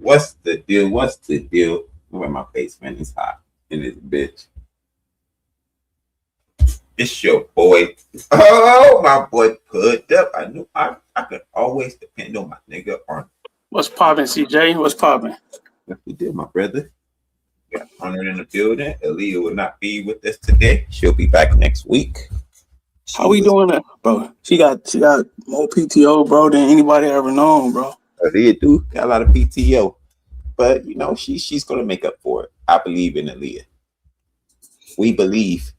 What's the deal? What's the deal? Where my face, man, is hot in this bitch. It's your boy. Oh, my boy put up. I knew I could always depend on my nigga Arnold. What's poppin', CJ? What's poppin'? What you did, my brother? Got Arnold in the building. Aaliyah will not be with us today. She'll be back next week. How we doing that, bro? She got more PTO, bro, than anybody ever known, bro. Aaliyah do got a lot of PTO, but you know she's gonna make up for it. I believe in Aaliyah. We believe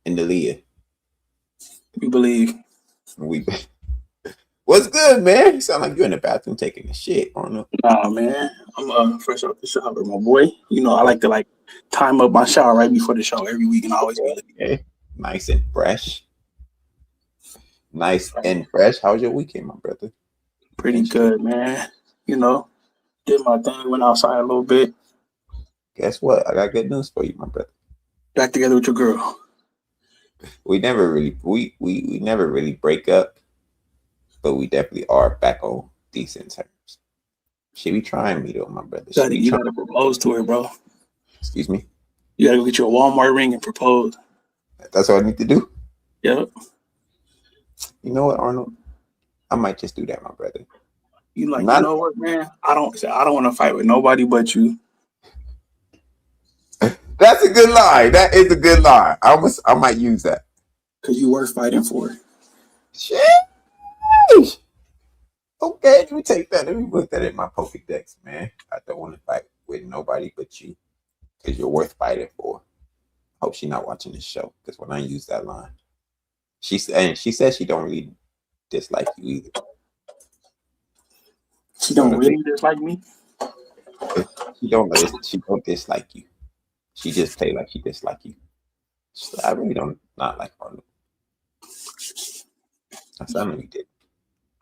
in Aaliyah. We believe. What's good, man? You sound like you're in the bathroom taking a shit, Arnold. Nah, man. I'm fresh off the shower, my boy. You know, I like to time up my shower right before the show every week, and I always be okay. Nice and fresh. Nice and fresh. How was your weekend, my brother? Pretty good, man. You know, did my thing, went outside a little bit. Guess what? I got good news for you, my brother. Back together with your girl. We never really we never really break up, but we definitely are back on decent terms. She be trying me though, my brother. You gotta propose to her, bro. Excuse me? You gotta go get you a Walmart ring and propose. That's what I need to do? Yep. You know what, Arnold? I might just do that, my brother. You know what, man? I don't want to fight with nobody but you. That's a good lie. That is a good lie. I might use that. Cause you worth fighting for. Shit. Okay, let me take that. Let me put that in my Pokédex, man. I don't want to fight with nobody but you. Cause you're worth fighting for. I hope she's not watching this show. Because when I use that line, she says she don't really dislike you either. She don't really dislike me? She don't dislike you. She just play like she dislike you. I really don't not like Arnold. That's I know you did.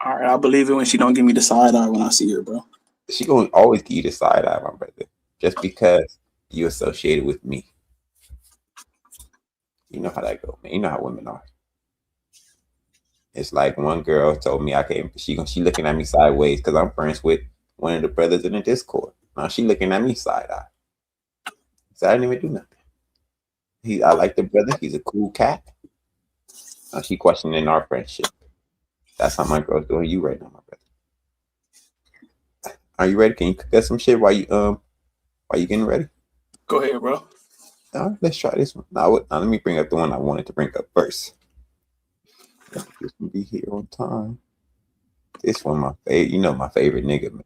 All right, I believe it when she don't give me the side eye when I see her, bro. She gonna always give you the side eye, my brother. Just because you associated with me. You know how that go, man. You know how women are. It's like one girl told me she looking at me sideways because I'm friends with one of the brothers in the Discord. Now she looking at me side eye. So I didn't even do nothing. I like the brother. He's a cool cat. Now she questioning our friendship. That's how my girl's doing you right now, my brother. Are you ready? Can you cook us some shit while you getting ready? Go ahead, bro. All right, let's try this one. Now let me bring up the one I wanted to bring up first. This can be here on time. This one, my favorite nigga, man.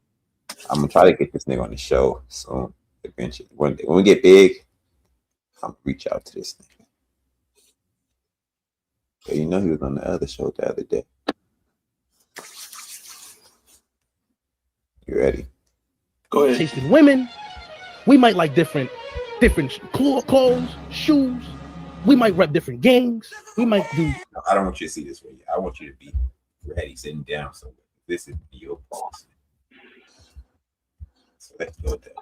I'm gonna try to get this nigga on the show soon. Eventually, one day when we get big, I'm gonna reach out to this nigga. But you know he was on the other show the other day. You ready? Go ahead. Chasing women, we might like different clothes, shoes. We might rep different gangs. We might do. No, I don't want you to see this way. I want you to be ready, sitting down somewhere. This is your boss. So let's go with that.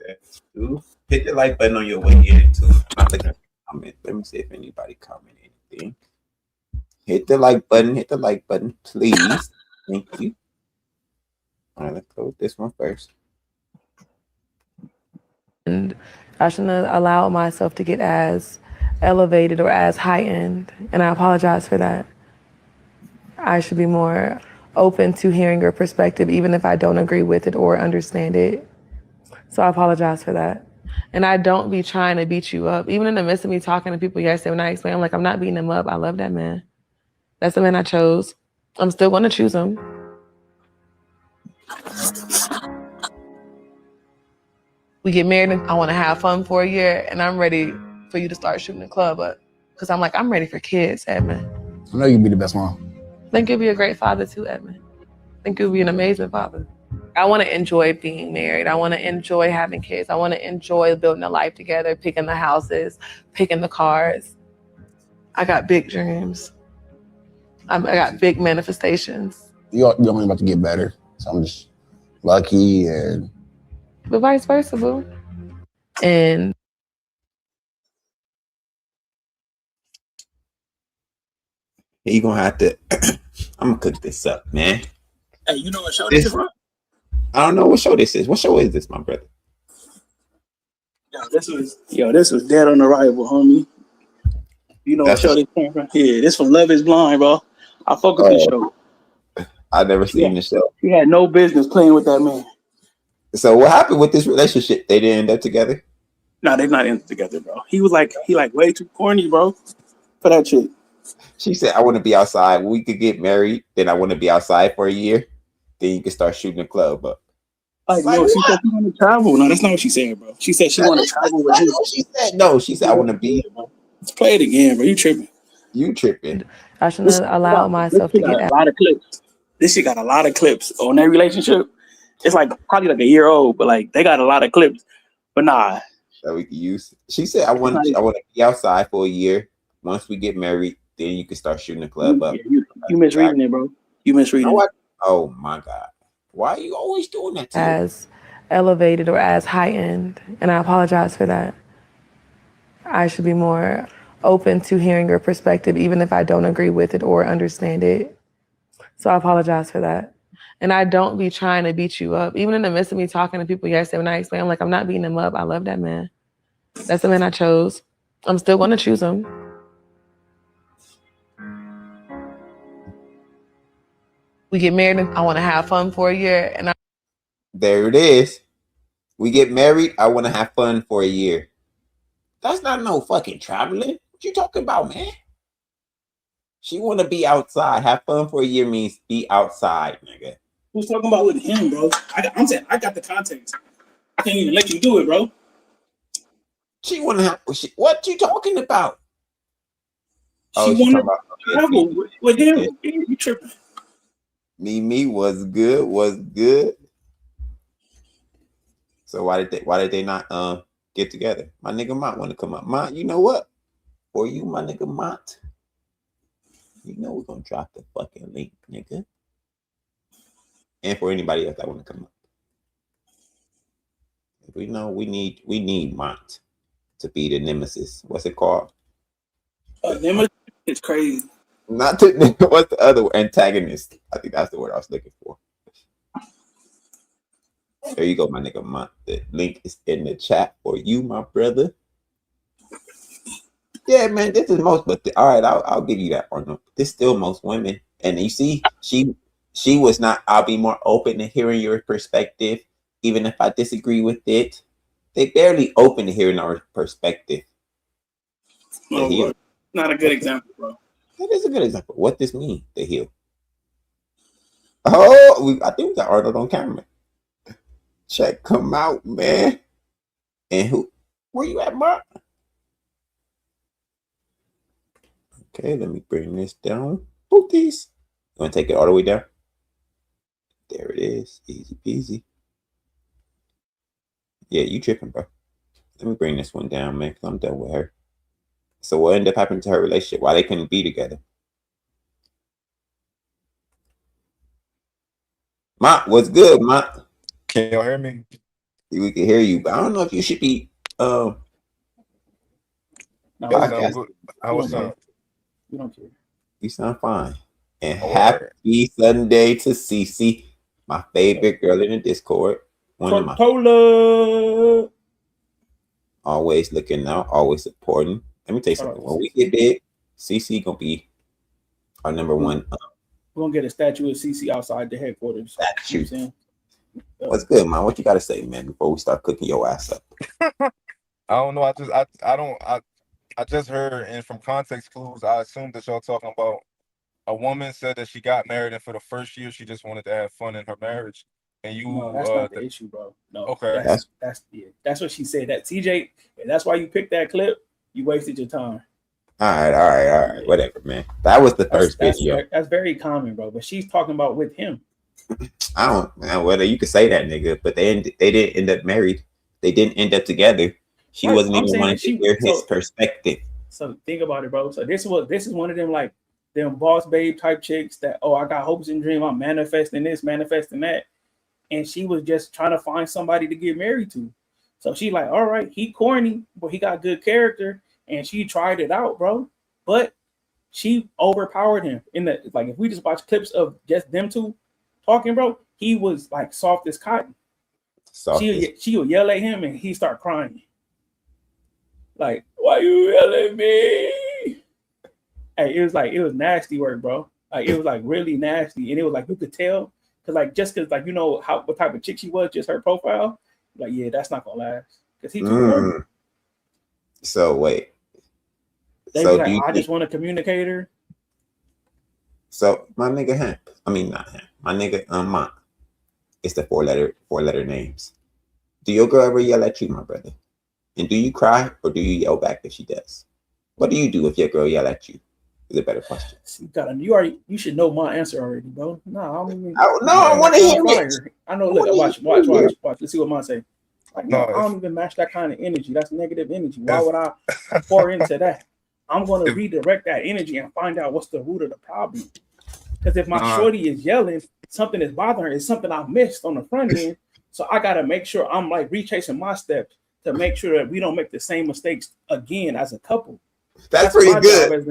That's two. Hit the like button on your way in too. Comment. Let me see if anybody comment anything. Hit the like button, please. Thank you. All right, let's go with this one first. And I shouldn't have allowed myself to get as elevated or as heightened, and I apologize for that. I should be more open to hearing your perspective, even if I don't agree with it or understand it. So I apologize for that. And I don't be trying to beat you up. Even in the midst of me talking to people yesterday when I explained, I'm like, I'm not beating him up. I love that man. That's the man I chose. I'm still going to choose him. We get married and I want to have fun for a year, and I'm ready for you to start shooting the club up. Because I'm like, I'm ready for kids, Edmund. I know you'd be the best mom. I think you'll be a great father too, Edmund. I think you'll be an amazing father. I want to enjoy being married. I want to enjoy having kids. I want to enjoy building a life together, picking the houses, picking the cars. I got big dreams. I got big manifestations. You're only about to get better. So I'm just lucky and... But vice versa, boo. And You're going to have to... I'm going to cook this up, man. Hey, you know what show this is, bro? I don't know what show this is. What show is this, my brother? This was Dead on Arrival, homie. You know what show this came from? Yeah, this from Love Is Blind, bro. I fuck with this show. I never seen the show. He had no business playing with that man. So what happened with this relationship? They didn't end up together? No, they're not in together, bro. He way too corny, bro, for that shit. She said, I want to be outside. We could get married. Then I want to be outside for a year. Then you can start shooting the club up. Like no, she said she want to travel. No, that's not what she said, bro. She said she want to travel with you. She said, I want to be. Let's play it again, bro. You tripping. You tripping. I shouldn't have allowed myself to get a lot of clips. This shit got a lot of clips on their relationship. It's like probably like a year old, but like they got a lot of clips. But nah. That we can use. She said, I want to be outside for a year. Once we get married, then you can start shooting the club up. You misreading it, bro. You misreading it. Oh my God. Why are you always doing that to me? As elevated or as heightened, and I apologize for that. I should be more open to hearing your perspective, even if I don't agree with it or understand it. So I apologize for that. And I don't be trying to beat you up. Even in the midst of me talking to people yesterday when I explained, I'm like, I'm not beating him up. I love that man. That's the man I chose. I'm still going to choose him. We get married and I want to have fun for a year. And there it is. We get married. I want to have fun for a year. That's not no fucking traveling. What you talking about, man? She want to be outside. Have fun for a year means be outside, nigga. Who's talking about with him, bro? I'm saying I got the context. I can't even let you do it, bro. She want to have. What you talking about? She want to travel with him. You tripping? Me was good. So why did they not get together? My nigga Mont want to come up. Mont, you know what? For you, my nigga Mont, you know we're gonna drop the fucking link, nigga. And for anybody else that want to come up, we know we need Mont to be the nemesis. What's it called? Nemesis is crazy. Not to, what's the other word? Antagonist. I think that's the word I was looking for. There you go, my nigga Mont. The link is in the chat for you, my brother. Yeah, man, this is most, but all right, I'll give you that, Arnold. This is still most women, and you see, she was not. I'll be more open to hearing your perspective, even if I disagree with it. They barely open to hearing our perspective. No, not a good example, bro. That is a good example. What this mean? The heel. Oh, I think we got Arnold on camera. Check him out, man. And where you at, Mark? Okay, let me bring this down. Booties. You want to take it all the way down? There it is. Easy peasy. Yeah, you tripping, bro. Let me bring this one down, man, because I'm done with her. So what ended up happening to her relationship? Why they couldn't be together? Mont, what's good, Mont? Can y'all hear me? We can hear you, but I don't know if you should be How was that? You don't care. You sound fine. And happy Sunday to Cece. My favorite girl in the Discord. One of my Tortola. always looking out, always supporting. Let me tell you something. When we get big, CC gonna be our number one. We're gonna get a statue of CC outside the headquarters. Statue. You know what's good, man? What you gotta say, man, before we start cooking your ass up? I don't know. I just heard, and from context clues, I assumed that y'all talking about a woman said that she got married, and for the first year, she just wanted to have fun in her marriage. And you, no, that's not the issue, bro. No, okay, that's what she said. That TJ, that's why you picked that clip. You wasted your time. All right, whatever, man. That was the first video. That's very common, bro. But she's talking about with him. I don't know whether you could say that, nigga, but they didn't end up married. They didn't end up together. She wasn't even wanting to hear his perspective. So think about it, bro. So this is one of them like them boss babe type chicks that I got hopes and dreams. I'm manifesting this, manifesting that, and she was just trying to find somebody to get married to. So she like, all right, he corny, but he got good character, and she tried it out, bro. But she overpowered him in the like. If we just watch clips of just them two talking, bro, he was like soft as cotton. She would yell at him, and he start crying. Like, why you yelling at me? Hey, it was nasty work, bro. Like, it was like really nasty, and it was like you could tell, cause like like you know what type of chick she was, just her profile. Like, yeah, that's not gonna last, cause he too So wait. They so like, I just want a communicator. So my nigga Hemp, I mean not Hemp, my nigga Mont. It's the four letter names. Do your girl ever yell at you, my brother? And do you cry or do you yell back if she does? What do you do if your girl yell at you? Is a better question. You should know my answer already, bro. No, I don't even. I want to hear it. I know. Look, watch. Let's see what mine say. Like, no, I don't even match that kind of energy. That's negative energy. Why would I pour into that? I'm going to redirect that energy and find out what's the root of the problem. Because if my shorty is yelling, something is bothering her. It's something I missed on the front end. So I got to make sure I'm like retracing my steps to make sure that we don't make the same mistakes again as a couple. That's pretty good.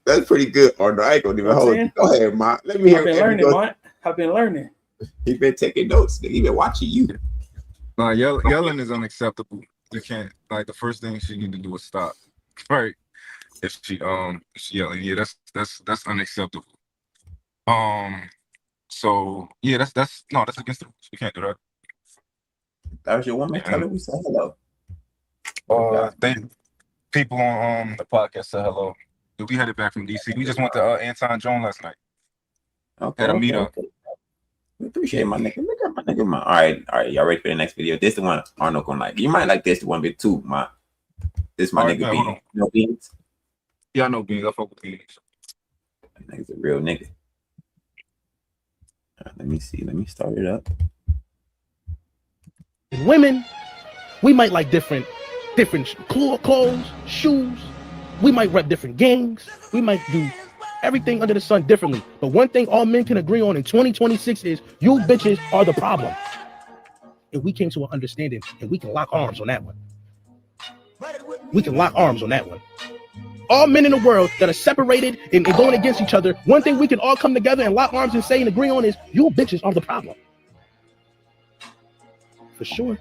That's pretty good. Or no, I ain't gonna even hold you. Go ahead, Ma. Let me hear. I've been learning. He's been taking notes. He's been watching you. No, yelling is unacceptable. You can't. Like, the first thing she need to do is stop. Right. If she yelling, yeah, that's unacceptable. So yeah, that's against the rules. You can't do that. That was your woman. Tell her we said hello. People on the podcast said hello. We headed back from DC. We just went to Anton Joan last night. Okay. At a meetup. Okay. We appreciate my nigga. Look at my nigga. All right. Y'all ready for the next video? This is the one Arnold gonna like. You might like this one bit too, man. This is my nigga Beans. You know Beans? Yeah, I know Beans. I fuck with Beans. That nigga's a real nigga. Let me see. Let me start it up. And women, we might like different clothes, shoes. We might rep different gangs. We might do everything under the sun differently. But one thing all men can agree on in 2026 is you bitches are the problem. And we came to an understanding, and we can lock arms on that one. We can lock arms on that one. All men in the world that are separated and going against each other, one thing we can all come together and lock arms and say and agree on is you bitches are the problem. For sure.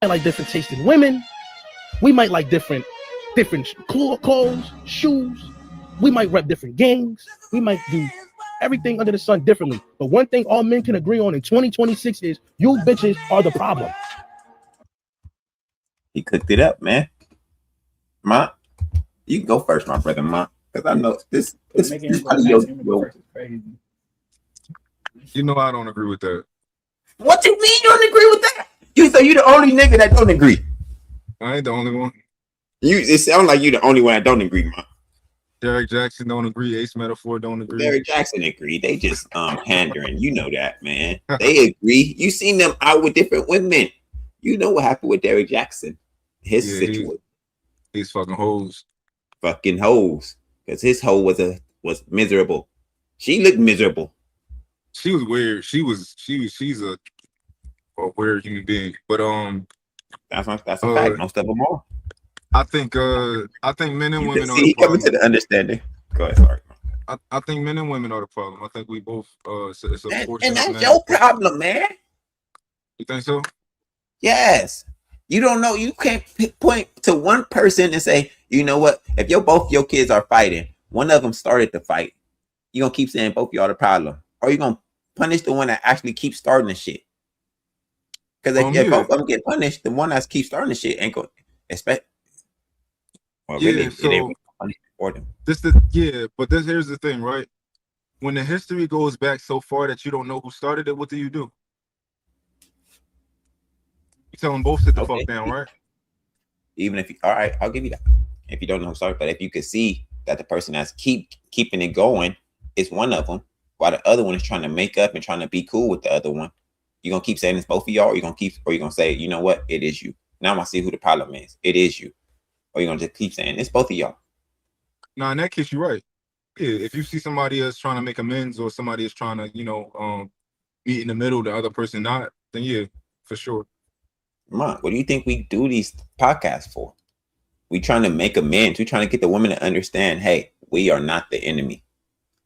I like different tasting women. We might like different clothes, shoes. We might rep different gangs. We might do everything under the sun differently. But one thing all men can agree on in 2026 is you bitches are the problem. He cooked it up, man. Ma, you can go first, my brother, Ma, because I know this crazy. You know I don't agree with that. What you mean you don't agree with that? You the only nigga that don't agree. I ain't the only one. It sounds like you the only one that don't agree, Ma. Derek Jackson don't agree. Ace Metaphor don't agree. Derek Jackson agree. They just pandering. You know that, man. They agree. You seen them out with different women. You know what happened with Derek Jackson. His situation. He's fucking hoes. Fucking hoes. Because his hoe was miserable. She looked miserable. She was weird. She's a weird human being. But that's a fact. Most of them are. I think men and women he coming to the understanding. Go ahead, sorry. I think men and women are the problem. I think we both it's a portion And of that's men. your problem, man. You think so? Yes. You don't know. You can't point to one person and say, you know what? If both your kids are fighting, one of them started the fight, you gonna keep saying both y'all the problem, or you gonna punish the one that actually keeps starting the shit? Because if both of them get punished, the one that keeps starting the shit ain't gonna expect. Well, really, So it ain't punished for them. But here's the thing, right? When the history goes back so far that you don't know who started it, what do? You tell them both sit the fuck down, right? Even if all right, I'll give you that. If you don't know who started, but if you could see that the person that's keeping it going is one of them, while the other one is trying to make up and trying to be cool with the other one, you gonna keep saying it's both of y'all, or you gonna say, you know what, it is you. Now I see who the problem is. It is you. Or you gonna just keep saying it's both of y'all. Now in that case, you're right. Yeah, if you see somebody else trying to make amends or somebody is trying to, meet in the middle, the other person not, then yeah, for sure. What do you think we do these podcasts for? We trying to make amends. We trying to get the women to understand, hey, we are not the enemy.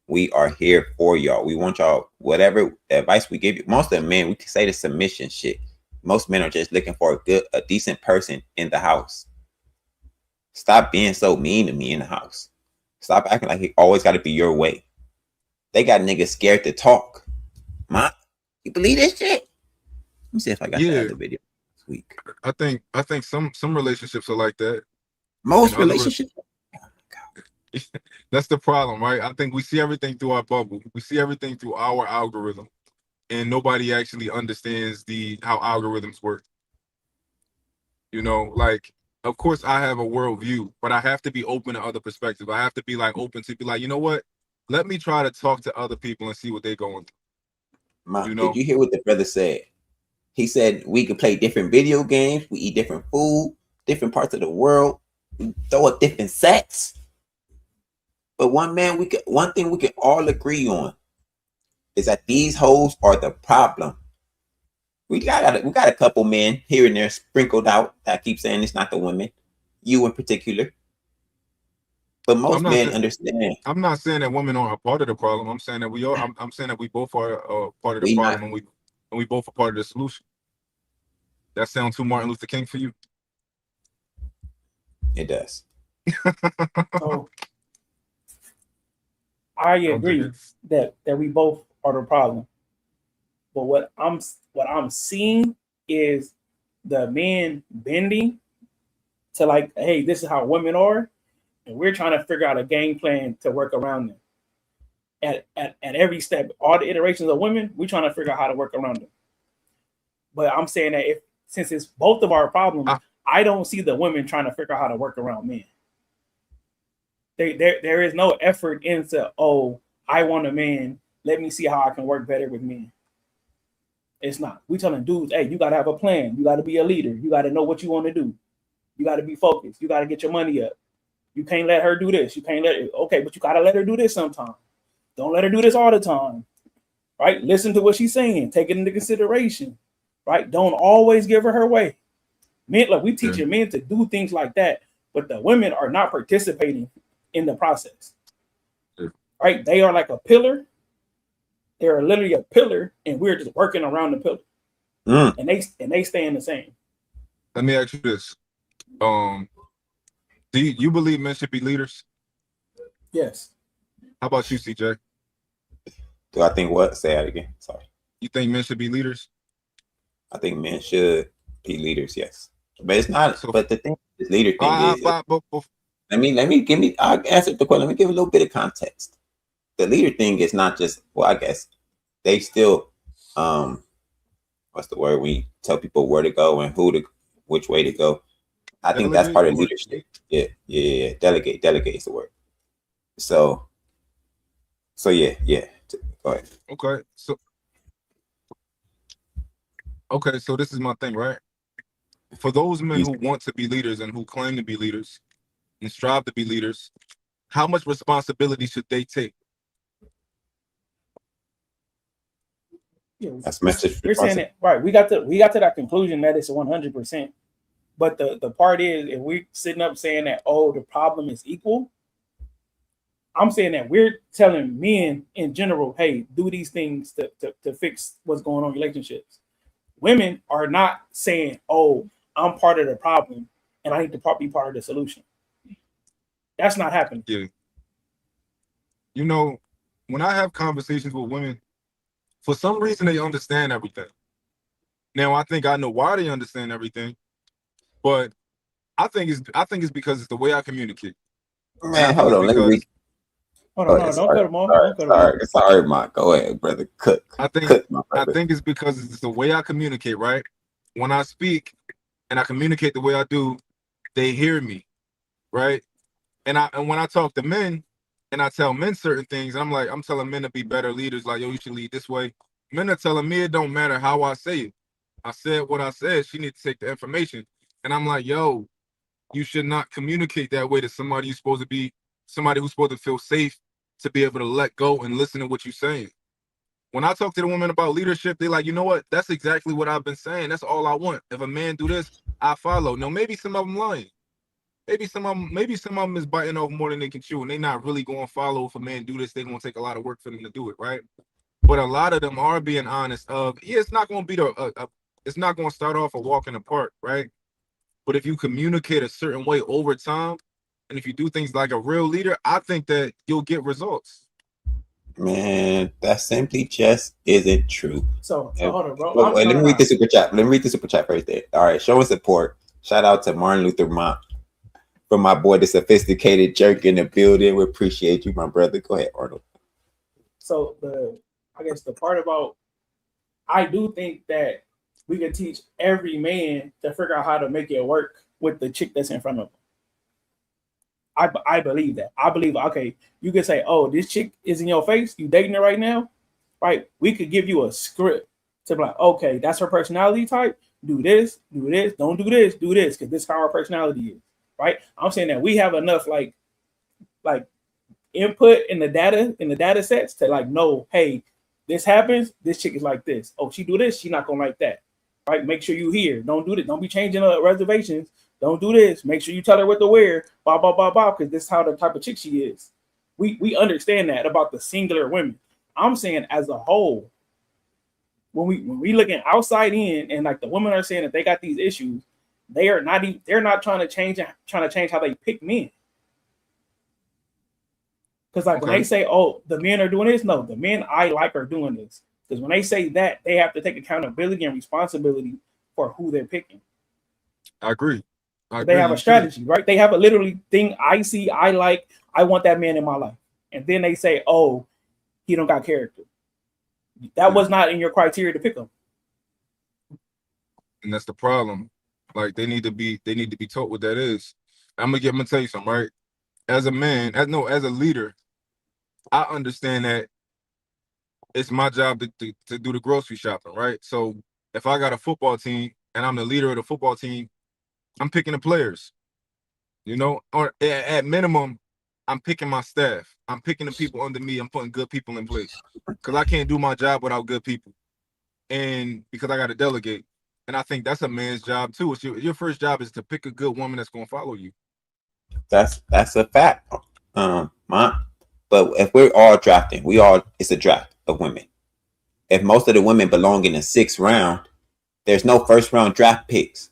We are here for y'all. We want y'all, whatever advice we give you. Most of the men, we can say the submission shit. Most men are just looking for a decent person in the house. Stop being so mean to me in the house. Stop acting like it always got to be your way. They got niggas scared to talk. Ma, you believe this shit? Let me see if I got the other video this week. I think some relationships are like that. Most relationships. That's the problem, right? I think we see everything through our bubble. We see everything through our algorithm, and nobody actually understands how algorithms work. Like, of course, I have a worldview, but I have to be open to other perspectives. I have to be open to be like, you know what? Let me try to talk to other people and see what they're going through. Did you hear what the brother said? He said we could play different video games, we eat different food, different parts of the world, we throw a different sex. But one thing we can all agree on is that these hoes are the problem. We got a couple men here and there sprinkled out that keep saying it's not the women, you in particular. But most men understand. I'm not saying that women aren't a part of the problem. I'm saying that we are. I'm saying that we both are part of the problem, and we both are part of the solution. That sounds too Martin Luther King for you? It does. So I agree that we both are the problem. But what I'm seeing is the men bending to like, hey, this is how women are, and we're trying to figure out a game plan to work around them. At every step, all the iterations of women, we're trying to figure out how to work around them. But I'm saying that since it's both of our problems, I don't see the women trying to figure out how to work around men. There is no effort into, oh, I want a man, let me see how I can work better with men. It's not. We telling dudes, hey, you got to have a plan. You got to be a leader. You got to know what you want to do. You got to be focused. You got to get your money up. You can't let her do this. You can't okay, but you got to let her do this sometime. Don't let her do this all the time, right? Listen to what she's saying. Take it into consideration, right? Don't always give her way. Men, we teach men to do things like that, but the women are not participating in the process, right? They are like a pillar. They are literally a pillar, and we're just working around the pillar, and they staying the same. Let me ask you this: do you believe men should be leaders? Yes. How about you, CJ? Do I think what? Say that again. Sorry. You think men should be leaders? I think men should be leaders. Yes, but it's not. But the thing, this leader thing is. I'll answer the question. Let me give a little bit of context. The leader thing is not just. Well, I guess they still. What's the word? We tell people where to go and which way to go. I think that's part of leadership. Yeah. Delegate is the word. So yeah. Go ahead. Okay, so this is my thing, right? For those men who want to be leaders and who claim to be leaders and strive to be leaders, how much responsibility should they take? Yeah, that's message. We're saying it right. We got to that conclusion that it's 100%. But the part is, if we're sitting up saying that, oh, the problem is equal, I'm saying that we're telling men in general, hey, do these things to fix what's going on in relationships. Women are not saying, oh, I'm part of the problem and I need to be part of the solution. That's not happening. Yeah. You know, when I have conversations with women, for some reason they understand everything. Now I think I know why they understand everything, but I think it's because it's the way I communicate. Man, hold on. Let me read. Hold Go on, ahead. don't cut him off. Sorry, Mark. Go ahead, brother. Cook, my I brother. think it's because it's the way I communicate, right? When I speak and I communicate the way I do, they hear me, right? And when I talk to men and I tell men certain things, and I'm telling men to be better leaders, like, yo, you should lead this way. Men are telling me it don't matter how I say it. I said what I said. She needs to take the information. And I'm like, yo, you should not communicate that way to somebody who's supposed to feel safe to be able to let go and listen to what you're saying. When I talk to the women about leadership, they're like, you know what? That's exactly what I've been saying. That's all I want. If a man do this, I follow. Now, maybe some of them lying. Maybe some of them is biting off more than they can chew, and they're not really going to follow. If a man do this, they're going to take a lot of work for them to do it, right? But a lot of them are being honest of, yeah, it's not going to be it's not going to start off a walk in the park, right? But if you communicate a certain way over time, and if you do things like a real leader, I think that you'll get results. Man, that simply just isn't true. So hold on, bro. Let me read the super chat. Let me read the super chat right there. All right, showing support. Shout out to Martin Luther from my boy, the sophisticated jerk in the building. We appreciate you, my brother. Go ahead, Arnold. So I guess the part about, I do think that we can teach every man to figure out how to make it work with the chick that's in front of him. I believe that. I believe, okay, you could say, oh, this chick is in your face. You dating her right now, right? We could give you a script to be like, okay, that's her personality type. Do this, don't do this, because this is how her personality is, right? I'm saying that we have enough like input in the data sets to like know, hey, this happens, this chick is like this. Oh, she do this, she not gonna like that. Right? Make sure you hear. Don't do this. Don't be changing reservations. Don't do this. Make sure you tell her what to wear. Blah blah blah blah. Because this is how the type of chick she is. We understand that about the singular women. I'm saying as a whole, when we looking outside in, and like the women are saying that they got these issues, they're not trying to change how they pick men. Because like when they say, oh, the men are doing this, no, the men I like are doing this. Because when they say that, they have to take accountability and responsibility for who they're picking. I agree. They have a strategy, right? They have a literally thing I see, I like, I want that man in my life. And then they say, oh, he don't got character. That was not in your criteria to pick him. And that's the problem. Like they need to be taught what that is. I'm gonna tell you something, right? As a man, as a leader, I understand that it's my job to do the grocery shopping, right? So if I got a football team and I'm the leader of the football team, I'm picking the players, or at minimum, I'm picking my staff. I'm picking the people under me. I'm putting good people in place because I can't do my job without good people. And because I got to delegate. And I think that's a man's job too. It's your first job is to pick a good woman that's going to follow you. That's a fact. But if we're all drafting, it's a draft of women. If most of the women belong in the 6th round, there's no first round draft picks.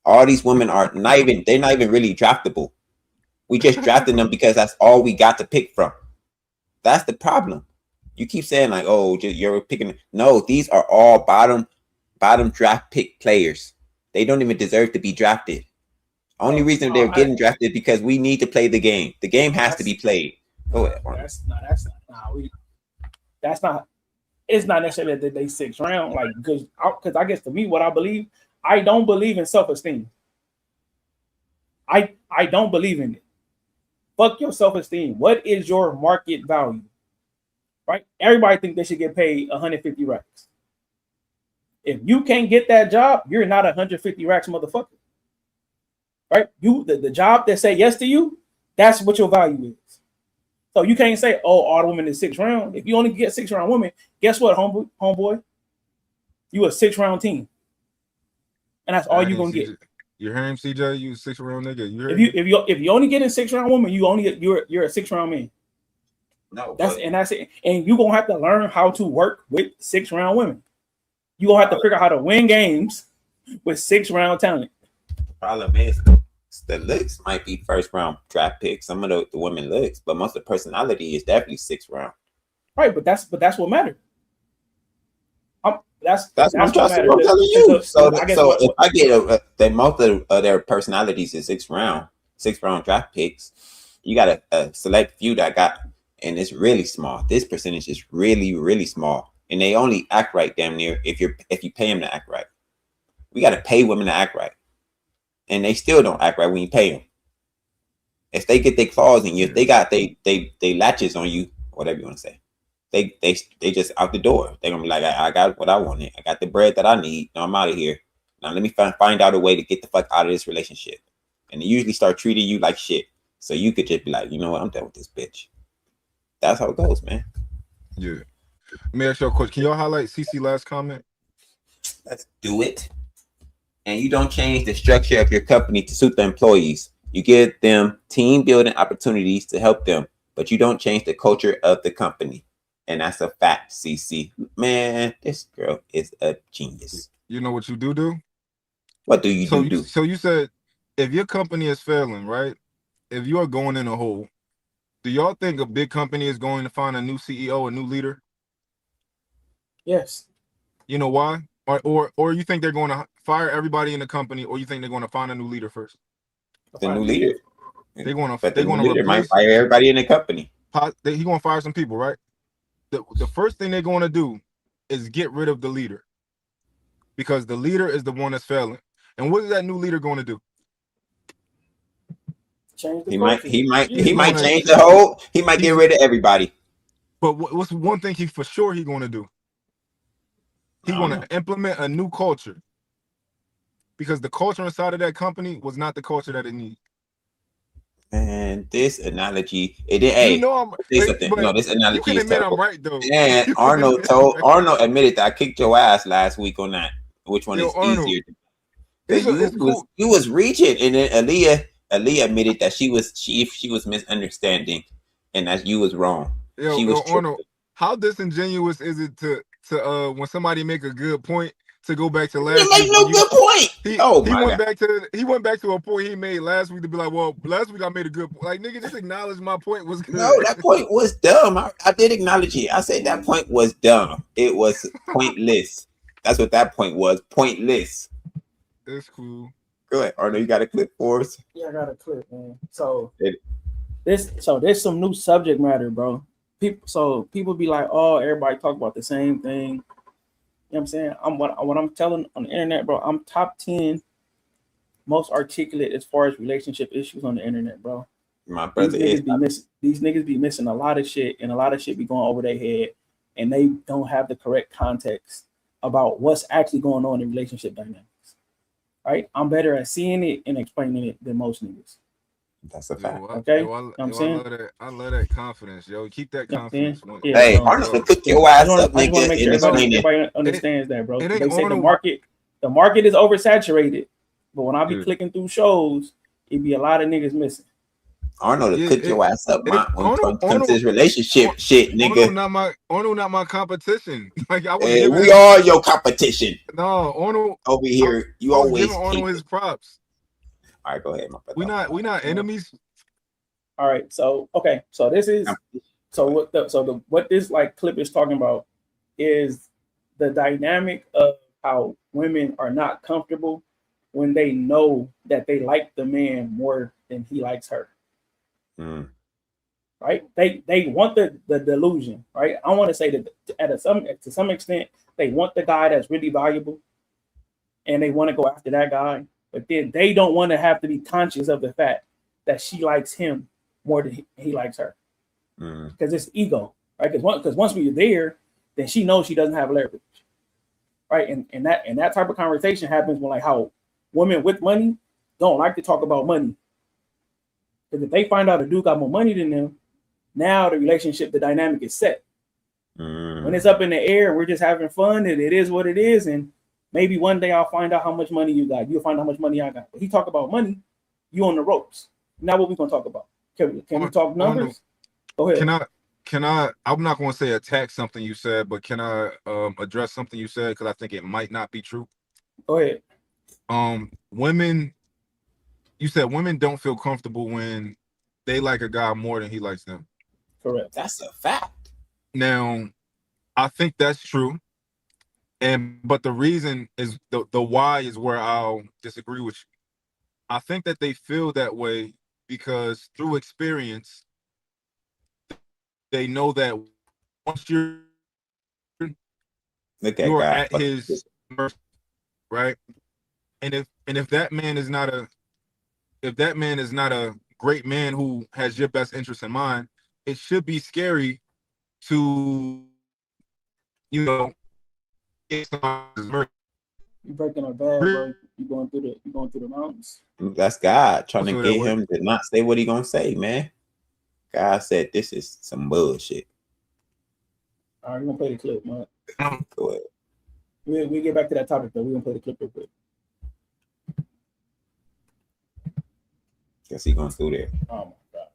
All these women they're not even really draftable. We just drafted them because that's all we got to pick from. That's the problem. You keep saying like, oh, you're picking. No, these are all bottom draft pick players. They don't even deserve to be drafted. Only reason they're getting drafted because we need to play the game. The game has to be played. Go ahead. It's not necessarily that they 6th round, like because I guess to me, what I believe, I don't believe in self-esteem. I don't believe in it. Fuck your self-esteem. What is your market value? Right? Everybody think they should get paid 150 racks. If you can't get that job, you're not 150 racks motherfucker. Right? The job that say yes to you, that's what your value is. So you can't say, oh, all the women in 6th round. If you only get 6th round women, guess what, homeboy? You a 6th round team. And that's all you're gonna get. You hear him, CJ? You a 6th round nigga. If you only get in 6th round woman, you're a 6th round man. No, that's it. And you're gonna have to learn how to work with 6-round women. You're gonna have to figure out how to win games with 6-round talent. problem is the looks might be first round draft picks. Some of the women looks, but most of the personality is definitely 6th round. Right, but that's what matters. That's what I'm telling you. So if I get most of their personalities is 6th round draft picks, you got a select few that got, and it's really small. This percentage is really, really small, and they only act right damn near if you pay them to act right. We got to pay women to act right, and they still don't act right when you pay them. If they get their claws in you, if they got they latches on you, whatever you want to say, they just out the door. They're gonna be like, I got what I wanted. I got the bread that I need. Now I'm out of here. Now let me find out a way to get the fuck out of this relationship. And they usually start treating you like shit. So you could just be like, you know what, I'm done with this bitch. That's how it goes, man. Yeah. Let me ask you a question. Can y'all highlight CC last comment? Let's do it. And you don't change the structure of your company to suit the employees. You give them team building opportunities to help them, but you don't change the culture of the company. And that's a fact, CC. Man, this girl is a genius. You know what you do? What do you do? So you said, if your company is failing, right? If you are going in a hole, do y'all think a big company is going to find a new CEO, a new leader? Yes. You know why? Or you think they're going to fire everybody in the company, or you think they're going to find a new leader first? The new leader. They're going to. But the new leader might fire everybody in the company. He's going to fire some people, right? The first thing they're going to do is get rid of the leader, because the leader is the one that's failing. And what is that new leader going to do? He might change the whole. He might get rid of everybody. But what's one thing he's going to do? He's going to implement a new culture, because the culture inside of that company was not the culture that it needs. And this analogy, this analogy you can admit I'm right though. And Arnold admitted that I kicked your ass last week on that. Which one is Arnold, easier? You was reaching, and then Aaliyah admitted that she was misunderstanding, and that you was wrong. Arnold, how disingenuous is it to when somebody make a good point, to go back to last week? No good point. He went back to a point he made last week to be like, well, last week I made a good point. Like, nigga, just acknowledge my point was good. No, that point was dumb. I did acknowledge it. I said that point was dumb. It was pointless. That's what that point was. Pointless. That's cool. Go ahead, Arnold. You got a clip for us? Yeah, I got a clip, man. So there's some new subject matter, bro. People be like, oh, everybody talk about the same thing. You know what I'm saying? What I'm telling on the internet, bro, I'm top 10 most articulate as far as relationship issues on the internet, bro. My brother these niggas be missing a lot of shit, and a lot of shit be going over their head, and they don't have the correct context about what's actually going on in relationship dynamics. Right? I'm better at seeing it and explaining it than most niggas. That's a fact. Okay, I love that confidence, yo. Keep that confidence. Yeah, hey, Arnold will cook your ass up, nigga. I make sure everybody understands that, bro. They say the market is oversaturated, but when I be clicking through shows, it be a lot of niggas missing. Arnold will cook your ass up, man. When it comes to this relationship shit, nigga. Arnold not my competition. Like, we are your competition. No, Arnold over here. You always giving Arnold his props. All right, go ahead, my brother. We not enemies. All right, so this is what this like clip is talking about is the dynamic of how women are not comfortable when they know that they like the man more than he likes her. Right? They want the delusion, right? I want to say that to some extent they want the guy that's really valuable, and they want to go after that guy. But then they don't want to have to be conscious of the fact that she likes him more than he likes her. Because it's ego, right? Because once we're there, then she knows she doesn't have leverage, right? And that type of conversation happens when, like, how women with money don't like to talk about money. Because if they find out a dude got more money than them, now the relationship, the dynamic is set. When it's up in the air, we're just having fun, and it is what it is, and maybe one day I'll find out how much money you got. You'll find out how much money I got. But he talk about money, you on the ropes. Now what we gonna talk about? Can we talk numbers? Go ahead. I'm not going to say attack something you said, but can I address something you said? Because I think it might not be true. Go ahead. Women, you said women don't feel comfortable when they like a guy more than he likes them. Correct. That's a fact. Now, I think that's true. But the reason is the why is where I'll disagree with you. I think that they feel that way because through experience, they know that once you're at his mercy, right? And if that man is not a great man who has your best interest in mind, it should be scary to, get somebody's mercy. You breaking up bad, bro. You going through the mountains. That's God trying to So get him to not say what he gonna say, man. God said this is some bullshit. All right, we're gonna play the clip, man. Go ahead. We get back to that topic though. We're gonna play the clip real quick. Guess he going through there. Oh my God.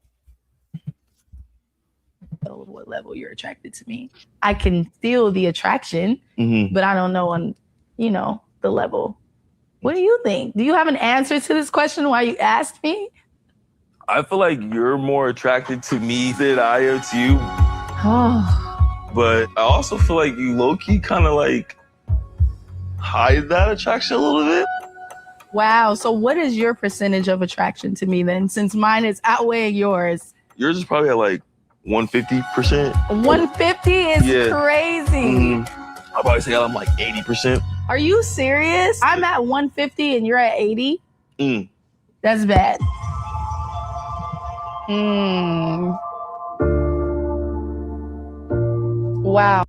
What level you're attracted to me. I can feel the attraction, but I don't know on, the level. What do you think? Do you have an answer to this question why you asked me? I feel like you're more attracted to me than I am to you. But I also feel like you low-key kind of like hide that attraction a little bit. Wow. So what is your percentage of attraction to me then, since mine is outweighing yours? Yours is probably at like 150%. 150 is crazy. I'll probably say I'm like 80%. Are you serious? I'm at 150 and you're at 80? That's bad. Wow.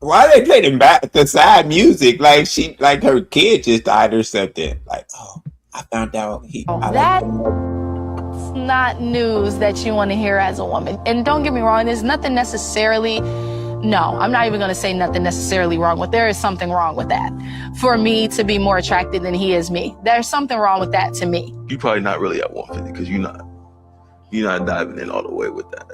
Why they play the side music like her kid just died or something? Like, oh, I found out That's not news that you want to hear as a woman. And don't get me wrong, there's nothing necessarily, no, I'm not even going to say nothing necessarily wrong with. There is something wrong with that. For me to be more attracted than he is me. There's something wrong with that to me. You probably not really at 150 because you're not diving in all the way with that.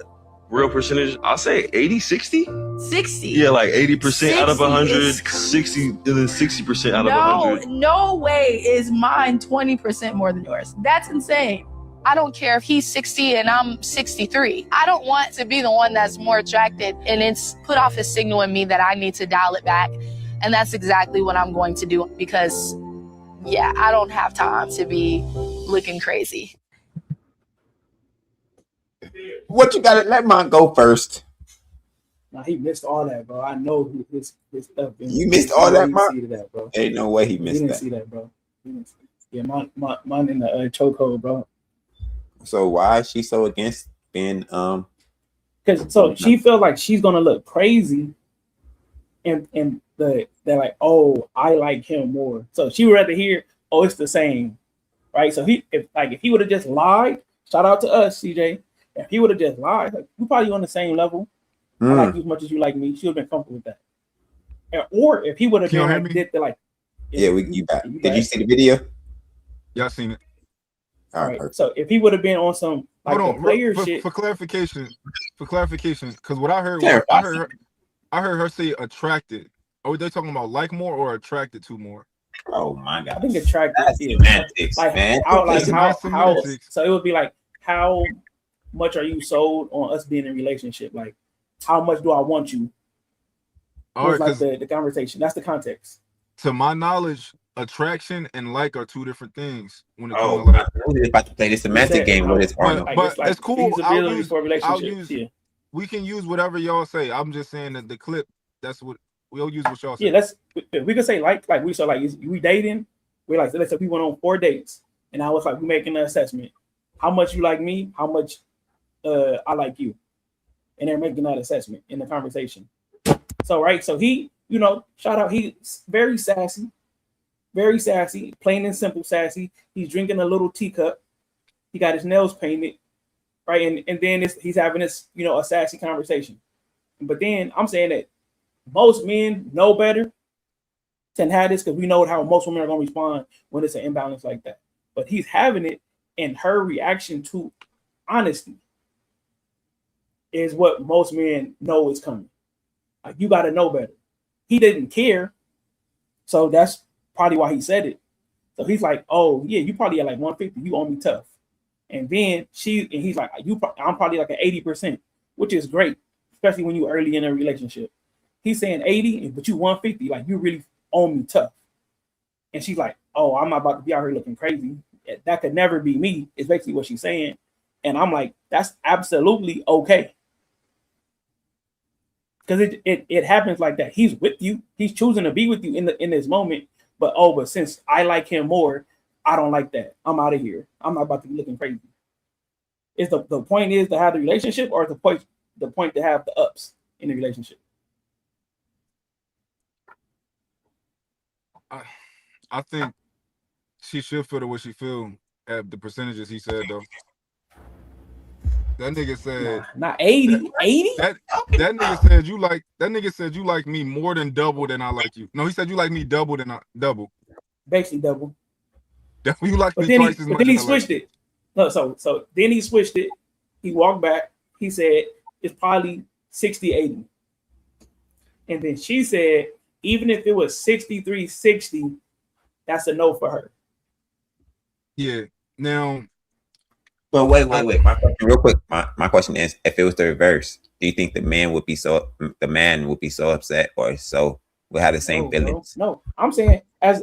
Real percentage, I'll say 80, 60? 60. Yeah, like 80% out of 100, 60, and then 60% out of 100. No way is mine 20% more than yours. That's insane. I don't care if he's 60 and I'm 63. I don't want to be the one that's more attracted and it's put off a signal in me that I need to dial it back. And that's exactly what I'm going to do because, yeah, I don't have time to be looking crazy. What you gotta let mine go first? Nah, he missed all that, bro. I know his stuff. You missed all that, Mark? That, bro. Ain't no way he missed didn't that. See that, bro. Yeah, mine in the chokehold, bro. So why is she so against being Because she feels like she's gonna look crazy, and they're like, oh, I like him more. So she would rather hear, oh, it's the same, right? So if he would have just lied, shout out to us, CJ. If he would have just lied, like, we're probably on the same level. I like you as much as you like me. She would have been comfortable with that. Or if he would have been like, did the like, you back? Did you see the video? Y'all seen it? All right. So if he would have been on some like player shit for clarification, because what I heard, I heard her say attracted. Are they talking about like more or attracted to more? Oh my God! I think attracted. That's semantics, like man. How so it would be like how much are you sold on us being in a relationship? Like how much do I want you? All right, like the conversation. That's the context. To my knowledge, attraction and like are two different things. When it comes to like, I'm about to play the semantic game with this part. But it's cool. We can use whatever y'all say. I'm just saying that the clip. That's what we'll use. What y'all say. Yeah, we could say like we so like we dating. We like let's say we went on 4 dates, and I was like we making an assessment. How much you like me? How much I like you? And they're making that assessment in the conversation. So he, shout out. He's very sassy, plain and simple sassy. He's drinking a little teacup. He got his nails painted, right? And then he's having this, a sassy conversation. But then I'm saying that most men know better than have this because we know how most women are going to respond when it's an imbalance like that. But he's having it, and her reaction to honesty is what most men know is coming. Like, you got to know better. He didn't care, so that's probably why he said it. So he's like, "Oh yeah, you probably at like 150. You owe me tough." And then he's like, I'm probably like an 80%, which is great, especially when you early in a relationship. He's saying 80, but you 150, like you really owe me tough. And she's like, "Oh, I'm not about to be out here looking crazy. That could never be me," is basically what she's saying. And I'm like, that's absolutely okay. Because it happens like that. He's with you. He's choosing to be with you in this moment. But since I like him more, I don't like that. I'm out of here. I'm not about to be looking crazy. Is the point is to have the relationship, or the point to have the ups in the relationship? I think she should feel the way she feel at the percentages he said though. That nigga said not 80. 80? That nigga said you like me more than double than I like you. No, he said you like me double than I double. Basically double. You like but me then twice as much. Then he switched it. No, so then he switched it. He walked back. He said it's probably 60-80. And then she said, even if it was 63-60, that's a no for her. Yeah. Now, but wait. My question, real quick. My question is, if it was the reverse, do you think the man would be so upset, or so would have the same feelings? No, I'm saying as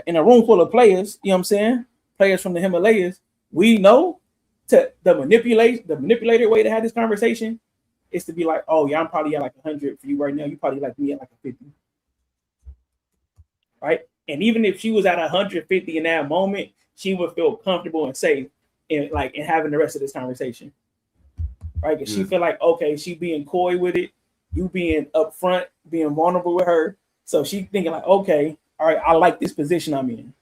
in a room full of players, you know what I'm saying? Players from the Himalayas, we know the manipulated way to have this conversation is to be like, "Oh yeah, I'm probably at like 100 for you right now. You probably like me at like a 50." Right? And even if she was at 150 in that moment, she would feel comfortable and safe in having the rest of this conversation. Right? Because she feel like, okay, she being coy with it, you being upfront, being vulnerable with her. So she thinking like, okay, all right, I like this position I'm in.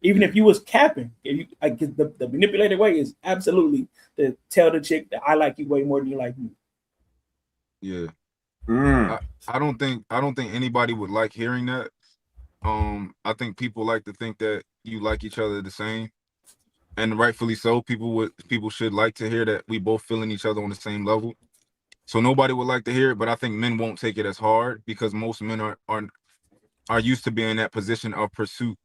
Even if you was capping, the manipulated way is absolutely to tell the chick that I like you way more than you like me. Yeah. I don't think anybody would like hearing that. I think people like to think that you like each other the same, and rightfully so. People should like to hear that we both feeling each other on the same level. So nobody would like to hear it, but I think men won't take it as hard because most men are used to being in that position of pursuit.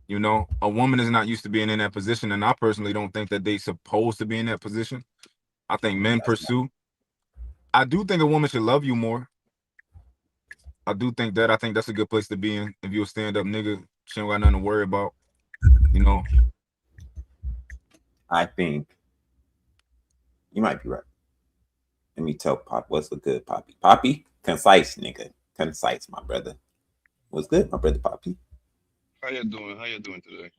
You know, a woman is not used to being in that position, and I personally don't think that they supposed to be in that position. I think men pursue. I do think a woman should love you more. I do think that. I think that's a good place to be in. If you're a stand-up nigga, she don't got nothing to worry about. You know. I think you might be right. Let me tell Pop what's the good Poppy. Poppy, concise nigga. Concise, my brother. What's good, my brother Poppy? How you doing? How you doing today?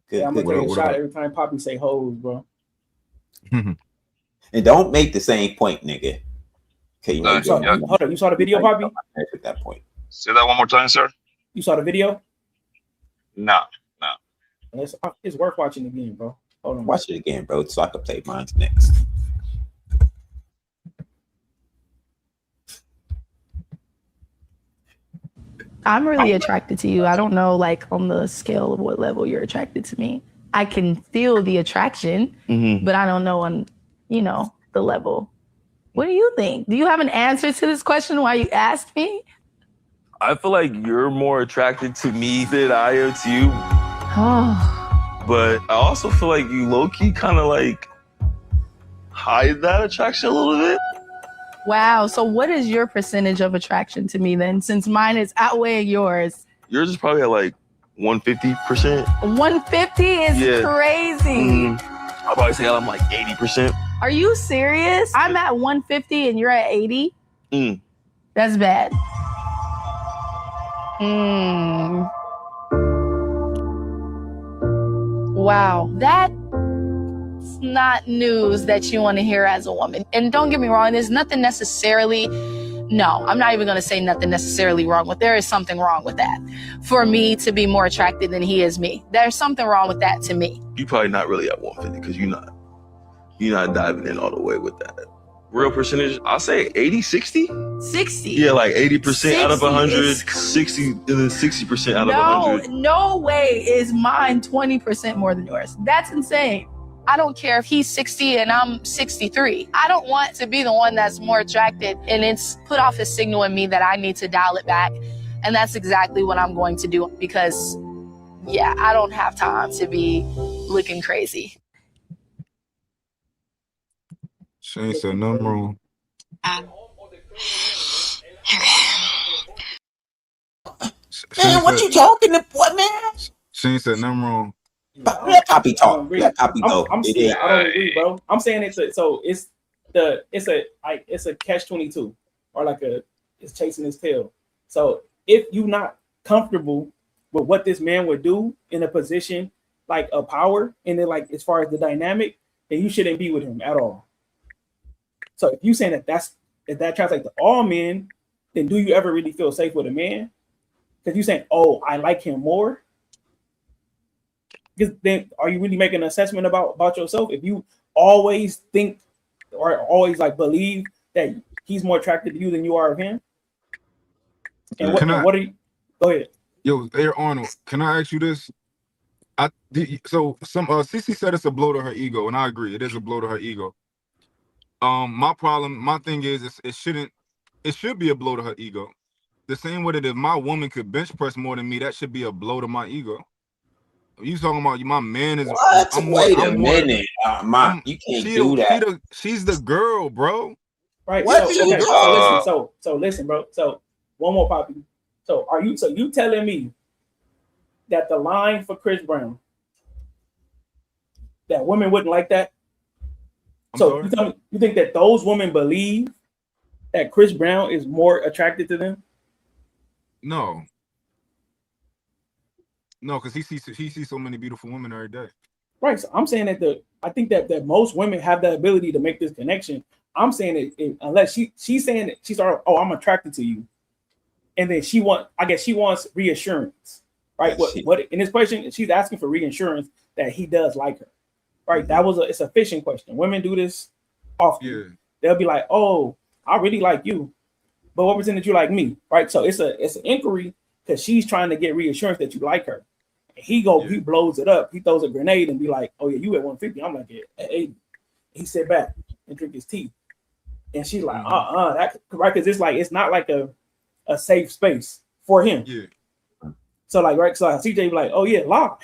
Good. Yeah, I'm gonna take a shot every time Poppy say hoes, bro. And don't make the same point, nigga. Okay, hold on. You saw the video, Poppy? At that point. Say that one more time, sir. You saw the video? No. It's worth watching again, bro. Hold on. Watch it again, bro, so I can play mine next. I'm really attracted to you. I don't know, like, on the scale of what level you're attracted to me. I can feel the attraction, but I don't know on, the level. What do you think? Do you have an answer to this question why you asked me? I feel like you're more attracted to me than I am to you. But I also feel like you low-key kind of like hide that attraction a little bit. Wow. So what is your percentage of attraction to me then, since mine is outweighing yours? Yours is probably at like 150%. 150 is crazy. I'll probably say I'm like 80%. Are you serious? I'm at 150 and you're at 80? That's bad. Wow. That's not news that you want to hear as a woman. And don't get me wrong, there's nothing necessarily, no, I'm not even going to say nothing necessarily wrong with, there is something wrong with that. For me to be more attracted than he is me. There's something wrong with that to me. You probably not really at 150 because you're not diving in all the way with that. Real percentage, I'll say 80, 60? 60? Yeah, like 80% out of 100, 60, and then 60% out of 100. No way is mine 20% more than yours. That's insane. I don't care if he's 60 and I'm 63. I don't want to be the one that's more attracted, and it's put off a signal in me that I need to dial it back. And that's exactly what I'm going to do, because yeah, I don't have time to be looking crazy. She ain't said nothing wrong. Man, what you talking to, boy, man? She ain't said nothing wrong. Let Poppy talk. Let Poppy go. I don't agree, bro. I'm saying it's a catch-22, or like it's chasing his tail. So if you're not comfortable with what this man would do in a position like a power, and then like as far as the dynamic, then you shouldn't be with him at all. So if you saying if that translates to all men, then do you ever really feel safe with a man? Because you saying, oh, I like him more. Because then are you really making an assessment about yourself? If you always think or always like believe that he's more attracted to you than you are of him? And what are you? Go ahead. Yo, Air Arnold, can I ask you this? Cece said it's a blow to her ego, and I agree, it is a blow to her ego. My thing is it should be a blow to her ego. The same way that if my woman could bench press more than me, that should be a blow to my ego. You talking about my man is what? Wait a minute. You can't do that. She's the girl, bro. Right. What So listen, bro. So one more, Poppy. So you telling me that the line for Chris Brown, that women wouldn't like that? You tell me, you think that those women believe that Chris Brown is more attracted to them? No, because he sees so many beautiful women every day. Right. So I'm saying that I think that most women have the ability to make this connection. I'm saying it unless she's saying that she started, oh, I'm attracted to you, and then she wants reassurance, right? What in this question, she's asking for reassurance that he does like her, right? Mm-hmm. It's a fishing question. Women do this often. Yeah. They'll be like, oh, I really like you, but what percent did you like me, right? So it's an inquiry because she's trying to get reassurance that you like her. And he blows it up. He throws a grenade and be like, oh yeah, you at 150. I'm like, at 80. He sit back and drink his tea. And she's like, that right? Because it's not like a safe space for him. Yeah. So like, right? So CJ be like, oh yeah, lie.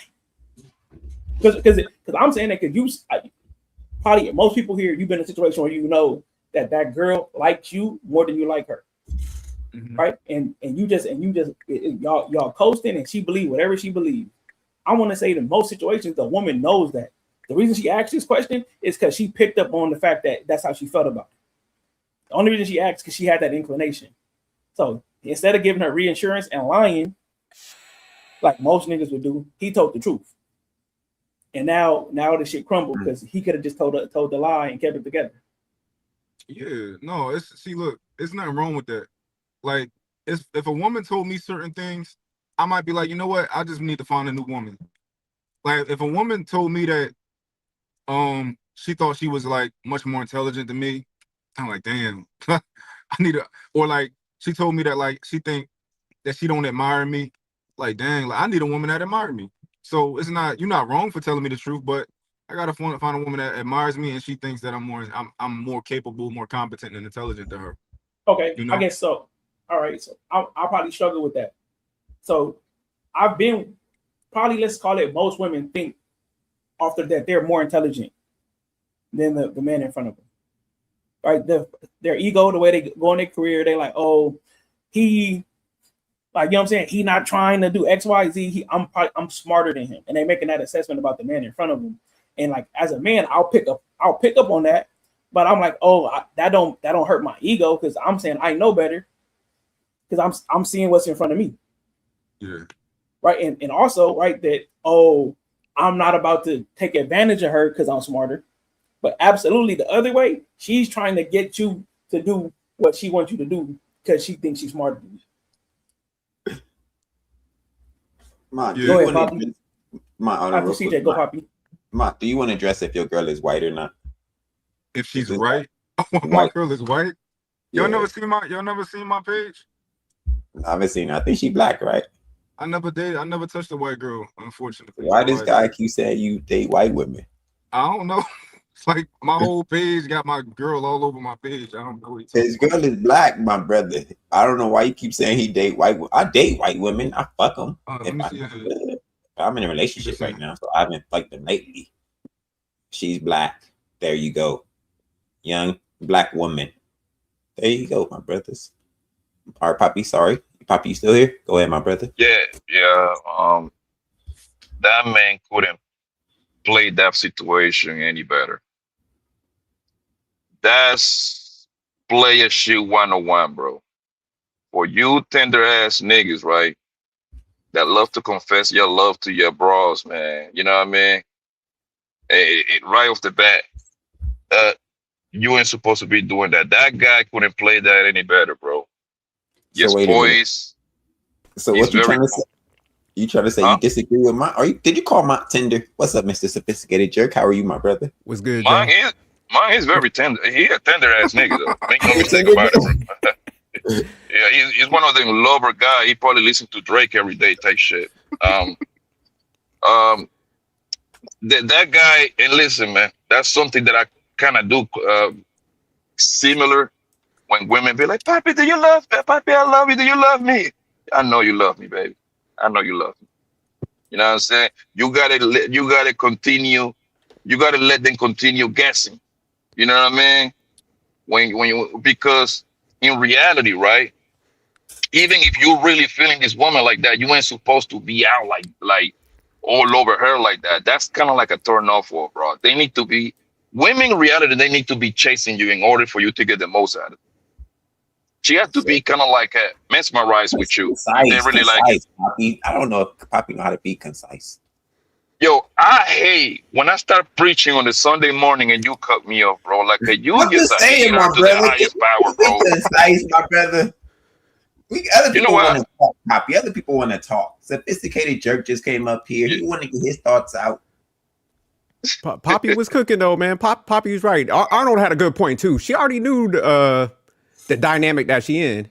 Because I'm saying that because probably most people here, you've been in a situation where you know that girl likes you more than you like her. Mm-hmm. Right? And y'all coasting and she believe whatever she believes. I want to say in most situations, the woman knows that. The reason she asked this question is because she picked up on the fact that that's how she felt about it. The only reason she asked because she had that inclination. So instead of giving her reassurance and lying, like most niggas would do, he told the truth. And now the shit crumbled because he could have just told the lie and kept it together. Yeah, no, look, there's nothing wrong with that. Like, if a woman told me certain things, I might be like, you know what? I just need to find a new woman. Like, if a woman told me that she thought she was like much more intelligent than me, I'm like, damn, I need or like she told me that like she think that she don't admire me, like dang, like I need a woman that admire me. So you're not wrong for telling me the truth, but I gotta find a woman that admires me and she thinks that I'm more capable, more competent and intelligent than her. Okay, you know? I guess so. All right, so I'll probably struggle with that. So I've been probably, let's call it, most women think after that they're more intelligent than the man in front of them. Right? Their ego, the way they go in their career, they like, oh, he, like, you know what I'm saying? He not trying to do X, Y, Z. I'm smarter than him. And they making that assessment about the man in front of them. And like, as a man, I'll pick up on that. But I'm like, oh, that don't hurt my ego because I'm saying I know better because I'm seeing what's in front of me. Yeah. Right. And also, right, that, oh, I'm not about to take advantage of her because I'm smarter. But absolutely the other way, she's trying to get you to do what she wants you to do because she thinks she's smarter than you. Ma, go ahead, Poppy. CJ, go Poppy. Ma, do you want to address if your girl is white or not? If she's right? My girl is white? Y'all never seen my page? I haven't seen her. I think she black, right? I never touched a white girl, unfortunately. Why this guy keep saying you date white women? I don't know. It's like my whole page got my girl all over my page. I don't know what His girl is black, my brother. I don't know why you keep saying he date white. I date white women. I fuck them. let me see. I'm in a relationship right now, so I haven't fucked them lately. She's black. There you go. Young black woman. There you go, my brothers. All right, Poppy, sorry. Poppy, you still here? Go ahead, my brother. Yeah. That man couldn't play that situation any better. That's player shit 101, bro. For you tender ass niggas, right? That love to confess your love to your bros, man. You know what I mean? Right off the bat, you ain't supposed to be doing that. That guy couldn't play that any better, bro. Yes, voice. So what you trying to say? You trying to say you disagree with my? Did you call my tender? What's up, Mr. Sophisticated Jerk? How are you, my brother? What's good, Mine is very tender. He a tender ass nigga though. Make no mistake about it, bro. Yeah, he's one of them lover guy. He probably listen to Drake every day type shit. That guy, and listen, man, that's something that I kind of do similar when women be like, Papi, do you love me? Papi, I love you. Do you love me? I know you love me, baby. I know you love me. You know what I'm saying? You gotta continue. You gotta let them continue guessing. You know what I mean? Because in reality, right? Even if you're really feeling this woman like that, you ain't supposed to be out like all over her like that. That's kind of like a turn off for, bro. They need to be women in reality. They need to be chasing you in order for you to get the most out of it. She has to be kind of like mesmerized with you. Concise, they really like it. Poppy. I don't know if Poppy know how to be concise. Yo, I hate when I start preaching on the Sunday morning and you cut me off, bro. Like you just saying, my brother. The highest power, bro. Concise, my brother. Other people want to talk, Poppy. Other people want to talk. Sophisticated Jerk just came up here. He wanted to get his thoughts out. Poppy was cooking though, man. Poppy was right. Arnold had a good point too. She already knew the dynamic that she in.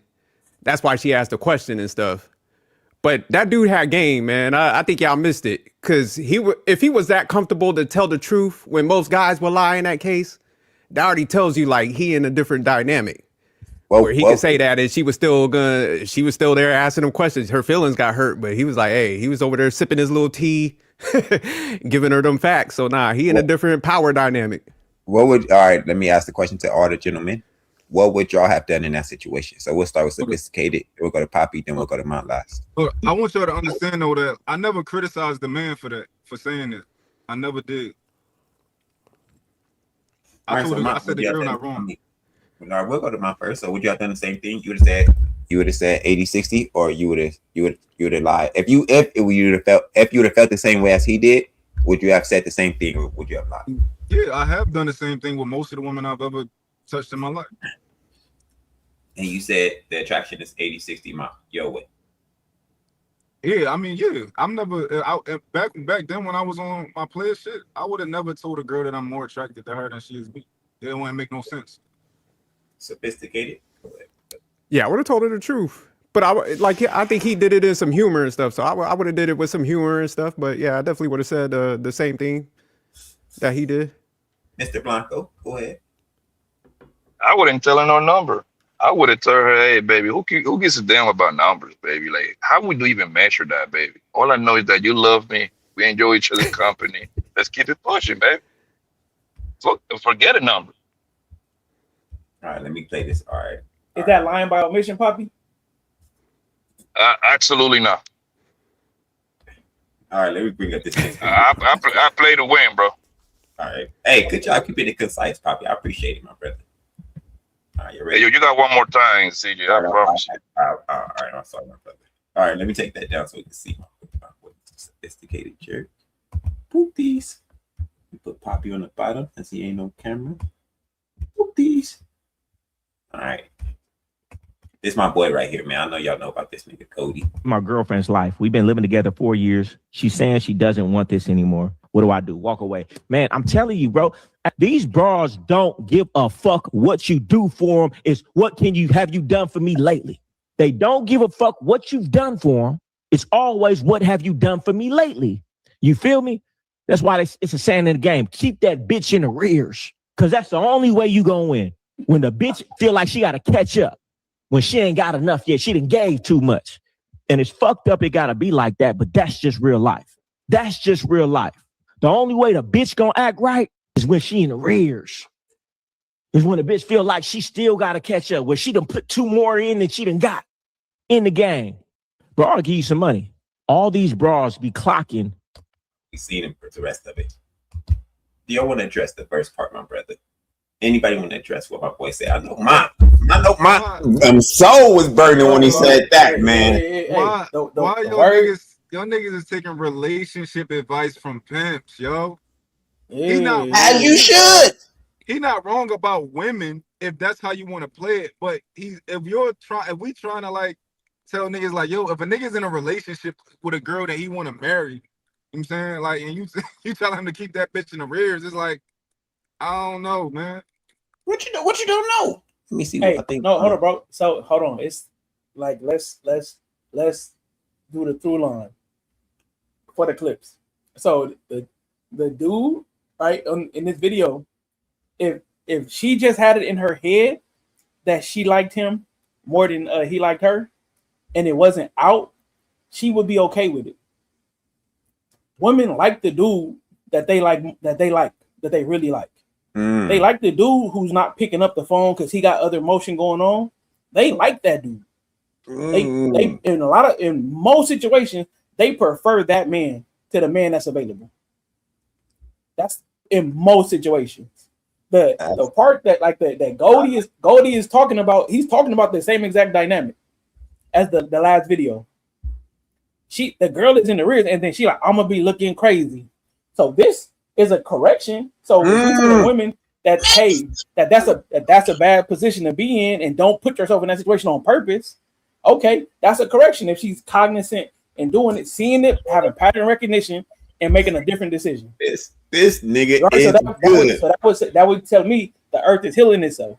That's why she asked the question and stuff. But that dude had game, man. I think y'all missed it. Because if he was that comfortable to tell the truth when most guys will lie in that case, that already tells you like he in a different dynamic. Where he could say that and she was still there asking him questions. Her feelings got hurt, but he was like, hey, he was over there sipping his little tea, giving her them facts. So he in a different power dynamic. All right, let me ask the question to all the gentlemen. What would y'all have done in that situation? So we'll start with Sophisticated. We'll go to Poppy, then we'll go to Mount last. Look, I want y'all to understand though that I never criticized the man for saying that. I never did. I said the girl not wrong. All right, we'll go to Mount first. So would you have done the same thing? You would have said 80-60, or you would have lied. If you would have felt the same way as he did, would you have said the same thing, or would you have lied? Yeah, I have done the same thing with most of the women I've ever touched in my life. And you said the attraction is 80-60 your way. Yeah, I mean, yeah. I'm never back then when I was on my player shit, I would have never told a girl that I'm more attracted to her than she is me. It wouldn't make no sense. Sophisticated. Yeah, I would have told her the truth. But I think he did it in some humor and stuff. So I would have did it with some humor and stuff. But yeah, I definitely would have said the same thing that he did. Mr. Blanco, go ahead. I wouldn't tell her no number. I would have told her, hey, baby, who gives a damn about numbers, baby? Like, how would you even measure that, baby? All I know is that you love me. We enjoy each other's company. Let's keep it pushing, baby. So, forget a number. All right, let me play this. All right. Is that lying by omission, Poppy? Absolutely not. All right, let me bring up this thing. I play to win, bro. All right. Hey, good job keeping it concise, Poppy. I appreciate it, my brother. All right, you ready? Hey, you got one more time, CJ. I promise you. All right, I'm sorry, my brother. All right, let me take that down so we can see my Sophisticated Jerk. Boop these. We put Poppy on the bottom since he ain't no camera. Boop these. All right. This is my boy right here, man. I know y'all know about this nigga, Cody. My girlfriend's life. We've been living together 4 years. She's saying she doesn't want this anymore. What do? Walk away. Man, I'm telling you, bro, these bras don't give a fuck what you do for them. It's what have you done for me lately? They don't give a fuck what you've done for them. It's always what have you done for me lately? You feel me? That's why it's a saying in the game. Keep that bitch in the rears. Because that's the only way you gonna win. When the bitch feel like she got to catch up. When she ain't got enough yet. She done gave too much. And it's fucked up. It got to be like that. But that's just real life. That's just real life. The only way the bitch gonna act right is when she in the rears. Is when the bitch feel like she still got to catch up. Where she done put 2 more in than she done got in the game. Bro, I'll give you some money. All these bras be clocking. We seen the rest of it. Do y'all want to address the first part, my brother? Anybody want to address what my boy said? I know my soul was burning when he said that, man. Why y'all niggas is taking relationship advice from pimps, yo? He not as you should. He not wrong about women if that's how you want to play it. But if we trying to like tell niggas like, yo, if a nigga's in a relationship with a girl that he want to marry, you know what I'm saying? Like, and you tell him to keep that bitch in the rears, it's like, I don't know, man. What you don't know? Let me see. Hey, what I think. No, hold on, bro. So hold on. It's like let's do the through line for the clips. So the dude, right, in this video, if she just had it in her head that she liked him more than he liked her, and it wasn't out, she would be okay with it. Women like the dude that they really like. They like the dude who's not picking up the phone because he got other emotion going on. They like that dude. They in most situations they prefer that man to the man that's available. That's in most situations. The part that like that Goldie is talking about, he's talking about the same exact dynamic as the last video. The girl is in the rear and then she like, I'm gonna be looking crazy. So this is a correction. So for women that's a bad position to be in and don't put yourself in that situation on purpose. Okay, that's a correction if she's cognizant and doing it, seeing it, having pattern recognition, and making a different decision. This nigga right? is good. That would tell me the earth is healing itself.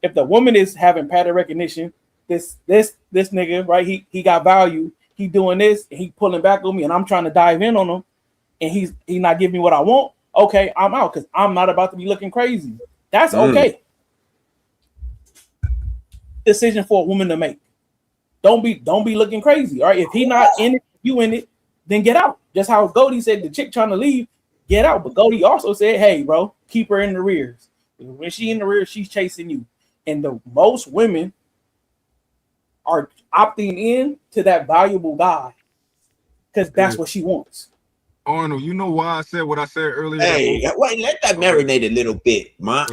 If the woman is having pattern recognition, this nigga, right? He got value. He doing this, and he pulling back on me, and I'm trying to dive in on him, and he's not giving me what I want. Okay, I'm out because I'm not about to be looking crazy. That's okay. Decision for a woman to make. Don't be looking crazy. All right, if he not in it, you in it, then get out. Just how Goldie said the chick trying to leave, get out. But Goldie also said, hey, bro, keep her in the rears. When she in the rear, she's chasing you. And the most women are opting in to that valuable guy because that's what she wants. Arnold, you know why I said what I said earlier? Hey, wait, let that marinate a little bit, man.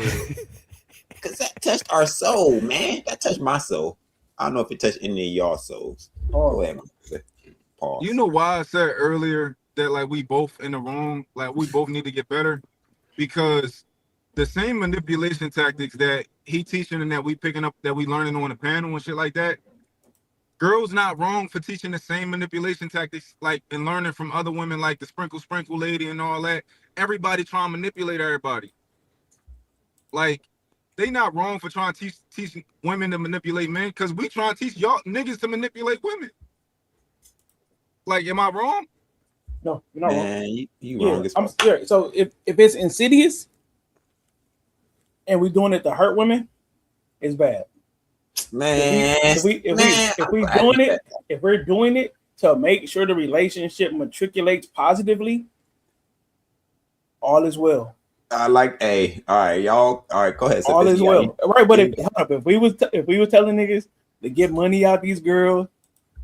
Because that touched our soul, man. That touched my soul. I don't know if it touched any of y'all souls. Go ahead, man. Pause. You know why I said earlier that like we both in the wrong, like we both need to get better? Because the same manipulation tactics that he teaching and that we picking up, that we learning on the panel and shit like that, girls not wrong for teaching the same manipulation tactics, like, and learning from other women, like the sprinkle lady and all that. Everybody trying to manipulate everybody. Like, they not wrong for trying to teach women to manipulate men, because we trying to teach y'all niggas to manipulate women. Like, am I wrong? No, you're not wrong. You wrong. I'm scared. So if it's insidious and we're doing it to hurt women, it's bad. Man, if we're doing it to make sure the relationship matriculates positively, all is well. I like all right, y'all. All right, go ahead. All is well, right? But if we was telling niggas to get money out these girls,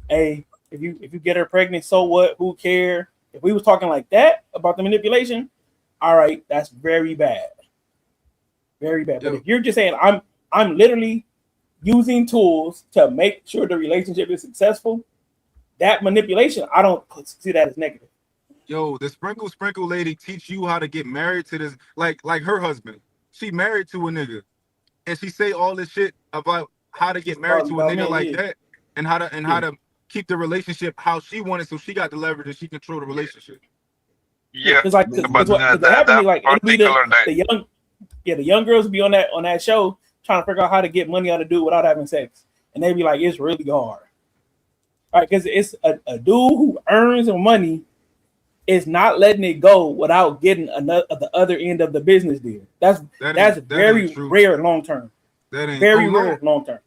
hey, if you get her pregnant, so what? Who care? If we was talking like that about the manipulation, all right, that's very bad, very bad. But if you're just saying I'm literally using tools to make sure the relationship is successful, that manipulation, I don't see that as negative. Yo, the sprinkle lady teach you how to get married to this, like her husband. She married to a nigga, and she say all this shit about how to get married to a nigga like that, and how to keep the relationship how she wanted, so she got the leverage and she control the relationship. Yeah, because the young girls be on that show trying to figure out how to get money out of dude without having sex, and they be like, it's really hard, right? Because it's a dude who earns money is not letting it go without getting the other end of the business deal. That's very rare long term. That ain't very rare long term.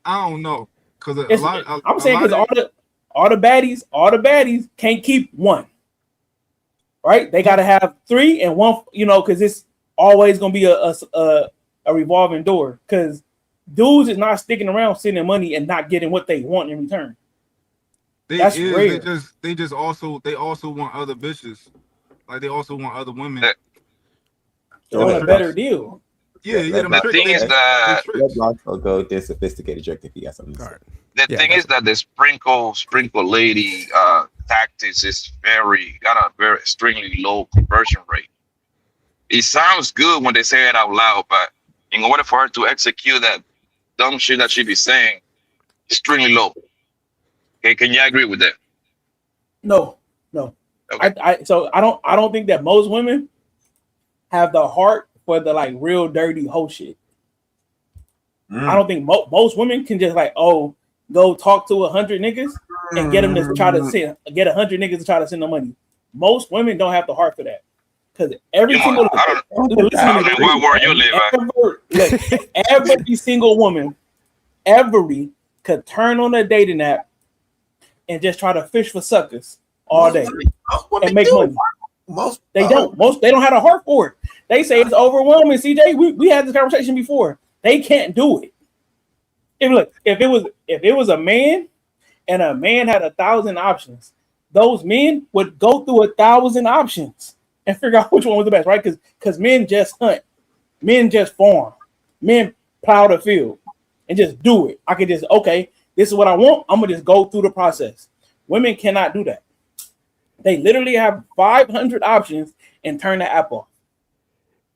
I don't know, because I'm saying because all the baddies can't keep one. Right? They got to have 3 and 1. You know, because it's always gonna be a revolving door. Because dudes is not sticking around sending money and not getting what they want in return. That's rare. They also want other bitches. Like they also want other women. They want a better deal. Yeah. The thing is that I'll go this sophisticated jerk if you got something. The thing is that the sprinkle lady tactics is got a very extremely low conversion rate. It sounds good when they say it out loud, but in order for her to execute that dumb shit that she be saying, extremely low. Okay, can you agree with that? No. Okay. I don't think that most women have the heart for the like real dirty hoe shit. I don't think most women can just like go talk to 100 niggas and get them to try to get 100 niggas to try to send them money. Most women don't have the heart for that because every single single woman could turn on a dating app and just try to fish for suckers all day and make money. They don't have a heart for it. They say it's overwhelming. CJ, we had this conversation before. They can't do it. If it was a man and a man had 1,000 options, those men would go through 1,000 options and figure out which one was the best, right? Because men just hunt, men just farm, men plow the field and just do it. I could just this is what I want. I'm gonna just go through the process. Women cannot do that. They literally have 500 options and turn the app off.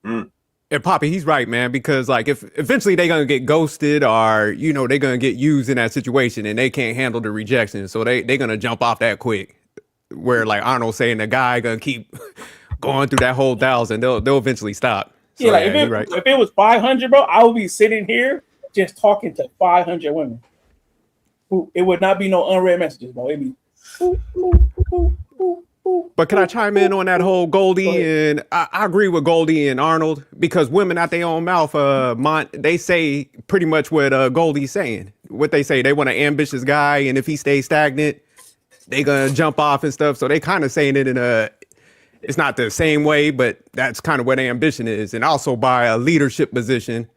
And Poppy, he's right, man, because like if eventually they're gonna get ghosted or they're gonna get used in that situation and they can't handle the rejection, so they're gonna jump off that quick. Where like Arnold saying the guy gonna keep going through that whole 1,000, they'll eventually stop. So, if it was 500, bro, I would be sitting here just talking to 500 women. It would not be no unread messages, bro. It'd be. But can I chime in on that whole Goldie? And I agree with Goldie and Arnold because women out their own mouth, they say pretty much what Goldie's saying. What they say, they want an ambitious guy, and if he stays stagnant, they gonna jump off and stuff. So they kind of saying it in it's not the same way, but that's kind of what ambition is. And also by a leadership position,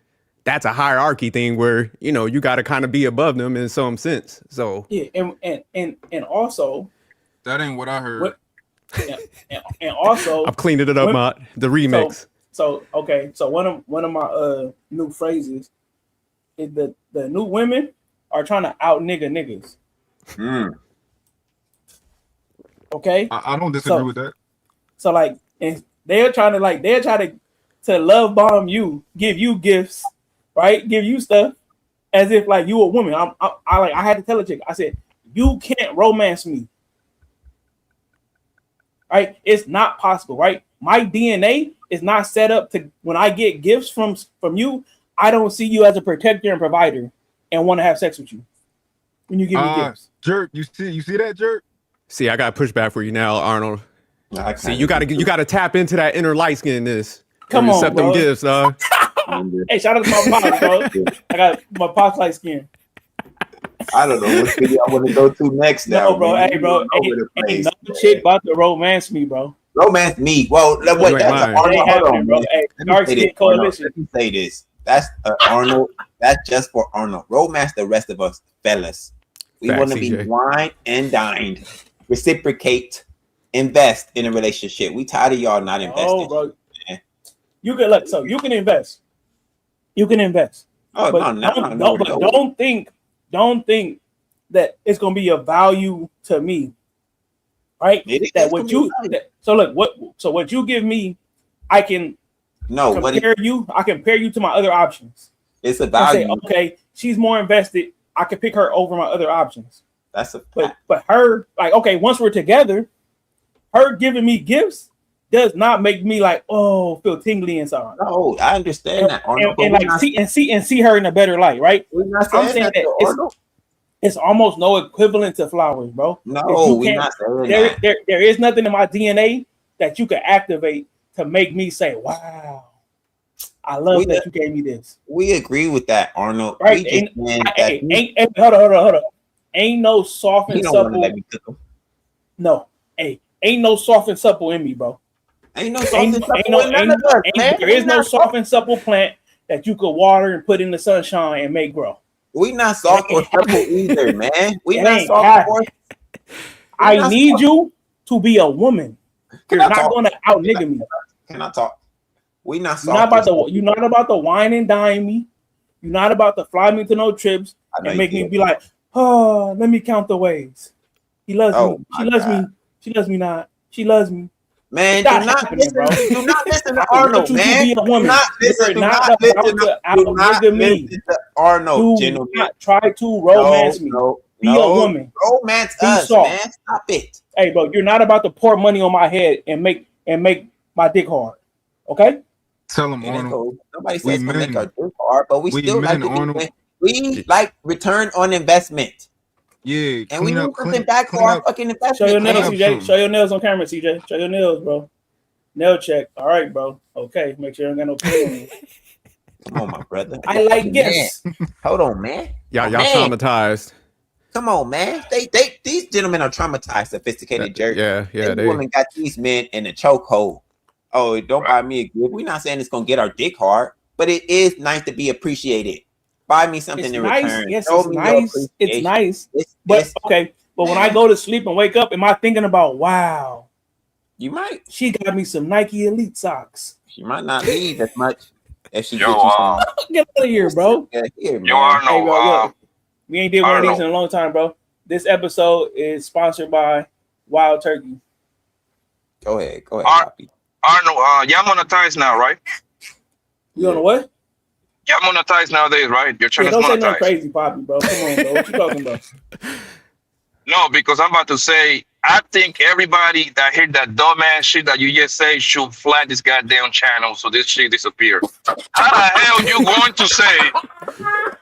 that's a hierarchy thing where you got to kind of be above them in some sense. So yeah, and also that ain't what I heard. And also I'm cleaning it up, the remix. So one of my new phrases is the new women are trying to out niggas. Okay, I don't disagree with that. So like, and they're trying to love bomb you, give you gifts, right? Give you stuff as if like you a woman. I had to tell a chick, I said, you can't romance me. Right? It's not possible, right? My DNA is not set up to when I get gifts from you, I don't see you as a protector and provider and want to have sex with you when you give me gifts. Jerk, you see that, Jerk? See, I got pushback for you now, Arnold. See, you gotta tap into that inner light skinness. Come on, accept bro. them gifts, Hey, shout out to my pops, bro. I got my pops light skin. I don't know what video I want to go to next. No, bro. Hey, bro. Ain't no chick about to romance me, bro. Romance me? Well, wait. Dark Skin Coalition. Let me say this. That's Arnold. That's just for Arnold. Romance the rest of us, fellas. We want to be wined and dined. Reciprocate. Invest in a relationship. We tired of y'all not investing. Oh, bro. You can look. So you can invest. You can invest. Oh, but no. Don't think that it's gonna be of value to me, right? What you give me, I can compare you to my other options. It's a value. Say, okay, she's more invested. I can pick her over my other options. That's a but her like okay. Once we're together, her giving me gifts does not make me like feel tingly inside. No, I understand that, Arnold. And see her in a better light, right? I'm saying that It's almost no equivalent to flowers, bro. No, we're not saying that. There is nothing in my DNA that you can activate to make me say, "Wow, I love that you gave me this." We agree with that, Arnold. Right? Hold on. Ain't no soft and supple. No, ain't no soft and supple in me, bro. Ain't no soft and supple in none of us, man. There is no soft and supple plant that you could water and put in the sunshine and make grow. We not soft or supple either, man. We not soft or. I need you to be a woman. You're not going to out nigga me. Can I talk? We not soft. You're not about to wine and dine me. You're not about to fly me to no trips and make me be like, oh, let me count the ways. He loves me. She loves me. She loves me not. She loves me. Man, do not listen to Arnold, man. Do not listen to Arnold. Do not try to romance me. Be a woman. Romance us, man. Stop it. Hey, bro, you're not about to pour money on my head and make my dick hard. Okay? Tell him, Arnold. Nobody says to make our dick hard, but we still like to we like return on investment. Yeah, and we need something back for our fucking investment. Show your nails, CJ. Show your nails on camera, CJ. Show your nails, bro. Nail check. All right, bro. Okay, make sure you don't got no pain on you. Come on, my brother. I like gifts. Hold on, man. Y'all traumatized. Come on, man. These gentlemen are traumatized, sophisticated jerks. Yeah. This woman got these men in a chokehold. Oh, don't buy me a gift. We're not saying it's gonna get our dick hard, but it is nice to be appreciated. Buy me something in return. Yes, it's nice. It's nice. But when I go to sleep and wake up, am I thinking about, wow? You might. She got me some Nike Elite socks. She might not leave as much if she gets you some. Get out of here, bro. We ain't did one of these in a long time, bro. This episode is sponsored by Wild Turkey. Go ahead, Poppy. Arnold, y'all monetized now, right? You on the what? Y'all monetized nowadays, right? Your channel's don't monetized. Say no crazy, Poppy, bro. Come on, bro. What you talking about? No, because I'm about to say, I think everybody that heard that dumbass shit that you just say should flag this goddamn channel so this shit disappear. How the hell you going to say?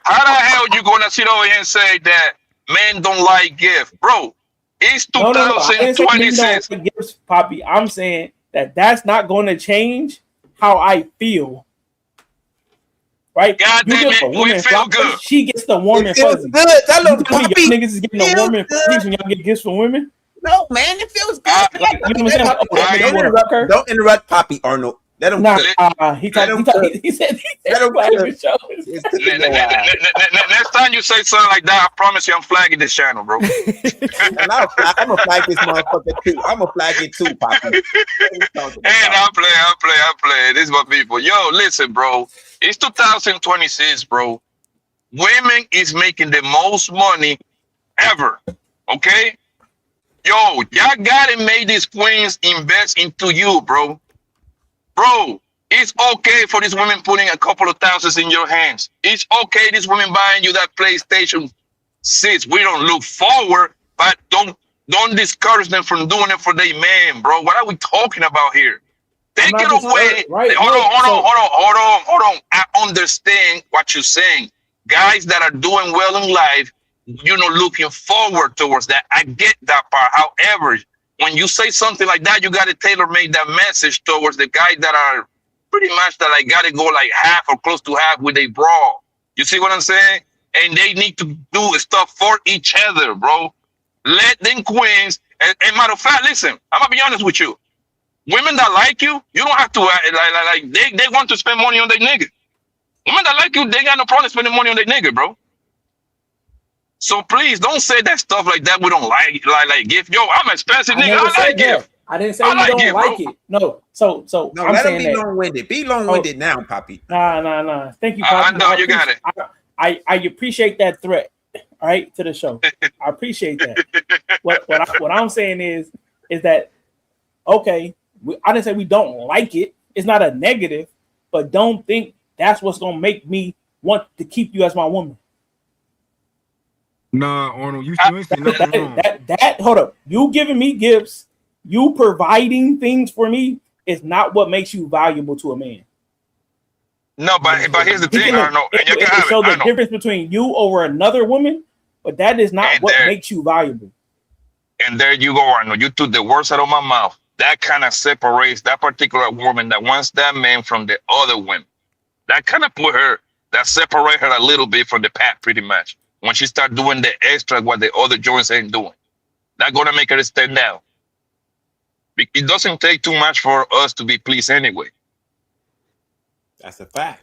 How the hell you going to sit over here and say that men don't like gifts, bro? It's 2026. No, gifts, Poppy. I'm saying that's not going to change how I feel. Right? God damn it, we feel good. She gets the warm and fuzzy. Good. That little Poppy. Niggas is getting the warm and fuzzy when y'all get gifts from women. No, man, it feels good. You know what I'm saying? Don't interrupt Poppy, Arnold. Let him. He said. Next time you say something like that, I promise you, I'm flagging this channel, bro. I'm gonna flag this motherfucker too. I'm gonna flag it too, Poppy. And I play. This is my people. Yo, listen, bro. It's 2026, bro. Women is making the most money ever. Okay. Yo, y'all gotta make these queens invest into you, bro. Bro, it's okay for these women putting a couple of thousands in your hands. It's okay, these women buying you that PlayStation 6. We don't look forward, but don't discourage them from doing it for their man, bro. What are we talking about here? Take it away. Hold on. I understand what you're saying. Guys that are doing well in life, looking forward towards that. I get that part. However, when you say something like that, you got to tailor-make that message towards the guys that are pretty much that like got to go like half or close to half with a bra. You see what I'm saying? And they need to do stuff for each other, bro. Let them queens. And matter of fact, listen, I'm gonna be honest with you. Women that like you don't have to like they want to spend money on their nigga. Women that like you, they got no problem spending money on their nigga, bro. So please don't say that stuff like that. We don't like gift. Yo, I'm an expensive nigga. I like gift. I didn't say you don't like it. No. So no, I'm let him be long-winded. Be long-winded now, Poppy. Nah. Thank you, Poppy. No, you got it. I appreciate that threat. All right, to the show. I appreciate that. What I'm saying is that okay? I didn't say we don't like it. It's not a negative, but don't think that's what's gonna make me want to keep you as my woman. Nah, Arnold, you ain't saying nothing wrong. Hold up. You giving me gifts, you providing things for me is not what makes you valuable to a man. No, but here's the thing, Arnold. So the difference between you over another woman, but that is not what makes you valuable. And there you go, Arnold. You took the words out of my mouth. That kind of separates that particular woman that wants that man from the other women. That kind of separate her a little bit from the pack, pretty much. When she start doing the extra what the other joints ain't doing, that's gonna make her stand out. It doesn't take too much for us to be pleased anyway. That's a fact.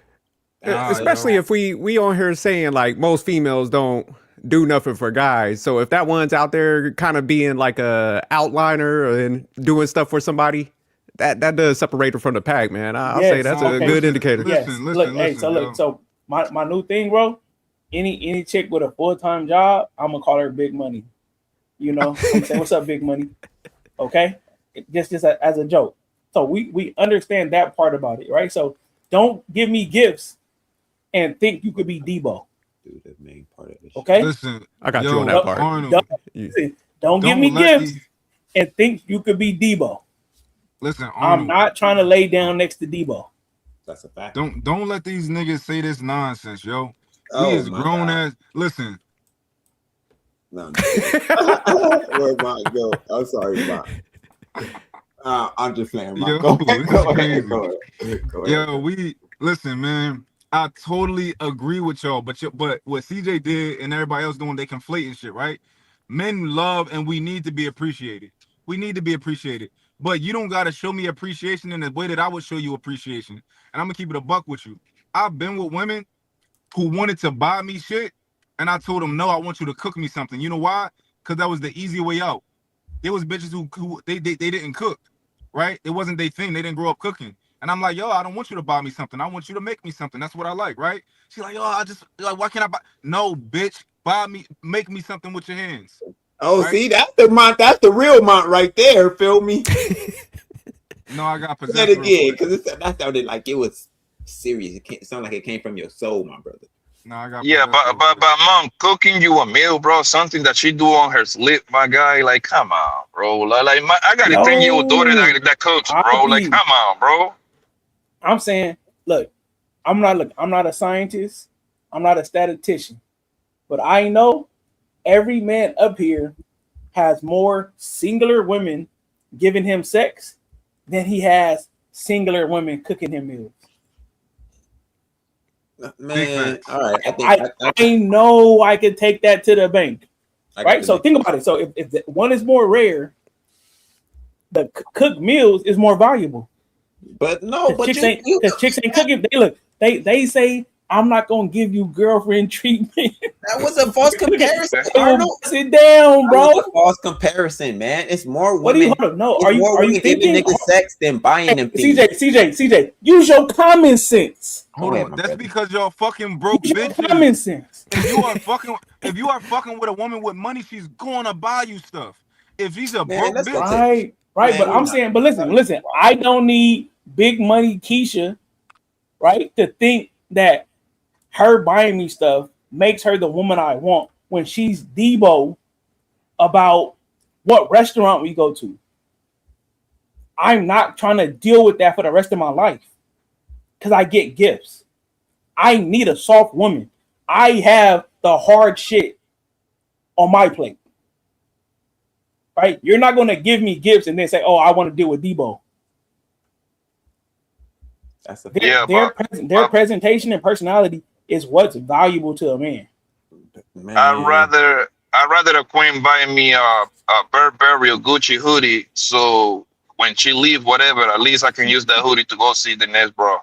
Especially if we on here saying like most females don't do nothing for guys. So if that one's out there kind of being like a outliner and doing stuff for somebody, that does separate her from the pack, man. I'll say that's a good indicator. So my new thing, bro. Any chick with a full-time job, I'm gonna call her Big Money. You know, I'm gonna say, "What's up, Big Money?" Okay, just as a joke. So we understand that part about it, right? So don't give me gifts and think you could be Debo. Dude, the main part of this. Okay, listen, I got you on that part. Arnold, don't give me gifts and think you could be Debo. Listen, Arnold, I'm not trying to lay down next to Debo. That's a fact. Don't let these niggas say this nonsense, yo. Oh, we is grown ass. Listen. No. Where my go? I'm sorry, Mark. I'm just playing. Yo, go ahead. Yo, we listen, man. I totally agree with y'all, but what CJ did and everybody else doing, they conflating shit, right? Men love and we need to be appreciated. We need to be appreciated, but you don't gotta show me appreciation in the way that I would show you appreciation. And I'm gonna keep it a buck with you. I've been with women who wanted to buy me shit, and I told them, no, I want you to cook me something. You know why? Because that was the easy way out. There was bitches who they didn't cook, right? It wasn't their thing. They didn't grow up cooking. And I'm like, yo, I don't want you to buy me something. I want you to make me something. That's what I like, right? She's like, yo, why can't I buy? No, bitch, make me something with your hands. Oh, right? See, that's the real Mont right there. Feel me? No, I got possessed. That again, because that sounded like it was serious. It sounded like it came from your soul, my brother. No, I got but mom cooking you a meal, bro, something that she do on her slip, my guy. Like, come on, bro. I got a 10-year-old daughter that cooks, bro. Like, come on, bro. I'm saying, look, I'm not a scientist, I'm not a statistician, but I know every man up here has more singular women giving him sex than he has singular women cooking him meals. Man, all right. I know I can take that to the bank, right? So think about it. So if one is more rare, the cooked meals is more valuable. But no, chicks ain't cooking. They say, I'm not gonna give you girlfriend treatment. That was a false comparison. Sit down, bro. That was a false comparison, man. It's more women. Are you thinking niggas sex than buying them things? CJ, use your common sense. Hold on, that's because y'all fucking broke bitches. Common sense. If you are fucking with a woman with money, she's gonna buy you stuff. If she's a broke bitch, right. But I'm saying, but listen. I don't need big money Keisha, right, to think that her buying me stuff makes her the woman I want when she's Debo about what restaurant we go to. I'm not trying to deal with that for the rest of my life because I get gifts. I need a soft woman. I have the hard shit on my plate. Right? You're not going to give me gifts and then say, oh, I want to deal with Debo. That's their presentation and personality is what's valuable to a man. I'd rather a queen buy me a Burberry or Gucci hoodie, so when she leave, whatever, at least I can use that hoodie to go see the next bro.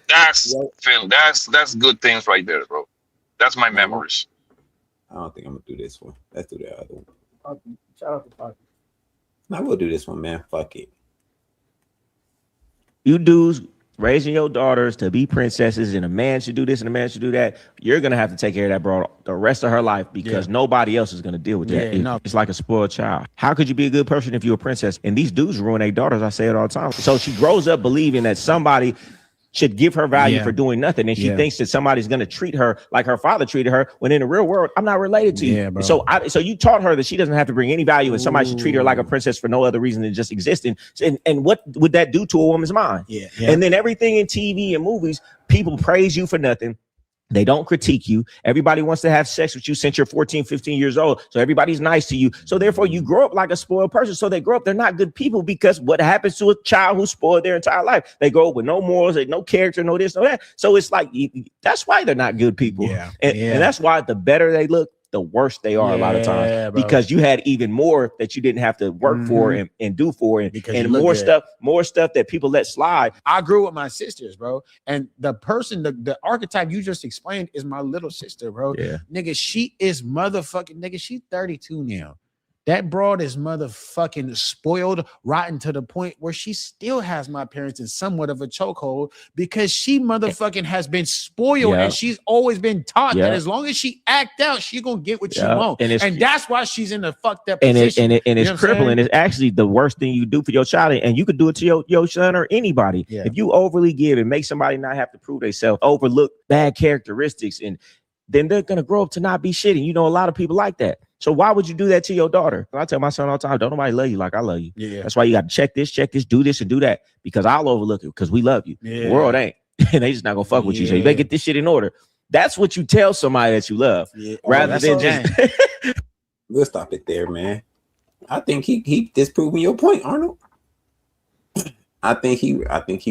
That's good things right there, bro. That's my memories. I don't think I'm gonna do this one. Let's do the other one. Shout out to Poppy. I will do this one, man. Fuck it. You dudes raising your daughters to be princesses, and a man should do this and a man should do that. You're gonna have to take care of that bro the rest of her life because nobody else is gonna deal with that. It's like a spoiled child. How could you be a good person if you're a princess? And these dudes ruin their daughters. I say it all the time. So she grows up believing that somebody should give her value for doing nothing, and she thinks that somebody's going to treat her like her father treated her, when in the real world, I'm not related to you. Bro. So you taught her that she doesn't have to bring any value, and somebody should treat her like a princess for no other reason than just existing. And what would that do to a woman's mind? And then everything in TV and movies, people praise you for nothing, They don't critique you. Everybody wants to have sex with you since you're 14, 15 years old. So everybody's nice to you. So therefore you grow up like a spoiled person. So they grow up, they're not good people, because what happens to a child who's spoiled their entire life? They grow up with no morals, no character, no this, no that. So it's like, that's why they're not good people. Yeah. And that's why the better they look, the worse they are a lot of times, bro. because you had even more that you didn't have to work for and do for, and more stuff that people let slide. I grew with my sisters, bro, and the person, the archetype you just explained is my little sister, bro. Yeah, nigga, she is motherfucking, nigga, she's 32 now. That broad is motherfucking spoiled, rotten to the point where she still has my parents in somewhat of a chokehold, because she motherfucking has been spoiled, and she's always been taught that as long as she act out, she gonna get what she want, and that's why she's in a fucked up position. And it's crippling. It's actually the worst thing you do for your child, and you could do it to your son or anybody. If you overly give and make somebody not have to prove themselves, overlook bad characteristics, and then they're gonna grow up to not be shitty. You know, a lot of people like that. So why would you do that to your daughter? I tell my son all the time, don't nobody love you like I love you. Yeah. That's why you got to check this, do this, and do that, because I'll overlook it because we love you. The world ain't. And they just not gonna fuck with you. So you better get this shit in order. That's what you tell somebody that you love. Rather than just we'll stop it there, man. I think he disproving your point, Arnold. I think he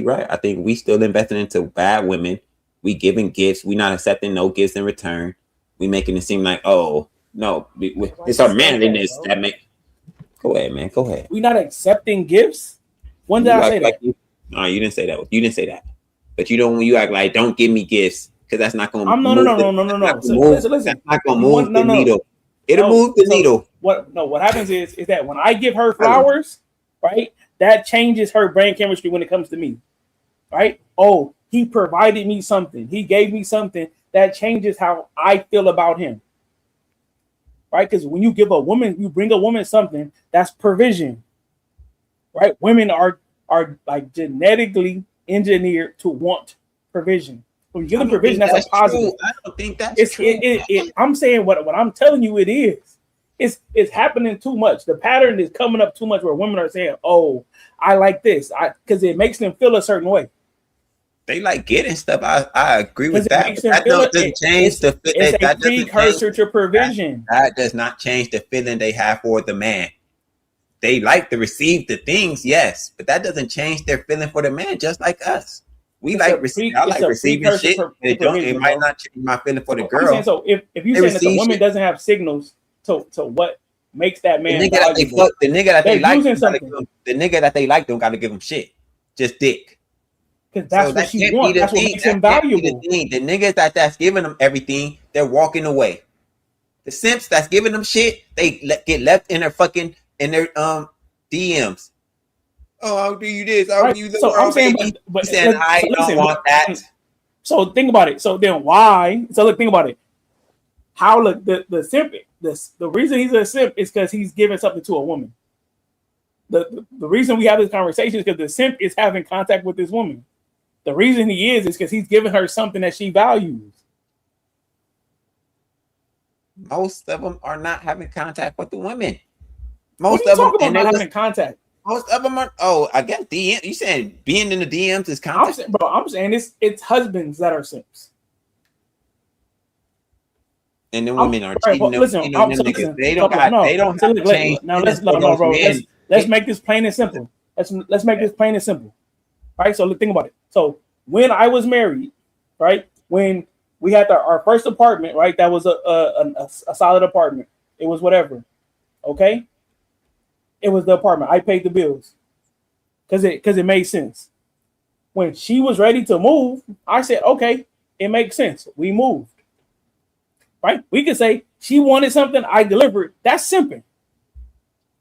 right. I think we still investing into bad women. We giving gifts. We not accepting no gifts in return. We making it seem like, oh, no, it's our manliness that make. Go ahead, man. Go ahead. We not accepting gifts. When did I say that? No, you didn't say that. You didn't say that. But you don't. When you act like, don't give me gifts, because that's not going to. No. Listen. That's not going to move the needle. It'll move the needle. What happens is that when I give her flowers, right, that changes her brain chemistry when it comes to me, right? Oh, he provided me something. He gave me something. That changes how I feel about him. Right? Because when you give a woman, you bring a woman something, that's provision. Right? Women are like genetically engineered to want provision. When you give them provision, that's a positive. True. I don't think that's true. I'm saying what I'm telling you, it is. It's happening too much. The pattern is coming up too much where women are saying, "Oh, I like this," because it makes them feel a certain way. They like getting stuff. I agree with that. That doesn't change the feeling. It's a precursor to provision. That does not change the feeling they have for the man. They like to receive the things, yes, but that doesn't change their feeling for the man. Just like us, I like receiving shit. It might not change my feeling for the girl. So if you say that the woman doesn't have signals to what makes that man the nigga that they like don't got to give them shit, just dick. Because that's what she wants. That's what makes him valuable. The niggas that's giving them everything, they're walking away. The simps that's giving them shit, they get left in their DMs. Oh, I'll do you this. I'll do you this. So I'm saying, but I don't want that. So think about it. So then why? So look, think about it. How the simp? The reason he's a simp is because he's giving something to a woman. The reason we have this conversation is because the simp is having contact with this woman. The reason he is because he's giving her something that she values. Most of them are not having contact with the women. Most of them are not having contact. Most of them are. Oh, I guess DM. You saying being in the DMs is contact? I'm saying it's husbands that are simps. And the women are cheating. They don't have to change. Now let's make this plain and simple. Let's make this plain and simple. Right, so think about it. So when I was married, right, when we had our first apartment, right, that was a solid apartment. It was whatever, okay. It was the apartment. I paid the bills because it made sense. When she was ready to move, I said, okay, it makes sense. We moved. Right, we could say she wanted something, I delivered. That's simping.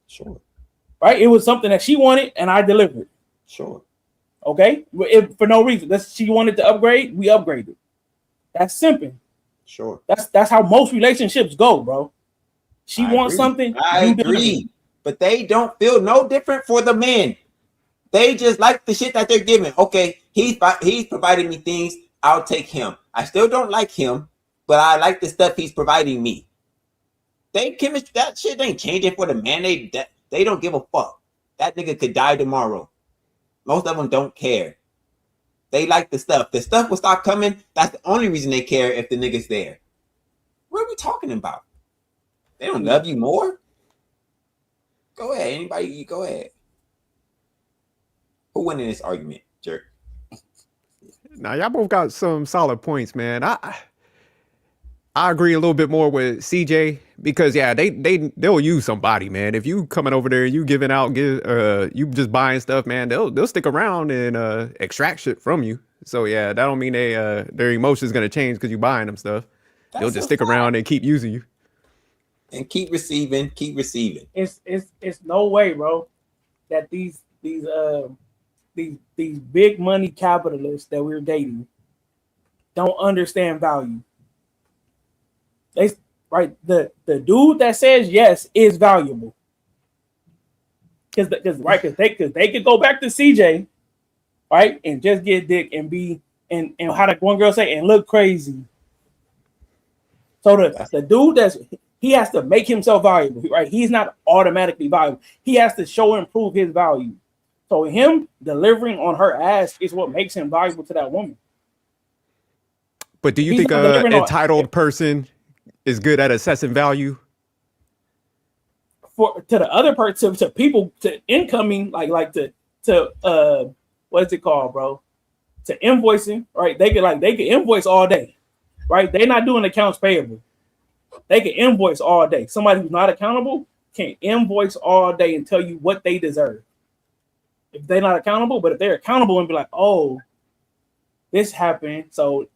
Sure. Right, it was something that she wanted and I delivered. Sure. Okay, for no reason. She wanted to upgrade, we upgraded. That's simping. Sure. That's how most relationships go, bro. She wants something. I agree, but they don't feel no different for the men. They just like the shit that they're giving. Okay, he's providing me things. I'll take him. I still don't like him, but I like the stuff he's providing me. That shit ain't changing for the man. They don't give a fuck. That nigga could die tomorrow. Most of them don't care. They like the stuff. The stuff will stop coming. That's the only reason they care if the nigga's there. What are we talking about? They don't love you more? Go ahead. Anybody, go ahead. Who won in this argument, jerk? Now, y'all both got some solid points, man. I agree a little bit more with CJ because they'll use somebody, man. If you coming over there, you giving out, you just buying stuff, man. They'll stick around and extract shit from you. So yeah, that don't mean their emotions gonna change because you buying them stuff. They'll just stick around and keep using you and keep receiving. It's no way, bro, that these big money capitalists that we're dating don't understand value. The dude that says yes is valuable. Because they could go back to CJ, right, and just get dick and be and how the one girl say and look crazy. So the dude he has to make himself valuable, right? He's not automatically valuable. He has to show and prove his value. So him delivering on her ass is what makes him valuable to that woman. But do you think an entitled person is good at assessing value? To the other person, to people, to incoming, like to what is it called, bro? To invoicing, right? They can invoice all day, right? They're not doing accounts payable. They can invoice all day. Somebody who's not accountable can invoice all day and tell you what they deserve. If they're not accountable, but if they're accountable and be like, oh, this happened, so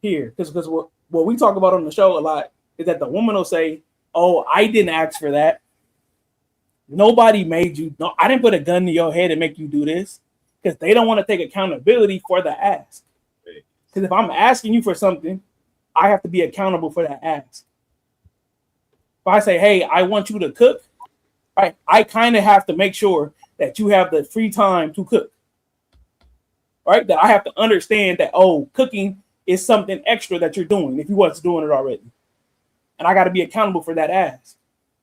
here, because what we talk about on the show a lot is that the woman will say, oh, I didn't ask for that. Nobody made you. No, I didn't put a gun to your head and make you do this, because they don't want to take accountability for the ask. Because if I'm asking you for something, I have to be accountable for that ask. If I say, hey, I want you to cook, right, I kind of have to make sure that you have the free time to cook, right? That I have to understand that, oh, cooking is something extra that you're doing if you wasn't doing it already. And I got to be accountable for that ask.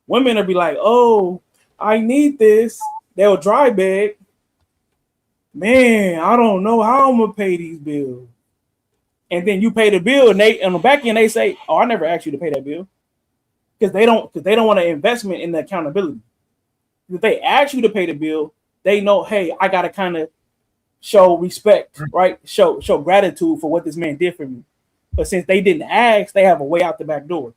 Women will be like, oh, I need this. They'll dry beg. Man, I don't know how I'm going to pay these bills. And then you pay the bill and they on the back end, they say, oh, I never asked you to pay that bill. Because they don't want an investment in the accountability. If they ask you to pay the bill, they know, hey, I gotta kind of show respect, right? Show gratitude for what this man did for me. But since they didn't ask, they have a way out the back door.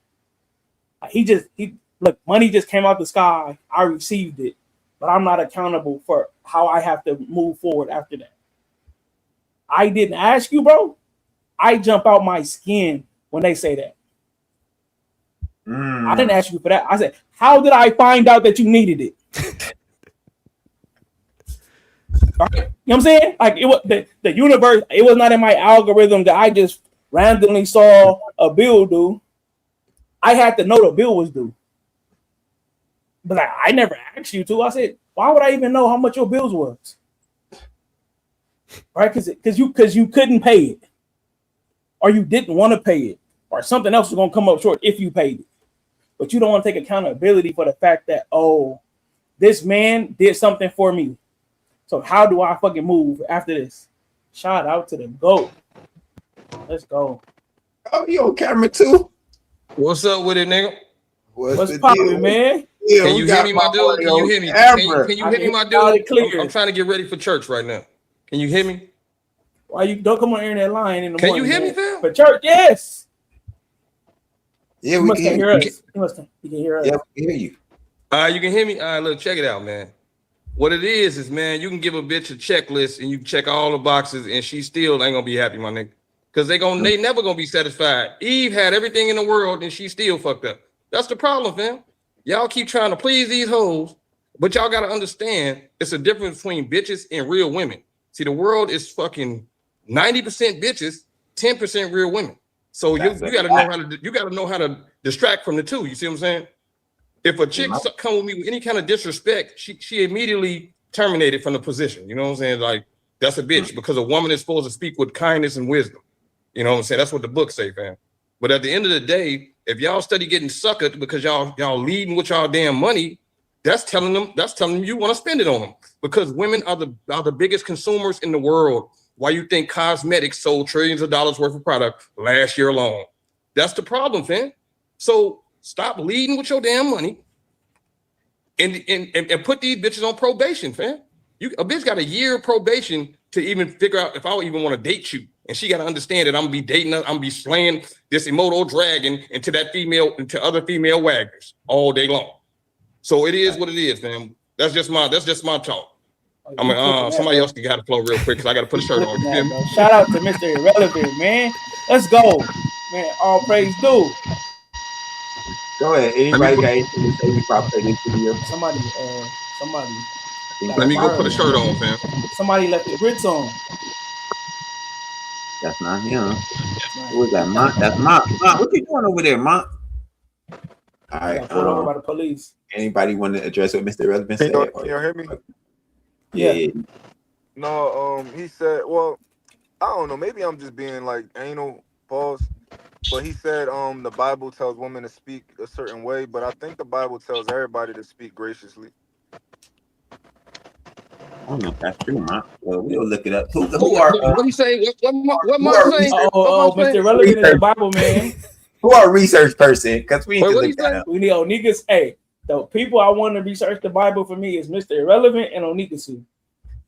Look, money just came out the sky. I received it, but I'm not accountable for how I have to move forward after that. I didn't ask you, bro. I jump out my skin when they say that. I didn't ask you for that. I said, how did I find out that you needed it? Right? You know what I'm saying? Like, it was the universe, it was not in my algorithm that I just randomly saw a bill due. I had to know the bill was due. But I never asked you to. I said, why would I even know how much your bills was? Right? Because you couldn't pay it. Or you didn't want to pay it. Or something else was going to come up short if you paid it. But you don't want to take accountability for the fact that, oh, this man did something for me. So how do I fucking move after this? Shout out to the GOAT. Let's go. Oh, you on camera too? What's up with it, nigga? What's poppin', man? Yeah, can you hear me, my dude? Can you hear me? Can you hear me, my dude? I'm trying to get ready for church right now. Can you hear me? Why you don't come on here in that line in the can morning? You hear man? me, fam? For church, yes. Yeah, we can hear us. You can hear us. Yeah, we can hear you. You can hear me? All right, look, check it out, man. What it is, man, you can give a bitch a checklist and you check all the boxes and she still ain't gonna be happy, my nigga. Because they never gonna be satisfied. Eve had everything in the world and she still fucked up. That's the problem, fam. Y'all keep trying to please these hoes, but y'all gotta understand it's a difference between bitches and real women. See, the world is fucking 90% bitches, 10% real women. So you gotta know how to distract from the two. You see what I'm saying? If a chick come with me with any kind of disrespect, she immediately terminated from the position. You know what I'm saying? Like, that's a bitch because a woman is supposed to speak with kindness and wisdom. You know what I'm saying? That's what the book say, fam. But at the end of the day, if y'all study getting suckered because y'all leading with y'all damn money, that's telling them you want to spend it on them because women are the biggest consumers in the world. why you think cosmetics sold trillions of dollars worth of product last year alone. That's the problem, fam. So stop leading with your damn money and put these bitches on probation, fam. A bitch got a year probation to even figure out if I even want to date you. And she got to understand that I'm gonna be dating her, I'm gonna be slaying this Emoto dragon into other female waggers all day long. So it is what it is, fam. That's just my talk. I'm like, somebody else got to flow real quick because I got to put a shirt on. That, shout out to Mr. Irrelevant, man. Let's go, man. All praise due. Go ahead. Anybody got anything to say before I play this video? Somebody. Let me go put a shirt on, fam. Somebody left the grits on. That's not him. Who was that? Mont? That's Mont. Mont, what you doing over there, Mont? All right. Pulled over by the police. Anybody want to address what Mr. Irrelevant said? Can you hear me? Yeah. No, he said, well, I don't know, maybe I'm just being like anal, pause. But he said the Bible tells women to speak a certain way, but I think the Bible tells everybody to speak graciously. I don't know if that's true, Mont. Well, we'll look it up. What do you say? What Mark say? Mr. Relevant is the Bible man. Who are research person? Because we need to look that up. We need Onikas. Hey, the people I want to research the Bible for me is Mr. Irrelevant and Onikasu.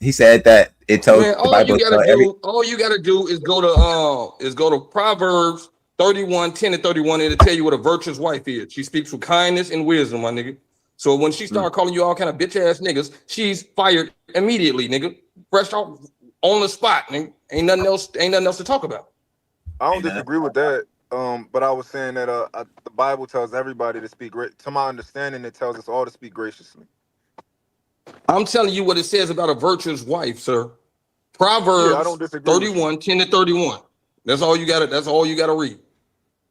He said that it tells the Bible. All you gotta do is go to Proverbs 31, 10 and 31. It'll tell you what a virtuous wife is. She speaks with kindness and wisdom, my nigga. So when she start calling you all kind of bitch ass niggas, she's fired immediately, nigga. Fresh off on the spot, nigga. Ain't nothing else to talk about. I don't disagree with that. But I was saying that the Bible tells everybody to speak great. To my understanding, it tells us all to speak graciously. I'm telling you what it says about a virtuous wife, sir. Proverbs 31, 10 and 31. That's all you gotta read.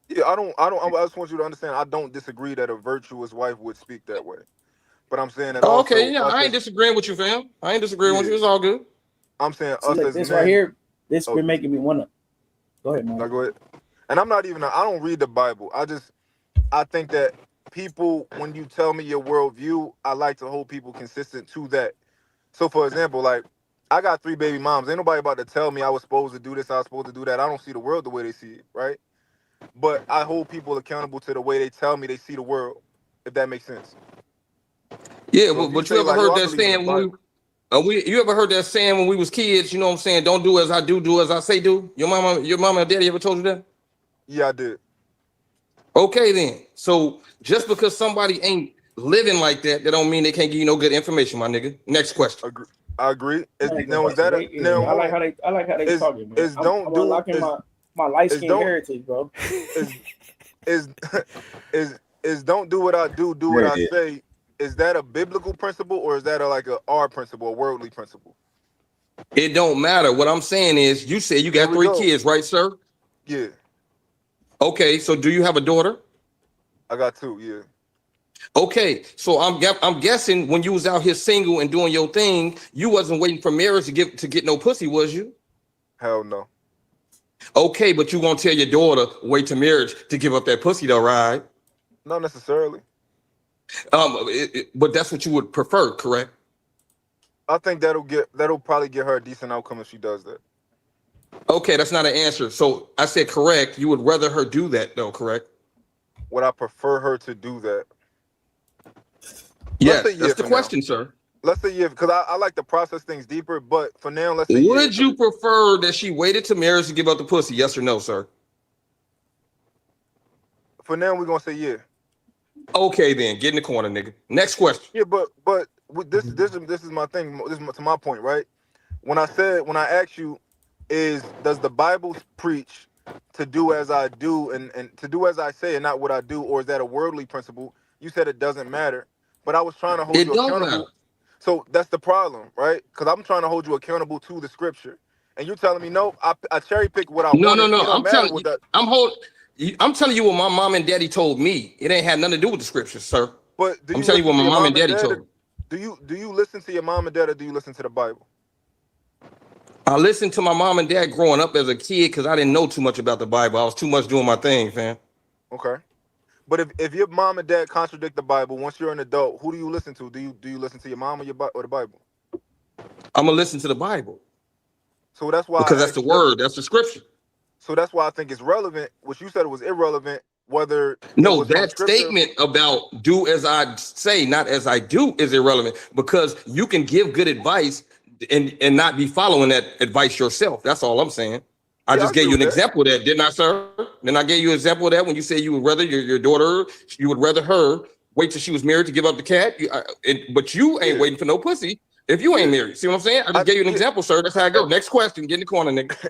Yeah, I just want you to understand, I don't disagree that a virtuous wife would speak that way. But I'm saying that I ain't disagreeing with you, fam. I ain't disagreeing with you. It's all good. I'm saying this right here, this been making me wanna go ahead, man. No, go ahead. And I don't read the Bible. I think that people, when you tell me your worldview, I like to hold people consistent to that. So for example, like I got 3 baby moms. Ain't nobody about to tell me I was supposed to do this, I was supposed to do that. I don't see the world the way they see it, right? But I hold people accountable to the way they tell me they see the world, if that makes sense. Yeah, so but you ever heard that saying you ever heard that saying when we was kids, you know what I'm saying? Don't do as I do as I say do. Your mama and daddy ever told you that? Yeah, I did. Okay, then. So just because somebody ain't living like that, that don't mean they can't give you no good information, my nigga. Next question. I agree. I like how they talking, man. My light skin heritage, bro. Is don't do what I do what I say. Is that a biblical principle or is that like a R principle, a worldly principle? It don't matter. What I'm saying is, you said you got 3 kids, right, sir? Yeah. Okay, so do you have a daughter? I got 2, yeah. Okay, so I'm guessing when you was out here single and doing your thing, you wasn't waiting for marriage to get no pussy, was you? Hell no. Okay, but you gonna tell your daughter wait to marriage to give up that pussy though, right? Not necessarily. But that's what you would prefer, correct? I think that'll probably get her a decent outcome if she does that. Okay, that's not an answer. So I said correct. You would rather her do that though, correct? Would I prefer her to do that? Yes, that's the question, sir. Let's say yeah, because I like to process things deeper, but for now, let's say would you prefer that she waited to marriage to give up the pussy? Yes or no, sir? For now, we're gonna say yeah. Okay, then get in the corner, nigga. Next question. Yeah, but this is my thing. This is to my point, right? When I asked you, does the Bible preach to do as I do and to do as I say and not what I do, or is that a worldly principle? You said it doesn't matter, but I was trying to hold you accountable. Matter. So that's the problem, right? Because I'm trying to hold you accountable to the scripture, and you're telling me no. I cherry pick what I want. No. I'm telling you what my mom and daddy told me. It ain't had nothing to do with the scriptures, sir. But I'm telling you what my mom and daddy told me. Do you listen to your mom and dad, or do you listen to the Bible? I listened to my mom and dad growing up as a kid because I didn't know too much about the Bible. I was too much doing my thing, fam. Okay. But if your mom and dad contradict the Bible, once you're an adult, who do you listen to? Do you listen to your mom or the Bible? I'm gonna listen to the Bible. So that's why because that's the word, that's the scripture. So that's why I think it's relevant. What you said was irrelevant. Whether no, that statement about do as I say, not as I do, is irrelevant because you can give good advice and not be following that advice yourself. That's all I'm saying. I just gave you an example of that, didn't I, sir? Then I gave you an example of that when you said you would rather your daughter, you would rather her wait till she was married to give up the cat. But you ain't waiting for no pussy if you ain't married. See what I'm saying? I just gave you an example, sir. That's how I go. Next question. Get in the corner, nigga.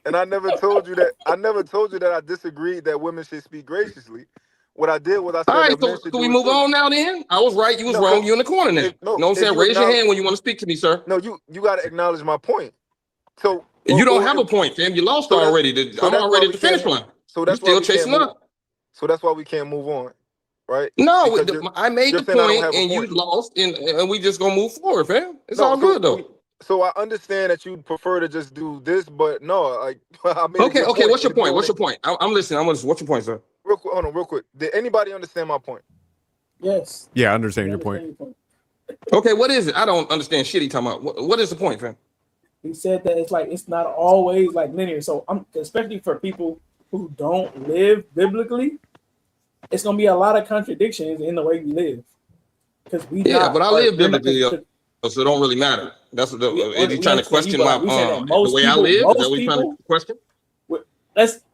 And I never told you that. I never told you that I disagreed that women should speak graciously. What I did was I said, all right, so can we move on now then? I was right, you was wrong, you in the corner now. You know what I'm saying? Raise your hand when you want to speak to me, sir. No, you got to acknowledge my point. So you don't have a point, fam. You lost already. I'm already at the finish line. So that's still chasing up. So that's why we can't move on, right? No, I made the point and you lost, and we just gonna move forward, fam. It's all good though. So I understand that you prefer to just do this, but no, like I made okay. What's your point? What's your point? I'm listening. What's your point, sir? Real quick, hold on, real quick. Did anybody understand my point? Yes. Yeah, I understand your point. Okay, what is it? I don't understand shit he talking about. What is the point, fam? He said that it's not always like linear. So especially for people who don't live biblically, it's gonna be a lot of contradictions in the way we live. Because but I live biblically, so it don't really matter. That's what is he trying to question my the way I live? Is that what he's trying to question?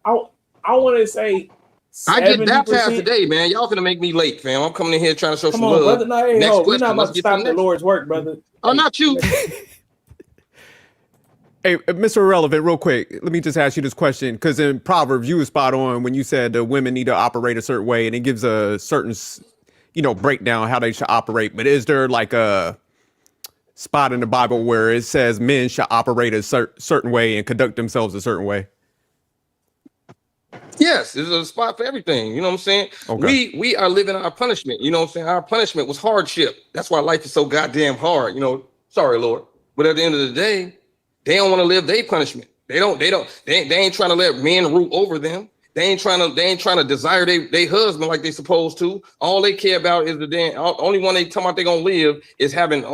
I want to say 70%. I get baptized today, man. Y'all finna make me late, fam. I'm coming in here trying to show some love. Brother. No, hey, we're not about to stop the Lord's work, brother. Oh, not you. Hey, Mr. Irrelevant, real quick, let me just ask you this question, because in Proverbs, you were spot on when you said the women need to operate a certain way, and it gives a certain, breakdown how they should operate. But is there like a spot in the Bible where it says men should operate a certain way and conduct themselves a certain way? Yes, there's a spot for everything. You know what I'm saying? Okay. We are living our punishment. You know what I'm saying? Our punishment was hardship. That's why life is so goddamn hard. Sorry, Lord. But at the end of the day, they don't want to live their punishment. They ain't trying to let men rule over them. They ain't trying to desire their husband like they supposed to. All they care about is the only one they talking about they gonna live is having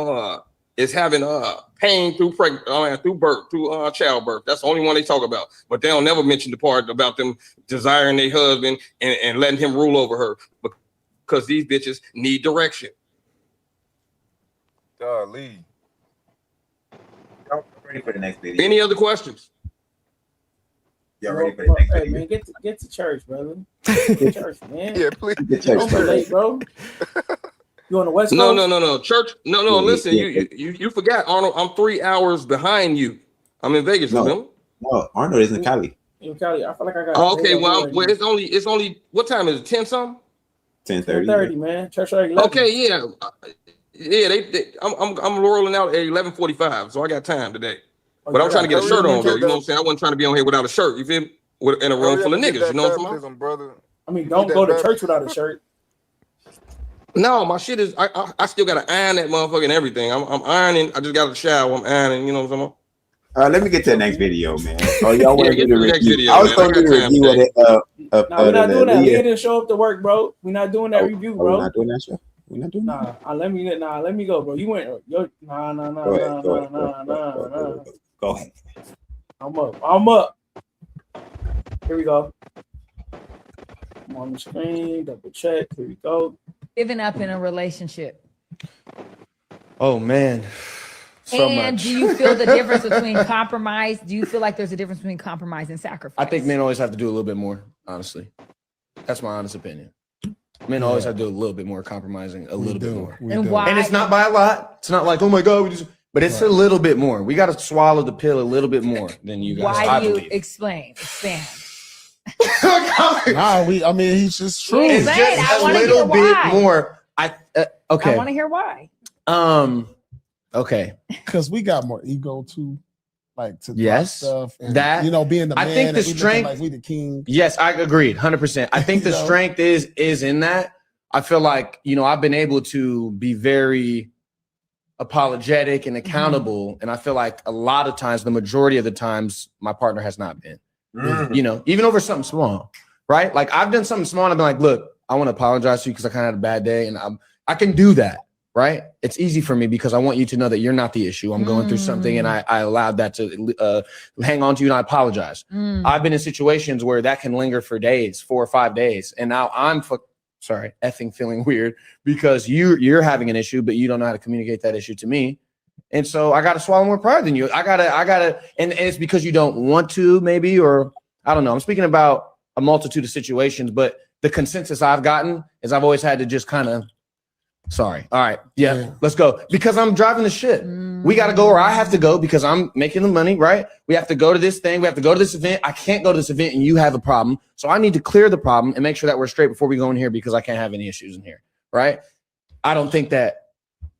pain through birth, through childbirth. That's the only one they talk about. But they don't never mention the part about them desiring their husband and letting him rule over her because these bitches need direction. Golly. Ready for the next video. Any other questions? Y'all ready for the next video? Man, get to church, brother. Get to church, man. Yeah, please. Get to church, don't be late, bro. You on the West Coast? No. Church. No. Listen, you forgot, Arnold. I'm 3 hours behind you. I'm in Vegas, remember? No, Arnold is in Cali. In Cali, I feel like I got. Oh, okay, well, it's only. What time is it? 10 something? 10:30. 10:30, man. Church at 11. Okay, yeah. I'm rolling out at 11:45, so I got time today. But I'm trying to get a shirt on, though. You know what I'm saying? I wasn't trying to be on here without a shirt. You feel me? In a room full of niggas. You know what I'm saying? Brother. I mean, don't go to church without a shirt. No, my shit is. I still got to iron that motherfucker and everything. I'm ironing. I just got to shower. I'm ironing. You know what I'm saying? Let me get to the next video, man. Oh, y'all want to do the next review? video, I was going to do the review of it. No, we're not doing that. We didn't show up to work, bro. We're not doing that review, bro. We're not doing that shit. We're not doing that. Let me go, bro. You went. Go ahead. I'm up. Here we go. I'm on the screen. Double check. Here we go. Giving up in a relationship. Oh man. So much. Do you feel the difference between compromise? Do you feel like there's a difference between compromise and sacrifice? I think men always have to do a little bit more, honestly. That's my honest opinion. Men always have to do a little bit more compromising, a little bit more. And why? And it's not by a lot. It's not like, oh my God, but it's a little bit more. We got to swallow the pill a little bit more than you guys. Why do you expand? I mean, he's just true. It's just a little bit more. Okay. I want to hear why. Okay. Because we got more ego too, like to stuff. And, that being the man. I think the strength, like we the king. Yes, I agreed, 100%. I think the strength is in that. I feel like I've been able to be very apologetic and accountable, and I feel like a lot of times, the majority of the times, my partner has not been. Even over something small, right? Like I've done something small, and I've been like, look, I want to apologize to you because I kind of had a bad day, and I can do that. right? It's easy for me because I want you to know that you're not the issue. I'm going through something, and I allowed that to hang on to you, and I apologize. I've been in situations where that can linger for days, 4 or 5 days, and now I'm effing feeling weird because you're having an issue, but you don't know how to communicate that issue to me. And so I got to swallow more pride than you. I gotta, and it's because you don't want to, maybe, or I don't know. I'm speaking about a multitude of situations, but the consensus I've gotten is I've always had to just kind of, sorry. All right. Yeah, let's go. Because I'm driving the ship. We got to go where I have to go because I'm making the money, right? We have to go to this thing. We have to go to this event. I can't go to this event and you have a problem. So I need to clear the problem and make sure that we're straight before we go in here because I can't have any issues in here, right? I don't think that,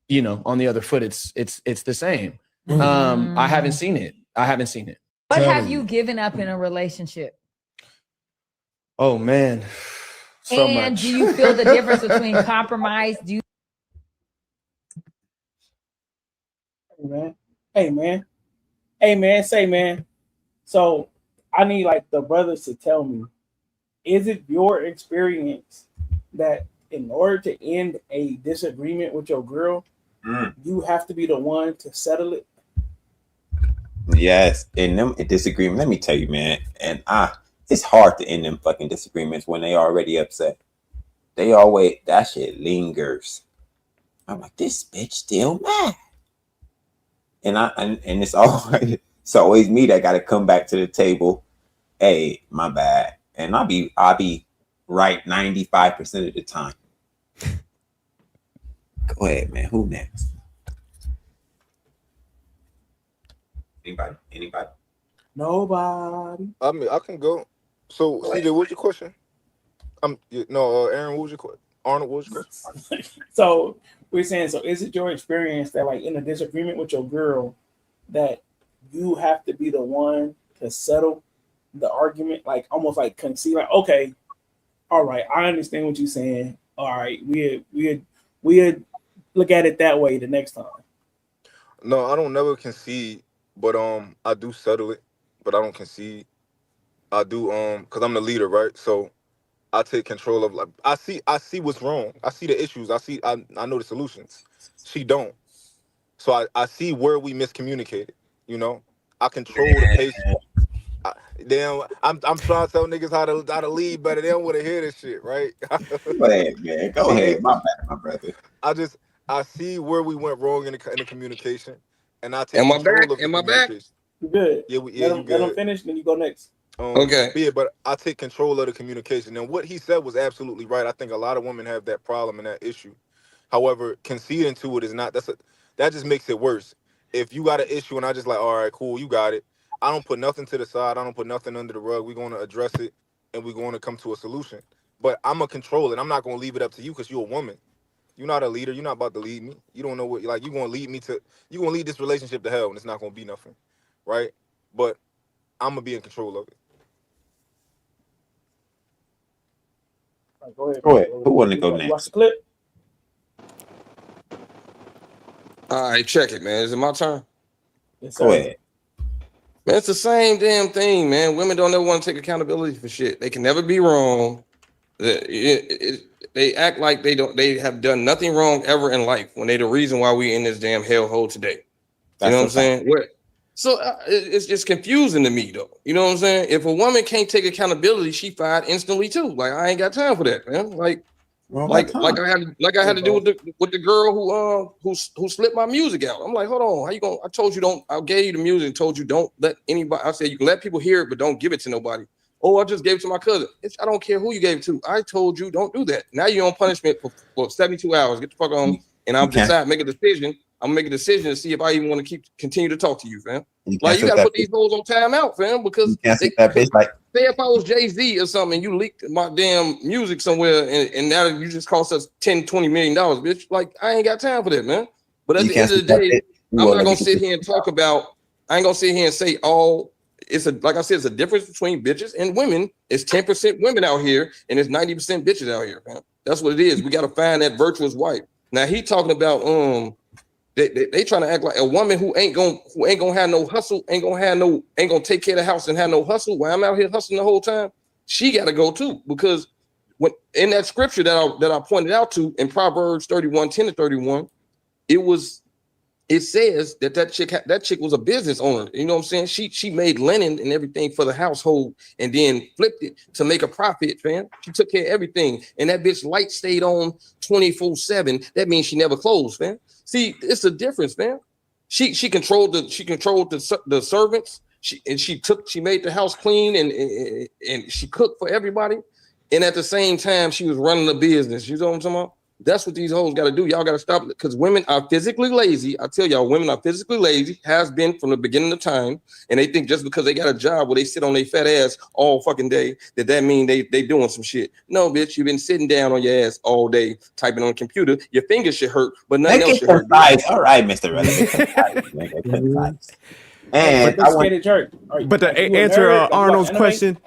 you know, on the other foot, it's the same. I haven't seen it. What have you given up in a relationship? Oh man, so and much. Do you feel the difference between compromise? Do you? Hey man, say man. So I need like the brothers to tell me, is it your experience that in order to end a disagreement with your girl, you have to be the one to settle it? Yes, in them disagreement, let me tell you, man, and it's hard to end them fucking disagreements when they already upset. They always, that shit lingers. I'm like, this bitch still mad. And it's always me that got to come back to the table. Hey, my bad. And I'll be right 95% of the time. Go ahead, man. Who next? Anybody? Nobody. I mean, I can go. So, CJ, what's your question? Aaron, what was your question? Arnold, what was your question? So we're saying, so is it your experience that like in a disagreement with your girl that you have to be the one to settle the argument, like almost like concede, like, okay, all right, I understand what you're saying. All right, we'd look at it that way the next time. No, I don't never concede, but I do settle it, but I don't concede. I do because I'm the leader, right? So I take control of, like, I see what's wrong. I see the issues. I know the solutions. She don't. So I see where we miscommunicated. You know, I control the pace. I'm trying to tell niggas how to lead better. They don't want to hear this shit, right? Go ahead, man. Go ahead. My bad, my brother. I see where we went wrong in the communication, and I take Am I control back? of the Am I back? communication. You good? Yeah, Let him finish, then you go next. Okay. Yeah, but I take control of the communication. And what he said was absolutely right. I think a lot of women have that problem and that issue. However, conceding to it is not, that just makes it worse. If you got an issue and I just like, all right, cool, you got it. I don't put nothing to the side. I don't put nothing under the rug. We're going to address it and we're going to come to a solution. But I'm going to control it. I'm not going to leave it up to you because you're a woman. You're not a leader. You're not about to lead me. You don't know what, like, you're going to lead this relationship to hell and it's not going to be nothing. Right? But I'm going to be in control of it. Go ahead. Who want to go next? Watch the clip. All right, check it, man. Is it my turn? Yes, Go ahead. Man, it's the same damn thing, man. Women don't ever want to take accountability for shit. They can never be wrong. They act like they have done nothing wrong ever in life when they the reason why we in this damn hellhole today. You know what I'm saying? So it's just confusing to me, though. You know what I'm saying? If a woman can't take accountability, she fired instantly too. Like, I ain't got time for that, man. Like I had to do with the girl who slipped my music out. I'm like, hold on, how you going? I told you I gave you the music and told you don't let anybody. I said you can let people hear it, but don't give it to nobody. Oh, I just gave it to my cousin. I don't care who you gave it to. I told you don't do that. Now you're on punishment for 72 hours. Get the fuck on. And I'm make a decision. I'm gonna make a decision to see if I even want to continue to talk to you, fam. You gotta put these hoes on timeout, fam, because say if I was Jay-Z or something and you leaked my damn music somewhere and now you just cost us $10-20 million, bitch. Like, I ain't got time for that, man. But at the end of the day, I'm not gonna sit here and talk about, I ain't gonna sit here and say like I said, it's a difference between bitches and women. It's 10% women out here and it's 90% bitches out here, man. That's what it is. We gotta find that virtuous wife. Now he talking about They trying to act like a woman who ain't gonna have no hustle, ain't gonna take care of the house and have no hustle. While I'm out here hustling the whole time, she got to go too. Because when in that scripture that I pointed out to in Proverbs 31:10-31, it says that chick was a business owner. You know what I'm saying? She made linen and everything for the household and then flipped it to make a profit, fam. She took care of everything. And that bitch light stayed on 24/7. That means she never closed, fam. See, it's a difference, man. She controlled the servants. She made the house clean and she cooked for everybody. And at the same time, she was running a business. You know what I'm talking about? That's what these hoes got to do. Y'all got to stop it because women are physically lazy. I tell y'all, women are physically lazy, has been from the beginning of time. And they think just because they got a job where they sit on their fat ass all fucking day, that mean they doing some shit. No, bitch, you've been sitting down on your ass all day, typing on a computer. Your fingers should hurt, but nothing else should hurt. All right, Mr. Relevant. And I want church. But to answer Arnold's question,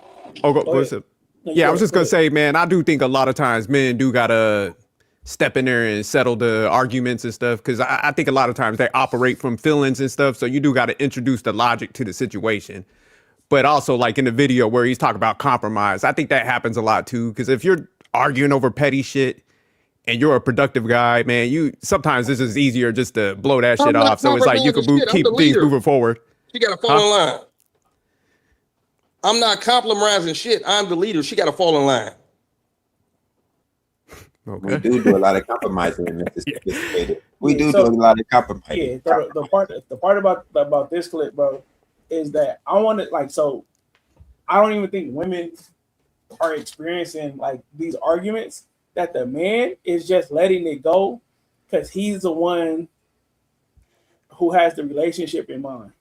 what's up? Yeah, I was just gonna say, man, I do think a lot of times men do gotta step in there and settle the arguments and stuff, because I think a lot of times they operate from feelings and stuff. So you do got to introduce the logic to the situation. But also, like in the video where he's talking about compromise, I think that happens a lot too. Because if you're arguing over petty shit and you're a productive guy, man, sometimes this is easier just to blow that shit off. So it's like you can keep things moving forward. She got to fall in line. I'm not compromising shit. I'm the leader. She got to fall in line. Okay. We do a lot of compromising in this sophisticated. We do a lot of compromising. Yeah, the part about this clip, bro, is that I want to so I don't even think women are experiencing like these arguments, that the man is just letting it go because he's the one who has the relationship in mind.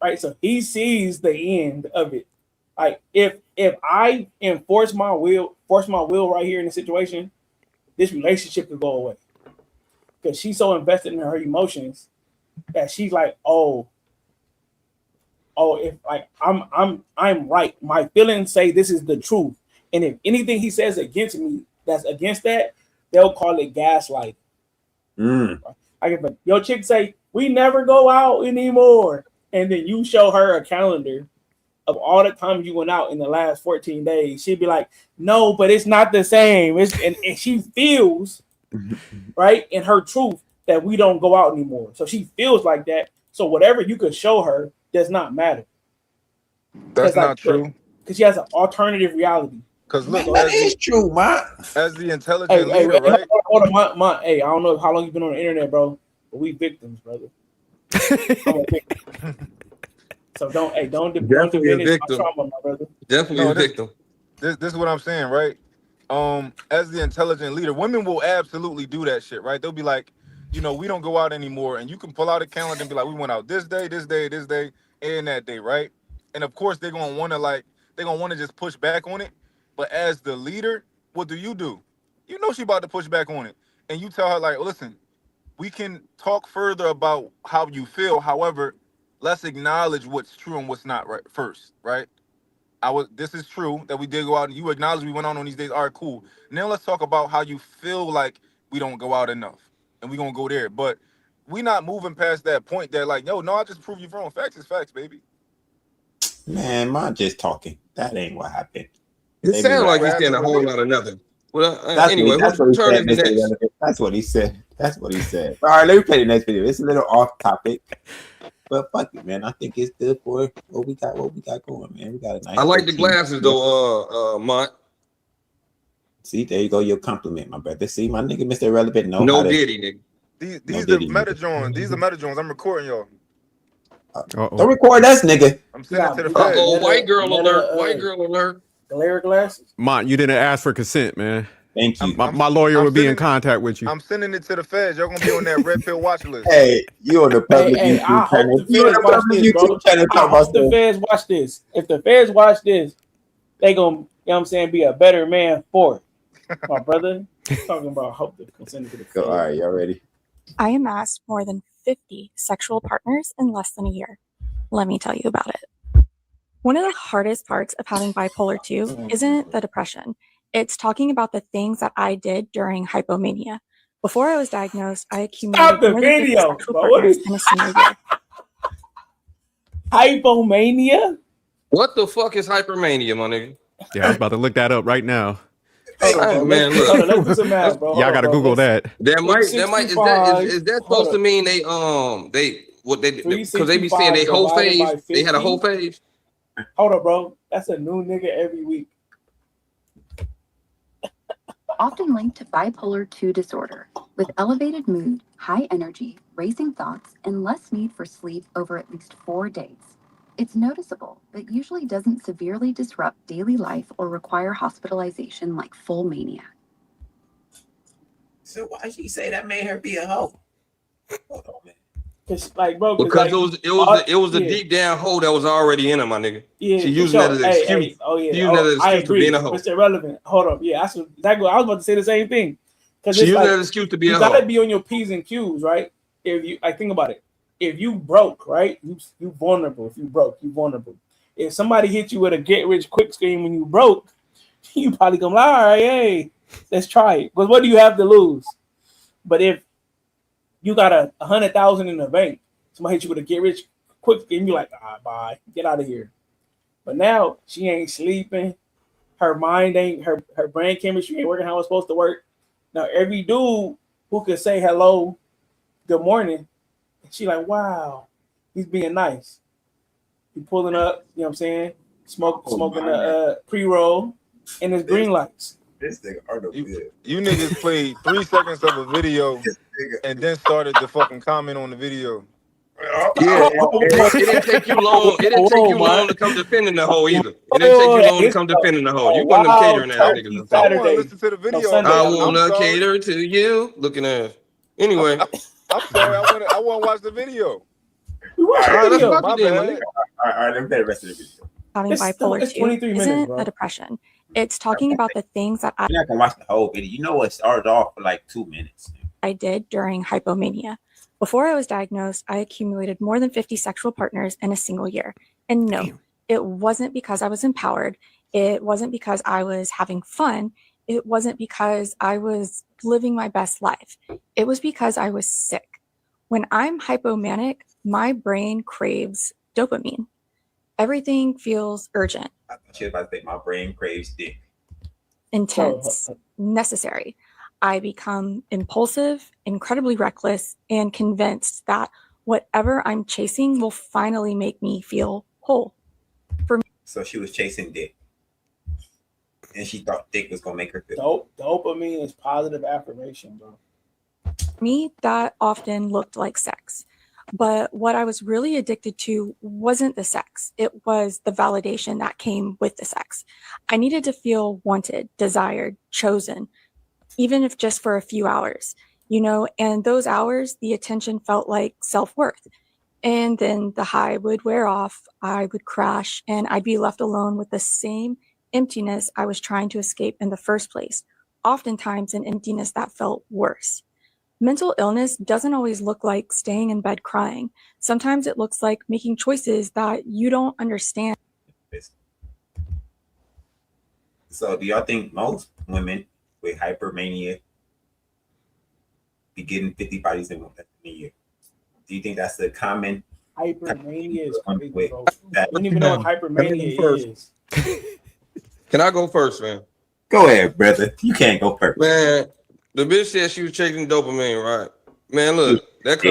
Right, so he sees the end of it. Like if I enforce my will right here in the situation, this relationship could go away. Because she's so invested in her emotions that she's like, if like I'm right. My feelings say this is the truth. And if anything he says against me that's against that, they'll call it gaslight. Like if your chick say, we never go out anymore, and then you show her a calendar of all the times you went out in the last 14 days, she'd be like, no, but it's not the same. And she feels, right, in her truth that we don't go out anymore. So she feels like that. So whatever you could show her does not matter. That's not true. Because she has an alternative reality. Because look, that is true, man. As the intelligent leader, right? Hold on, hey, I don't know how long you've been on the internet, bro, but we victims, brother. I'm a victim. So don't diminish my trauma, my brother. Definitely a victim. This is what I'm saying, right? As the intelligent leader, women will absolutely do that shit, right? They'll be like, we don't go out anymore, and you can pull out a calendar and be like, we went out this day, and that day, right? And of course, they're gonna want to just push back on it. But as the leader, what do? You know she about to push back on it, and you tell her like, listen, we can talk further about how you feel. However, let's acknowledge what's true and what's not right first, right? This is true that we did go out and you acknowledge we went on these days. All right, cool. Now let's talk about how you feel like we don't go out enough. And we're gonna go there. But we not moving past that point that like, no, I just prove you wrong. Facts is facts, baby. Man, mine just talking. That ain't what happened. It sounds like he's saying a whole lot of nothing. Well, anyway, that's what he said. That's what he said. All right, let me play the next video. It's a little off topic, but fuck it, man. I think it's good for what we got going, man. We got a nice. I like the glasses though, Mont. See, there you go. Your compliment, my brother. See, my nigga, Mr. Irrelevant. No diddy, nigga. These are Meta Jones. These are Meta Jones. I'm recording y'all. Don't record us, nigga. I'm sending it to the feds. White girl alert. White girl alert. Glare glasses. Mont, you didn't ask for consent, man. Thank you. My lawyer will be in contact with you. I'm sending it to the feds. Y'all gonna be on that red pill watch list. Hey, you on the public YouTube channel. You on the public YouTube channel talking about the feds watch this. If the feds watch this, they gonna, you know what I'm saying, be a better man for it. My brother, talking about hope to consent to the feds. All right, y'all ready? I amassed more than 50 sexual partners in less than a year. Let me tell you about it. One of the hardest parts of having bipolar 2 isn't the depression. It's talking about the things that I did during hypomania. Before I was diagnosed, I accumulated more than 50 sexual partners in a single year. Hypomania? What the fuck is hypermania, my nigga? Yeah, I was about to look that up right now. Man, Hold on, let's do look. some math, bro. Hold Y'all on, gotta bro. Google that. That might is that supposed to mean they because they be saying they whole 365 divided by phase, they had a whole 50? phase. Hold on, bro. That's a new nigga every week. Often linked to bipolar 2 disorder, with elevated mood, high energy, racing thoughts, and less need for sleep over at least 4 days. It's noticeable, but usually doesn't severely disrupt daily life or require hospitalization like full mania. So why she say that made her be a hoe? Hold on, man. Like, bro, Because it was the deep down hole that was already in her, my nigga. Yeah, She using that as an excuse. Hey, oh yeah, She using that as an I excuse to agree. being a hoe. It's irrelevant. Hold up, yeah, I was about to say the same thing. Because She it's using like, that as an excuse to be you a gotta hoe. be on your P's and Q's, right? If you, think about it. If you broke, right, you vulnerable. If you broke, you vulnerable. If somebody hit you with a get rich quick scheme when you broke, you probably come like, all right, hey, let's try it. Because what do you have to lose? But if you got 100,000 in the bank, somebody hit you with a get rich quick scheme, you're like, bye, get out of here. But now she ain't sleeping. Her mind ain't, her brain chemistry ain't working how it's supposed to work. Now every dude who could say hello, good morning, she like, wow, he's being nice. He pulling up, you know what I'm saying? Smoking the pre-roll and his green lights. This nigga are no good. You niggas played 3 seconds of a video and then started to fucking comment on the video. Yeah, it didn't take you long. It didn't take you long to come defending the hoe either. It didn't take you long to come defending the hoe. You one of them catering ass niggas. I want to listen to the video. I wanna cater to you, looking ass. Anyway, I'm sorry. I want to watch the video. Let's watch My it then, my bad. nigga. All right, let me play the rest of the video. Having bipolar 2 isn't a depression. It's talking about the things that You're not gonna watch the whole video. You know what started off for like 2 minutes. I did during hypomania. Before I was diagnosed, I accumulated more than 50 sexual partners in a single year. And no, it wasn't because I was empowered. It wasn't because I was having fun. It wasn't because I was living my best life. It was because I was sick. When I'm hypomanic, my brain craves dopamine. Everything feels urgent, I thought you were about to say my brain craves dick. intense, necessary. I become impulsive, incredibly reckless, and convinced that whatever I'm chasing will finally make me feel whole. For me, So she was chasing dick. And she thought dick was gonna make her feel. Dopamine is positive affirmation, bro. that often looked like sex. But what I was really addicted to wasn't the sex. It was the validation that came with the sex. I needed to feel wanted, desired, chosen, even if just for a few hours, and those hours, the attention felt like self-worth. And then the high would wear off, I would crash, and I'd be left alone with the same emptiness I was trying to escape in the first place, oftentimes an emptiness that felt worse. Mental illness doesn't always look like staying in bed crying. Sometimes it looks like making choices that you don't understand. So do y'all think most women with hypermania be getting 50 bodies in a year? Do you think that's the common hypermania is crazy, bro. That, I don't even know what hypermania is. Can I go first, man? Go ahead, brother. You can't go first. Man, the bitch said she was chasing dopamine, right? Man, look, that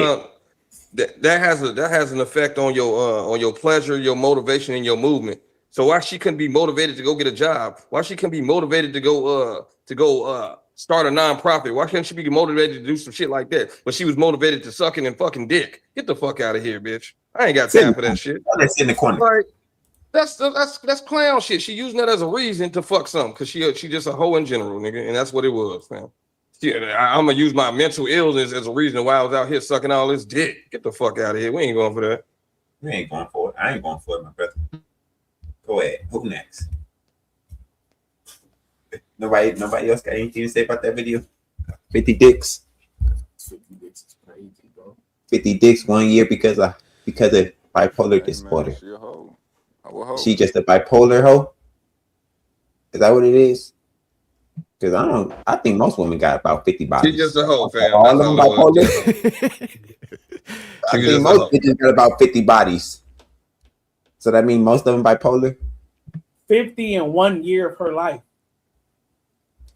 has an effect on your pleasure, your motivation, and your movement. So why she couldn't be motivated to go get a job? Why she couldn't be motivated to go start a nonprofit? Why can't she be motivated to do some shit like that? But she was motivated to sucking and fucking dick. Get the fuck out of here, bitch. I ain't got time for that shit. That's in the corner. Like, that's clown shit. She using that as a reason to fuck something because she just a hoe in general, nigga, and that's what it was, man. I'm gonna use my mental illness as a reason why I was out here sucking all this dick. Get the fuck out of here. We ain't going for that. We ain't going for it. I ain't going for it, my brother. Go ahead. Who next? Nobody else got anything to say about that video? 50 dicks. 50 dicks is crazy, bro. 50 dicks 1 year because of bipolar disorder. She just a bipolar hoe? Is that what it is? Because I think most women got about 50 bodies. She's just a hoe, fam. All of them bipolar. I think most bitches got about 50 bodies. So that means most of them bipolar? 50 in 1 year of her life.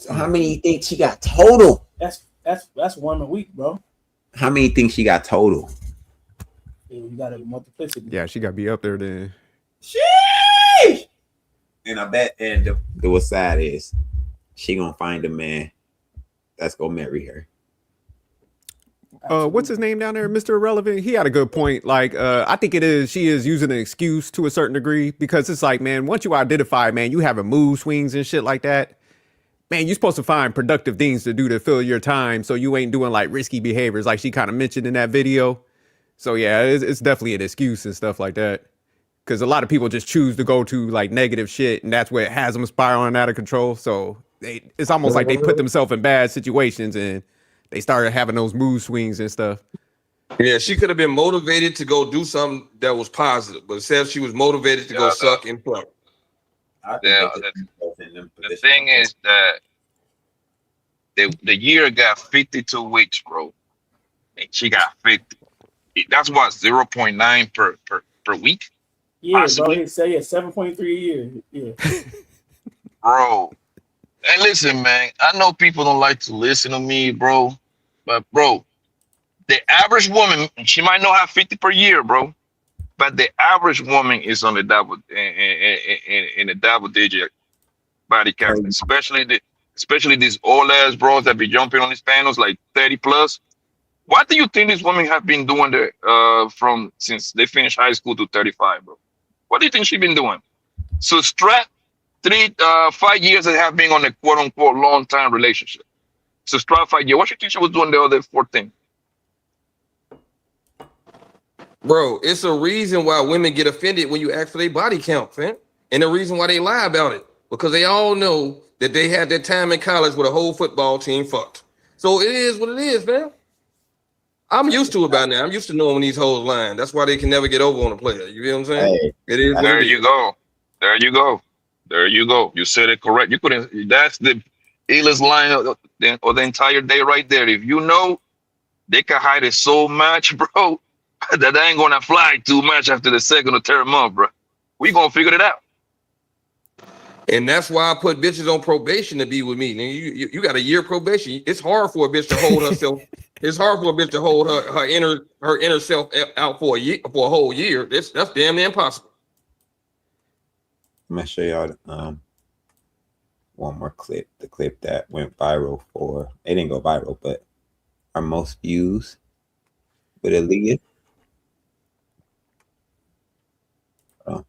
So how many you think she got total? That's one a week, bro. How many think she got total? Yeah, you got a multiplicity. Yeah, she got to be up there then. Sheesh! And I bet, and the what's sad is she gonna find a man that's gonna marry her. What's his name down there, Mr. Irrelevant? He had a good point. Like, I think she is using an excuse to a certain degree, because it's like, man, once you identify, man, you having mood swings and shit like that, man, you're supposed to find productive things to do to fill your time, so you ain't doing like risky behaviors like she kind of mentioned in that video. So yeah, it's definitely an excuse and stuff like that. Because a lot of people just choose to go to like negative shit, and that's what has them spiraling out of control. So it's almost like they put themselves in bad situations and they started having those mood swings and stuff. Yeah, she could have been motivated to go do something that was positive, but instead she was motivated to go suck and fuck. The thing is that the year got 52 weeks, bro, and she got 50. That's what 0.9 per week. Yeah, possibly. Bro. He say 7.3 a year. Yeah, bro. And listen, man, I know people don't like to listen to me, bro, but bro, the average woman, she might not have 50 per year, bro, but the average woman is on the double in a double digit body count, especially these old ass bros that be jumping on these panels like 30 plus. What do you think these women have been doing there from since they finished high school to 35, bro? What do you think she's been doing? So strap 5 years that have been on a quote unquote long time relationship. So strap 5 years. What do you think she was doing the other 14? Bro, it's a reason why women get offended when you ask for their body count, man. And the reason why they lie about it, because they all know that they had that time in college with a whole football team fucked. So it is what it is, man. I'm used to it by now. I'm used to knowing when these hoes lying. That's why they can never get over on a player. You feel what I'm saying? Hey, it is. There you go. There you go. There you go. You said it correct. You couldn't. That's the illest line of the entire day right there. If you know they can hide it so much, bro, that they ain't gonna fly too much after the second or third month, bro. We gonna figure it out. And that's why I put bitches on probation to be with me. Now, you got a year probation. It's hard for a bitch to hold herself. It's hard for a bitch to hold her inner self out for a whole year. That's damn near impossible. I'm gonna show y'all one more clip. The clip that went viral it didn't go viral, but our most views with Aaliyah. Oh.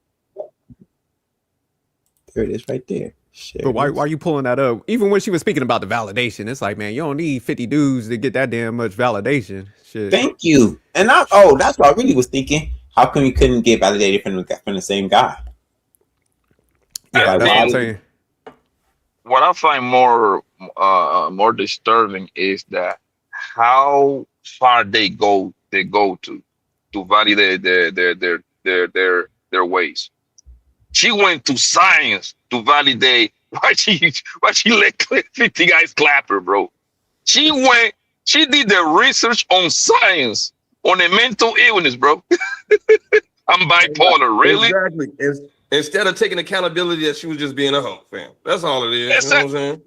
There it is right there. Shit. But why are you pulling that up? Even when she was speaking about the validation, it's like, man, you don't need 50 dudes to get that damn much validation. Shit. Thank you. And that's what I really was thinking. How come you couldn't get validated from the same guy? Yeah, that's what I'm saying. What I find more disturbing is that how far they go to validate their ways. She went to science to validate why she let 50 guys clap her, bro. She did the research on science on a mental illness, bro. I'm bipolar, really? Exactly. Instead of taking accountability that she was just being a hoe, fam. That's all it is. You know what I'm saying?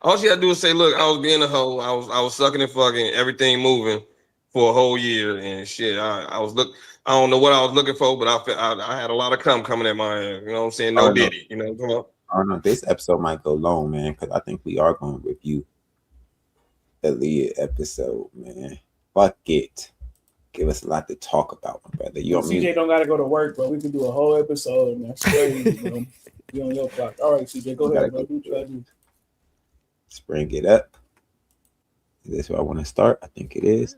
All she had to do is say, look, I was being a hoe. I was sucking and fucking, everything moving for a whole year and shit. I don't know what I was looking for, but I had a lot of coming at my ass. You know what I'm saying? No diddy. You know, come on. I don't know. This episode might go long, man, because I think we are going to review the Aaliyah episode, man. Fuck it. Give us a lot to talk about, my brother. CJ don't gotta go to work, but we can do a whole episode, man. Crazy, bro. You on your clock. All right, CJ, go ahead, bro. Do what you gotta do. Let's bring it up. Is this where I want to start? I think it is.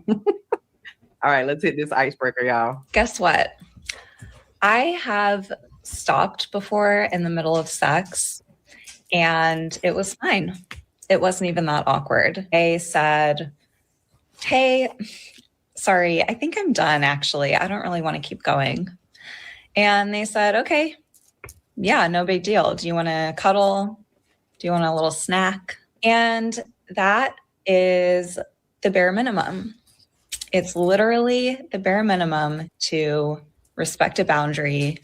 All right, let's hit this icebreaker, y'all. Guess what? I have stopped before in the middle of sex, and it was fine. It wasn't even that awkward. I said, hey, sorry, I think I'm done, actually. I don't really want to keep going. And they said, okay, yeah, no big deal. Do you want to cuddle? Do you want a little snack? And that is the bare minimum. It's literally the bare minimum to respect a boundary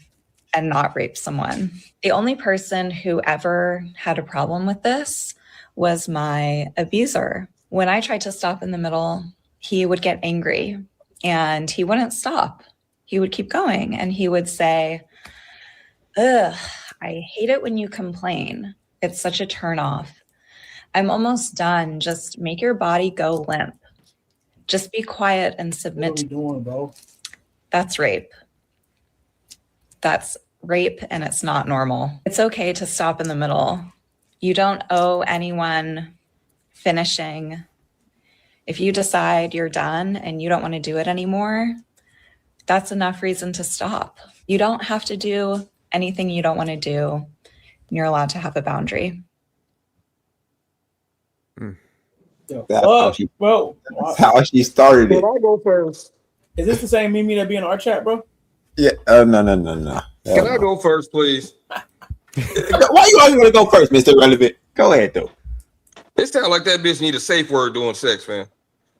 and not rape someone. The only person who ever had a problem with this was my abuser. When I tried to stop in the middle, he would get angry and he wouldn't stop. He would keep going and he would say, ugh, I hate it when you complain. It's such a turnoff. I'm almost done. Just make your body go limp. Just be quiet and submit. What are we doing, bro? That's rape. That's rape and it's not normal. It's okay to stop in the middle. You don't owe anyone finishing. If you decide you're done and you don't want to do it anymore, that's enough reason to stop. You don't have to do anything you don't want to do. You're allowed to have a boundary. That's how she started it. I go first? Is this the same Mimi that be in our chat, bro? Yeah. No. Can I go first, please? Why you always want to go first, Mr. Relevant? Go ahead, though. It sounds like that bitch need a safe word doing sex, man.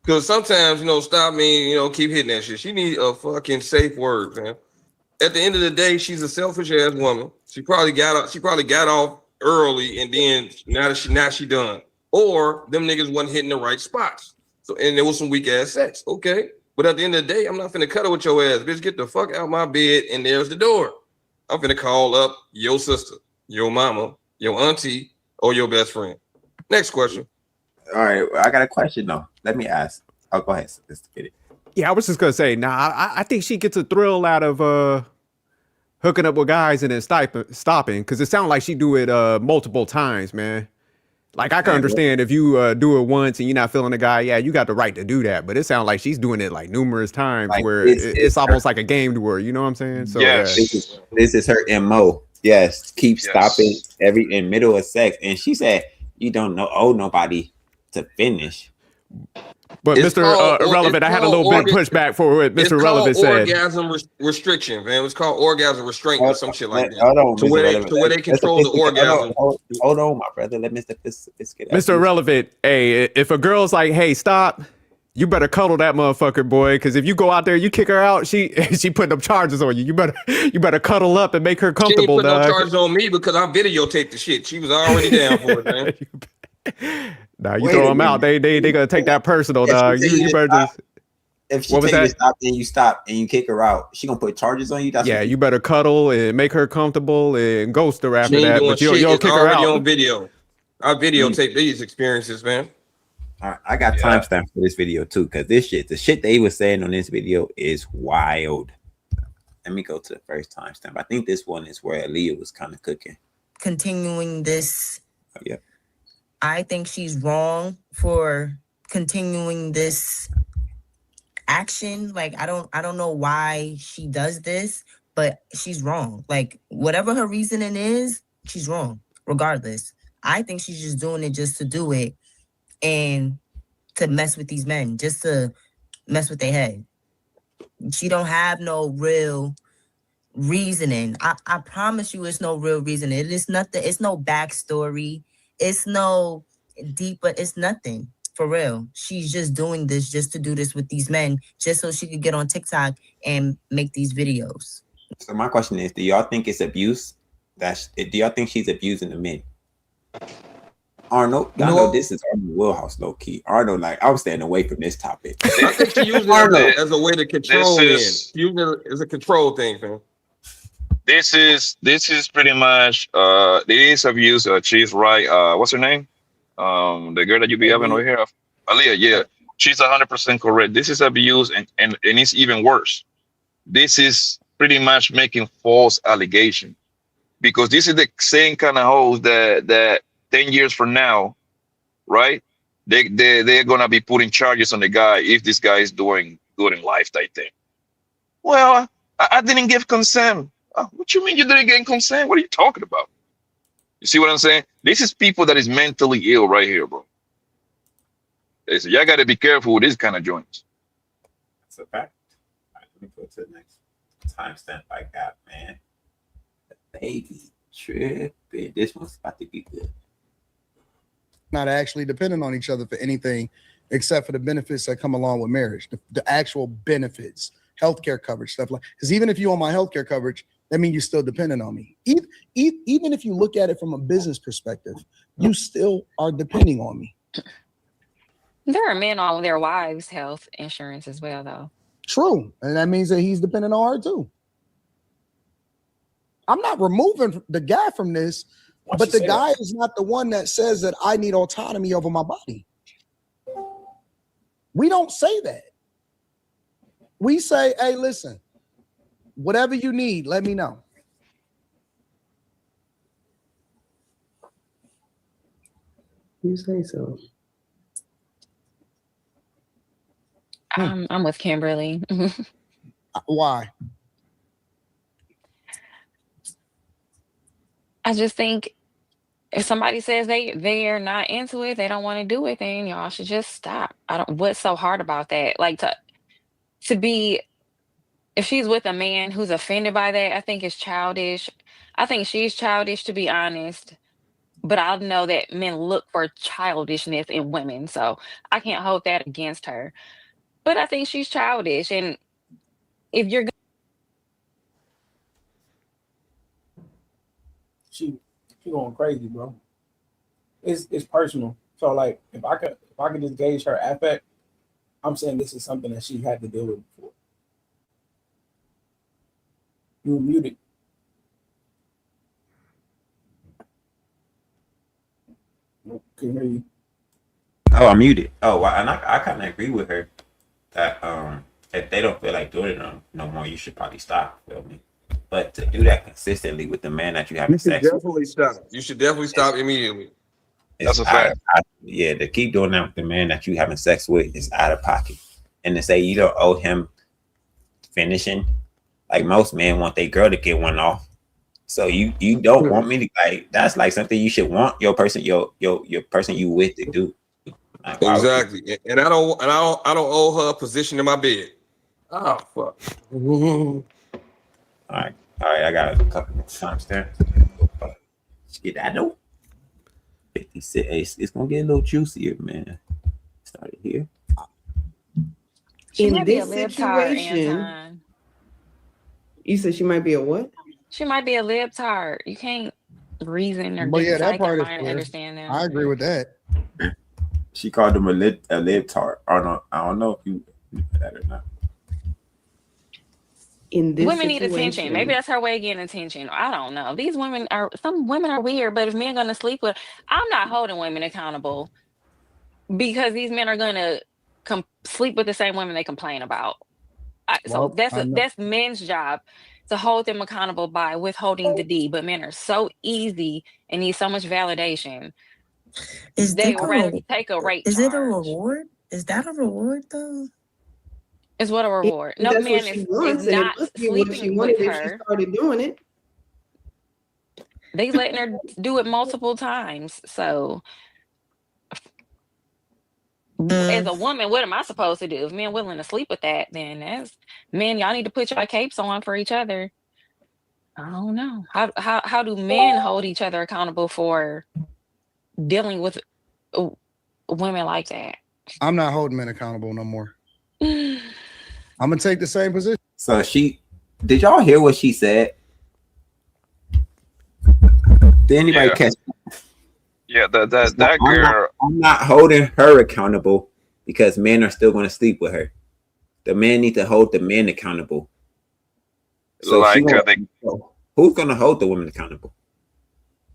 Because sometimes, stop me, keep hitting that shit. She need a fucking safe word, man. At the end of the day, she's a selfish ass woman. She probably got off early, and then now she done. Or them niggas wasn't hitting the right spots. So and there was some weak ass sex. Okay. But at the end of the day, I'm not finna cuddle with your ass. Bitch, get the fuck out my bed, and there's the door. I'm finna call up your sister, your mama, your auntie, or your best friend. Next question. All right, I got a question though. Let me ask. Oh, go ahead. Let's get it. Yeah, I was just gonna say, I think she gets a thrill out of hooking up with guys and then stopping, because it sounds like she do it multiple times, man. Like I can understand if you do it once and you're not feeling the guy, yeah, you got the right to do that. But it sounds like she's doing it like numerous times, like where it's almost like a game to her. You know what I'm saying? So yes, this is her MO. Yes, keep stopping in middle of sex, and she said you don't owe nobody to finish. But Mr. Irrelevant, I had a little bit of pushback for what Mr. Irrelevant said. Orgasm restriction, man. It was called orgasm restraint or some shit like that. Hold on, to where they control the orgasm. Hold on, my brother. Let Mr. Biscuit. Mr. Irrelevant, hey, if a girl's like, hey, stop, you better cuddle that motherfucker, boy. Because if you go out there, you kick her out, she putting up charges on you. You better cuddle up and make her comfortable. She ain't putting no charges on me because I videotaped the shit. She was already down for it, man. Nah, you throw them out. They gonna take that personal, dog. You better just. If she tell you to stop and you stop and you kick her out, she gonna put charges on you. That's you better cuddle and make her comfortable and ghost her after that. But you don't kick her out. On video. I videotape these experiences, man. All right, I got timestamps for this video too, because the shit they was saying on this video is wild. Let me go to the first timestamp. I think this one is where Aaliyah was kind of cooking. Continuing this. Oh, yeah. I think she's wrong for continuing this action. Like I don't know why she does this, but she's wrong. Like whatever her reasoning is, she's wrong regardless. I think she's just doing it just to do it and to mess with these men, just to mess with their head. She don't have no real reasoning. I promise you it's no real reasoning. It is nothing. It's no backstory. It's no deeper. It's nothing for real. She's just doing this just to do this with these men, just so she could get on TikTok and make these videos. So my question is, do y'all think it's abuse? Do y'all think she's abusing the men? Arnold, I know this is Arnold Wheelhouse, low key. Arnold, like I'm staying away from this topic. I think she used it as a way to control men. Using it as a control thing, man. This is pretty much it is abuse. She's right. What's her name? The girl that you be having over here, Aaliyah. Yeah, she's 100% correct. This is abuse, and it's even worse. This is pretty much making false allegation, because this is the same kind of hoes that 10 years from now, right? They're gonna be putting charges on the guy if this guy is doing good in life type thing. Well, I didn't give consent. What you mean you didn't get consent? What are you talking about? You see what I'm saying? This is people that is mentally ill right here, bro. So y'all got to be careful with this kind of joints. That's a fact. All right, let me go to the next timestamp I got, man. The baby tripping. This one's about to be good. Not actually depending on each other for anything except for the benefits that come along with marriage, the actual benefits, healthcare coverage, stuff like. Because even if you own my healthcare coverage, that means you're still dependent on me. Even if you look at it from a business perspective, you still are depending on me. There are men on their wives' health insurance as well, though. True. And that means that he's dependent on her too. I'm not removing the guy from this, but the guy is not the one that says that I need autonomy over my body. We don't say that. We say, hey, listen, whatever you need, let me know. You say so. I'm with Kimberly. Why? I just think if somebody says they are not into it, they don't want to do it, then y'all should just stop. What's so hard about that? Like to be, if she's with a man who's offended by that, I think it's childish. I think she's childish, to be honest. But I know that men look for childishness in women, so I can't hold that against her. But I think she's childish, and if you're she going crazy, bro. It's personal. So like, if I could just gauge her affect, I'm saying this is something that she had to deal with before. You were muted. Can hear you. Oh, I'm muted. Oh, well, and I kind of agree with her that if they don't feel like doing it no more, you should probably stop. Feel me? But to do that consistently with the man that you having sex with, Definitely stop. You should definitely stop immediately. that's a fact. Yeah, to keep doing that with the man that you having sex with is out of pocket. And to say you don't owe him finishing, like most men want their girl to get one off. So you don't want me to, like, that's like something you should want your person your person you with to do. Like, Exactly. And I don't owe her a position in my bed. Oh fuck. All right, I got a couple more times there. Get that note. 56. It's gonna get a little juicier, man. Started here. She In might be a this libtard, situation, Anton. you said she might be a what? She might be a libtard. You can't reason or But yeah, that psychic part is mind and clear. understand them. I agree with that. She called him a libtard. I don't know if you knew that or not. In this Women need situation, attention. Maybe that's her way of getting attention. I don't know. Some women are weird, but if men gonna sleep with, I'm not holding women accountable because these men are gonna sleep with the same women they complain about. So that's men's job to hold them accountable by withholding the D. But men are so easy and need so much validation. They would rather take a rape Is charge. it a reward? Is that a reward though? Is what a reward. No that's man what she is wants, and it not must be what she sleeping wanted with if she her. started doing it. They letting her do it multiple times. So as a woman, what am I supposed to do? If men willing to sleep with that, then that's men, y'all need to put your capes on for each other. I don't know. How do men hold each other accountable for dealing with women like that? I'm not holding men accountable no more. I'm gonna take the same position. So did y'all hear what she said? Did anybody catch? Yeah, that girl. I'm not holding her accountable because men are still going to sleep with her. The men need to hold the men accountable. So Like who's going to hold the women accountable?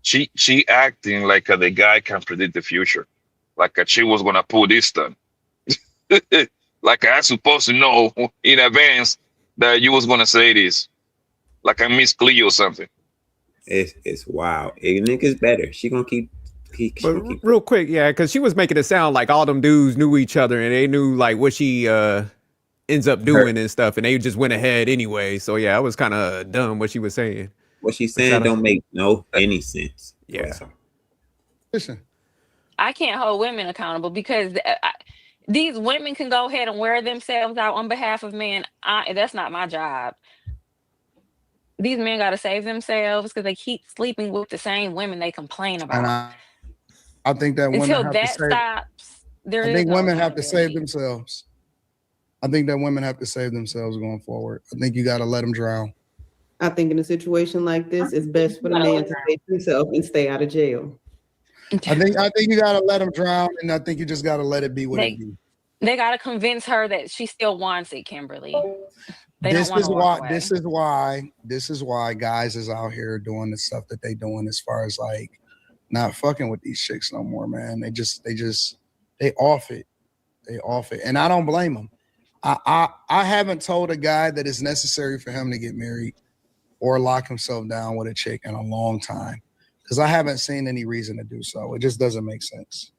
She acting like the guy can predict the future, like she was gonna pull this stunt. Like I'm supposed to know in advance that you was gonna say this, like I Miss Cleo or something. It's wild. A nigga's better. She gonna keep. Real quick, yeah, because she was making it sound like all them dudes knew each other and they knew like what she ends up doing and stuff, and they just went ahead anyway. So yeah, it was kind of dumb what she was saying. What she's saying don't make any sense. Yeah. Listen, I can't hold women accountable because these women can go ahead and wear themselves out on behalf of men. That's not my job. These men got to save themselves because they keep sleeping with the same women they complain about. and I think that until women have that to save, stops, I think women have to save themselves. I think that women have to save themselves going forward. I think you got to let them drown. I think in a situation like this, it's best for the man to save himself and stay out of jail. I think you gotta let them drown, and I think you just gotta let it be what it be. They gotta convince her that she still wants it, Kimberly. They This don't want is to why. walk away. This is why guys is out here doing the stuff that they doing as far as like not fucking with these chicks no more, man. They off it. They off it, and I don't blame them. I haven't told a guy that it's necessary for him to get married or lock himself down with a chick in a long time because I haven't seen any reason to do so. It just doesn't make sense.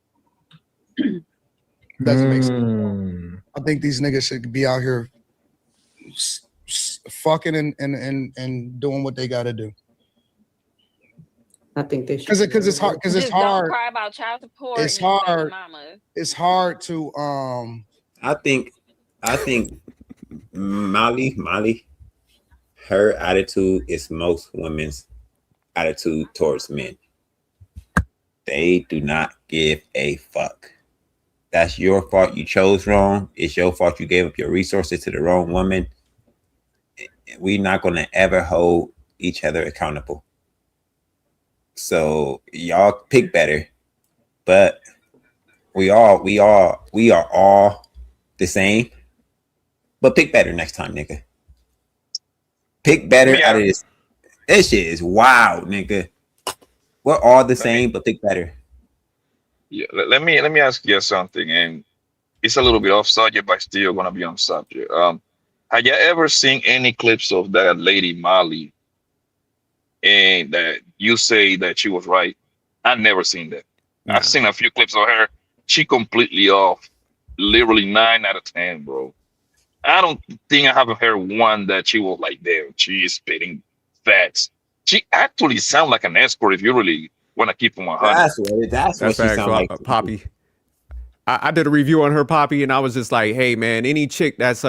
Doesn't make sense. I think these niggas should be out here fucking and doing what they got to do. I think they should. Because it's hard. Because it's hard. Don't cry about child support. It's hard. It's hard to I think Molly, her attitude is most women's attitude towards men. They do not give a fuck. That's your fault. You chose wrong. It's your fault. You gave up your resources to the wrong woman. We're not going to ever hold each other accountable. So y'all pick better, but we are all the same. But pick better next time, nigga. Pick better out of this. This shit is wild, nigga. We're all the same, but pick better. Yeah, let me ask you something, and it's a little bit off subject, but still gonna be on subject. Have you ever seen any clips of that lady Molly, and that you say that she was right? I've never seen that. I've seen a few clips of her. She completely off, literally 9 out of 10, bro. I don't think I haven't heard one that she was like, damn, she is spitting facts. She actually sounds like an escort if you really want to keep them 100. That's what she sounds like. Poppy. I did a review on her, Poppy, and I was just like, hey, man, any chick that's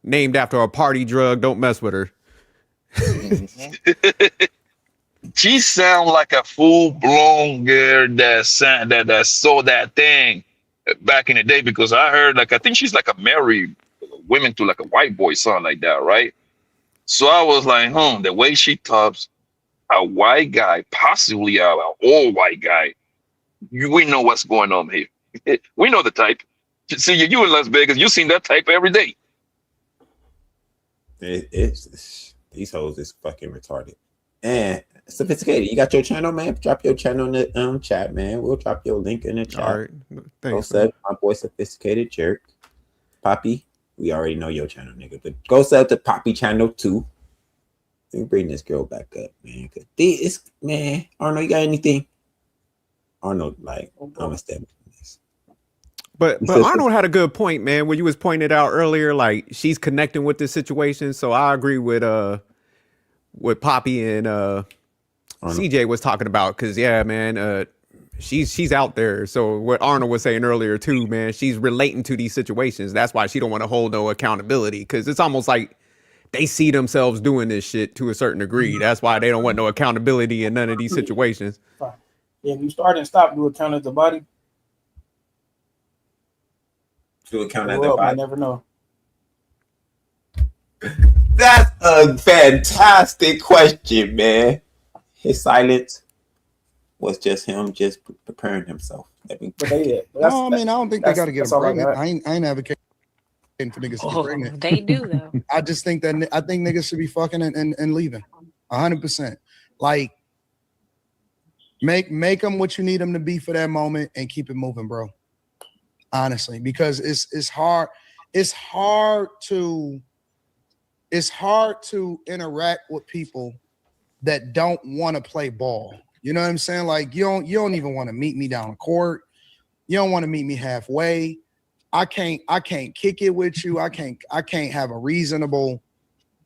named after a party drug, don't mess with her. She sounds like a full-blown girl that saw that thing back in the day, because I heard, like, I think she's like a married woman to like a white boy, something like that, right? So I was like, the way she talks, a white guy, possibly an old white guy, we know what's going on here. We know the type. See, you in Las Vegas, you seen that type every day. These hoes is fucking retarded. And Sophisticated, you got your channel, man? Drop your channel in the chat, man. We'll drop your link in the chat. All right. Thanks. Go sub my boy Sophisticated Jerk. Poppy, we already know your channel, nigga. But go sub to Poppy channel 2. And bring this girl back up, man. Man, Arnold, you got anything? Arnold, like, I'm a step. But Arnold had a good point, man, when you was pointed out earlier, like she's connecting with this situation. So I agree with Poppy and CJ was talking about, because yeah, man, she's out there. So what Arnold was saying earlier too, man, she's relating to these situations. That's why she don't want to hold no accountability, because it's almost like they see themselves doing this shit to a certain degree. That's why they don't want no accountability in none of these situations. Yeah, if you start and stop, do account as the body. To account as the body. I never know. That's a fantastic question, man. His silence was just him just preparing himself. I don't think they got to get them pregnant. I ain't advocating for niggas to get pregnant. They do though. I just think niggas should be fucking and leaving 100%. Like, make them what you need them to be for that moment and keep it moving, bro. Honestly, because it's hard to interact with people that don't want to play ball. You know what I'm saying? Like, you don't even want to meet me down the court. You don't want to meet me halfway. I can't kick it with you. I can't have a reasonable,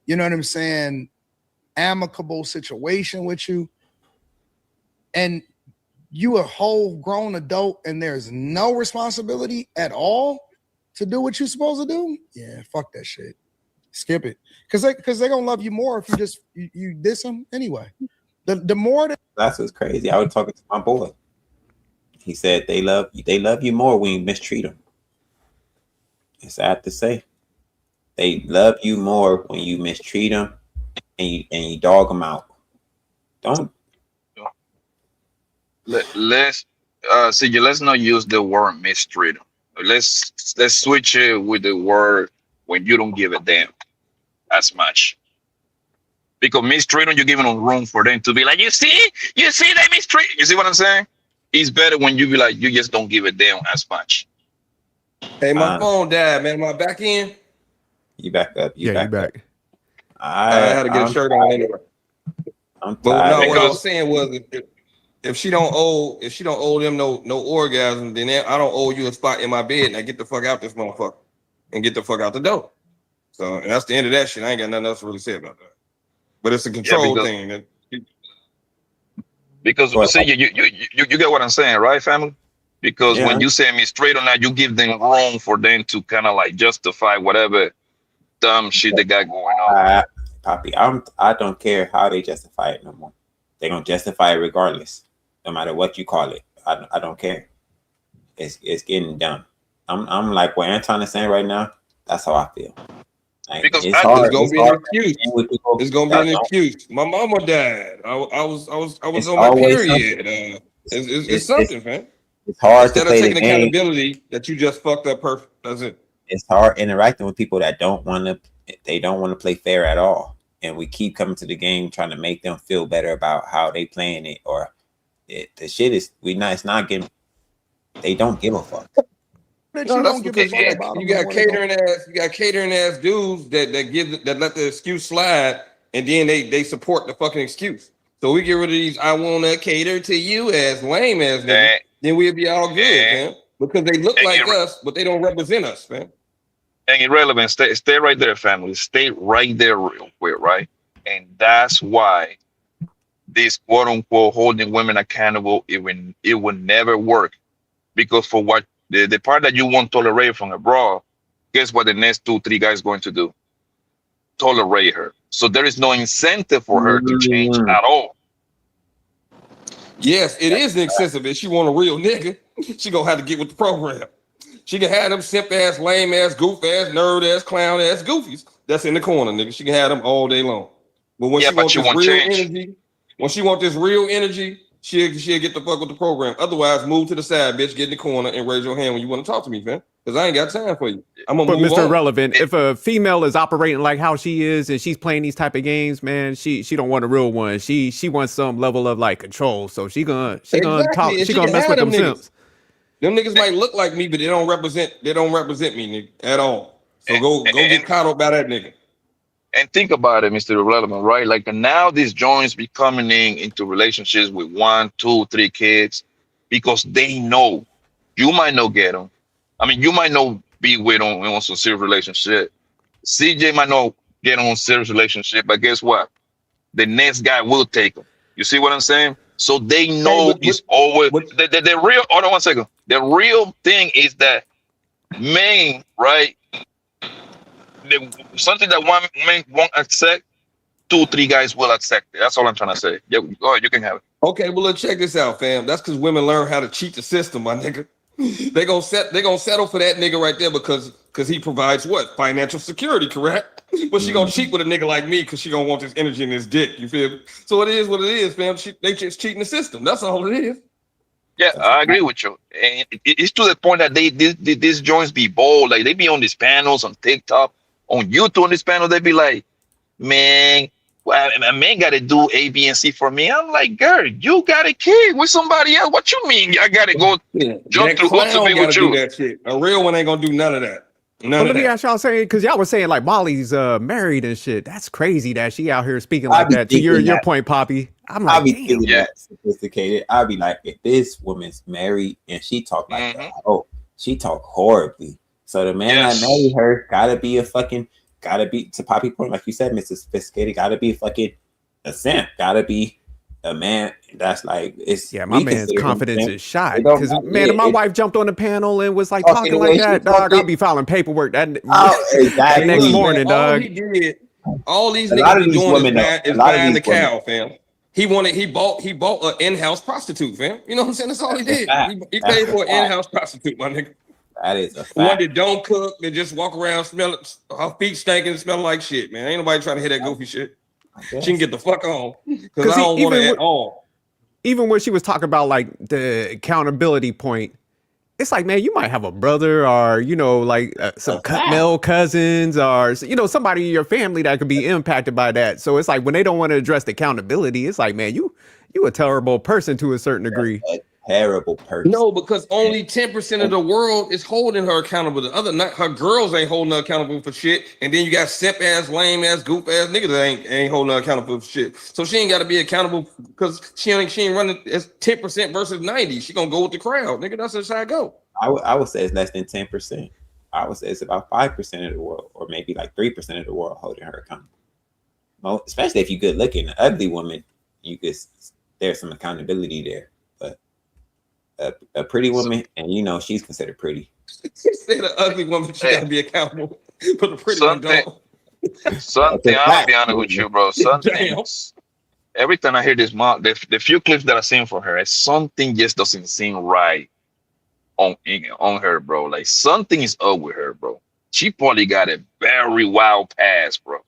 you know what I'm saying, amicable situation with you. And you a whole grown adult and there's no responsibility at all to do what you're supposed to do. Yeah, fuck that shit. Skip it. Because they're gonna love you more if you diss them anyway. The more that's what's crazy. I was talking to my boy. He said they love you more when you mistreat them. It's sad to say. They love you more when you mistreat them and you dog them out. Don't. Let's CJ, let's not use the word mistreat. Let's switch it with the word when you don't give a damn as much. Because mistreating, you're giving them room for them to be like, you see they mistreat. You see what I'm saying? It's better when you be like, you just don't give a damn as much. Hey, my phone died, man. Am I back in? You back up. You back. I had to get a shirt on anyway. I'm But tired. no, what I was saying was if she don't owe them no orgasm, then I don't owe you a spot in my bed. Now get the fuck out this motherfucker and get the fuck out the door. So and that's the end of that shit. I ain't got nothing else to really say about that. But it's a control thing. Because see, you get what I'm saying, right, family? Because when you say mistreat or not, you give them room for them to kind of like justify whatever dumb shit they got going on. Poppy, I don't care how they justify it no more. They're gonna justify it regardless, no matter what you call it. I don't care. It's getting dumb. I'm like what Anton is saying right now. That's how I feel. Like, because it's hard. It's gonna be an excuse. People, it's gonna be an excuse. My mama died. I was on my period. It's something, man. It's hard instead to play of taking the game. Accountability that you just fucked up perfect. That's it. It's hard interacting with people that don't want to play fair at all. And we keep coming to the game trying to make them feel better about how they playing it, or the shit is it's not getting. They don't give a fuck. No, that's because you got catering ass dudes that let the excuse slide, and then they support the fucking excuse. So we get rid of these I wanna cater to you as lame ass niggas, then we'll be all good, man. Because they look like us, but they don't represent us, man. And irrelevant, stay right there, family. Stay right there real quick, right? And that's why this quote unquote holding women accountable, it would never work. Because for what the part that you won't tolerate from abroad, guess what the next 2-3 guys going to do? Tolerate her. So there is no incentive for her to change at all. Yes, it is an incentive. If she want a real nigga, she gonna have to get with the program. She can have them simp ass, lame ass, goof ass, nerd ass, clown ass goofies that's in the corner, nigga. She can have them all day long. But when she wants this real energy, she'll get the fuck with the program. Otherwise, move to the side, bitch. Get in the corner and raise your hand when you want to talk to me, man. Because I ain't got time for you. I'm gonna move Mr. on. Irrelevant, if a female is operating like how she is and she's playing these type of games, man, she don't want a real one. She wants some level of like control. So she gonna talk. She gonna mess with them simps. Them niggas might look like me, but they don't represent me, nigga, at all. So go get coddled by that nigga. And think about it, Mr. Irrelevant, right? Like now these joints be coming into relationships with 1, 2, 3 kids because they know you might not get them. I mean, you might not be with them on some serious relationship. CJ might not get on serious relationship, but guess what? The next guy will take them. You see what I'm saying? So they know it's always the real. Hold on 1 second. The real thing is that men, right? Something that one man won't accept, 2-3 guys will accept it. That's all I'm trying to say. Yeah, go ahead, you can have it. Okay, well let's check this out, fam. That's because women learn how to cheat the system, my nigga. They gonna settle for that nigga right there because he provides what? Financial security, correct? But she gonna cheat with a nigga like me because she gonna want this energy in his dick. You feel me? So it is what it is, fam. They just cheating the system. That's all it is. Yeah, I agree with you. And it's to the point that these joints be bold. Like they be on these panels on TikTok, on YouTube on this panel, they be like, man, well, a man got to do A, B, and C for me. I'm like, girl, you got a kid with somebody else. What you mean? I got to go jump through hoops to be with you. That shit. A real one ain't gonna do none of that. Let me ask y'all saying, because y'all was saying like Molly's married and shit. That's crazy that she out here speaking like that. To your point, Poppy. I'm like, I'll be feeling that sophisticated. I'll be like, if this woman's married and she talk like that, she talk horribly. So the man that married her gotta be to Poppy point, like you said, Mr. Sophisticated, gotta be a simp, gotta be a man that's like, it's my man's confidence is shot. Because man, if my wife jumped on the panel and was like talking like that, dog, I'll be filing paperwork that next morning, dog. All these niggas be doing is buying the cow, fam. He bought an in-house prostitute, fam. You know what I'm saying? That's all he did. He paid for an in-house prostitute, my nigga. That is a fact. One that don't cook, they just walk around smelling, her feet stinking and smelling like shit, man. Ain't nobody trying to hear that goofy shit. She can get the fuck on because I don't want it at all. even when she was talking about like the accountability point, it's like, man, you might have a brother or, you know, like some male cousins or, you know, somebody in your family that could be impacted by that. So it's like when they don't want to address the accountability, it's like, man, you a terrible person to a certain degree. A terrible person. No, because only 10% of the world is holding her accountable. The other, not her girls ain't holding her accountable for shit. And then you got simp ass, lame ass, goof ass niggas that ain't holding her accountable for shit. So she ain't got to be accountable because she ain't running as 10% versus 90. She gonna go with the crowd, nigga. That's just how I go. I would say it's less than 10%. I would say it's about 5% of the world, or maybe like 3% of the world holding her accountable. Well, especially if you're good looking, an ugly woman, there's some accountability there. But a pretty woman, and you know she's considered pretty. She said an ugly woman, she gotta be accountable, but the pretty one don't. Something, I'll be honest with you, bro. Something. Every time I hear this, the few clips that I've seen for her, something just doesn't seem right on her, bro. Like something is up with her, bro. She probably got a very wild past, bro.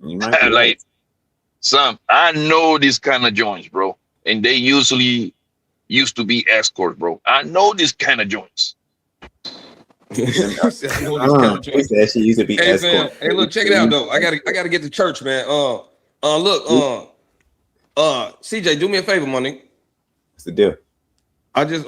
Like I know these kind of joints, bro, and they usually used to be escorts, bro. I know this kind of joints. She used to be Hey, escort. man, hey, look, check it out though. I gotta get to church, man. Look, CJ, do me a favor, my nigga. What's the deal? I just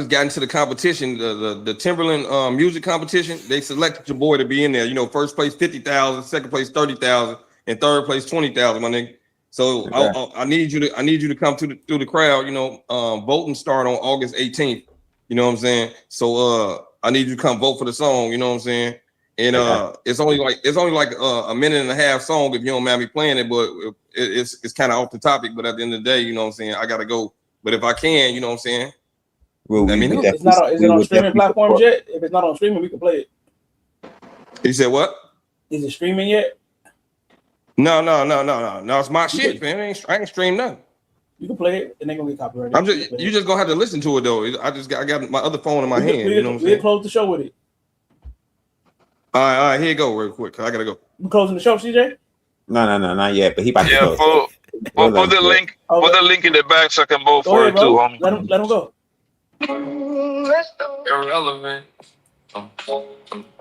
got into the competition, the Timberland music competition. They selected your boy to be in there. You know, first place 50,000, second place 30,000, and third place 20,000, my nigga. So okay. I need you to come through the crowd. You know, voting start on August 18th. You know what I'm saying? So I need you to come vote for the song. You know what I'm saying? And it's only like a minute and a half song if you don't mind me playing it, but it's kind of off the topic. But at the end of the day, you know what I'm saying? I gotta go. But if I can, you know what I'm saying? Well, is it on streaming platforms yet? If it's not on streaming, we can play it. You said what? Is it streaming yet? No. It's my shit, man. I ain't streamed nothing. You can play it, and they gonna get copyrighted. You just gonna have to listen to it though. I got my other phone in my hand. You know what I'm saying? We'll close the show with it. All right, here you go, real quick. I gotta go. You closing the show, CJ? No, not yet. But he about to close. Put the link. Put the link in the back so I can vote for it too, homie. Let him go. Irrelevant.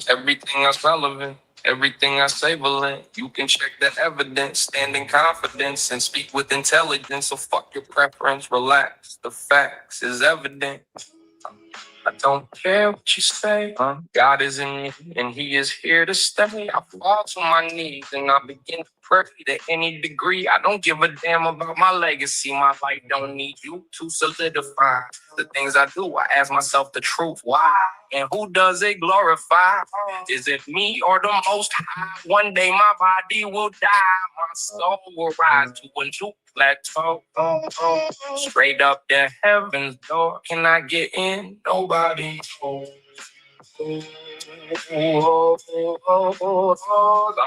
Everything that's relevant. Everything I say will end. You can check the evidence, stand in confidence, and speak with intelligence. So fuck your preference, relax. The facts is evident. I don't care what you say. God is in me, and He is here to stay. I fall to my knees, and I begin to pray to any degree. I don't give a damn about my legacy. My life don't need you to solidify the things I do. I ask myself the truth. Why? And who does it glorify? Is it me or the Most High? One day my body will die. My soul will rise to a new plateau. Straight up the heavens door. Can I get in? Nobody. I'm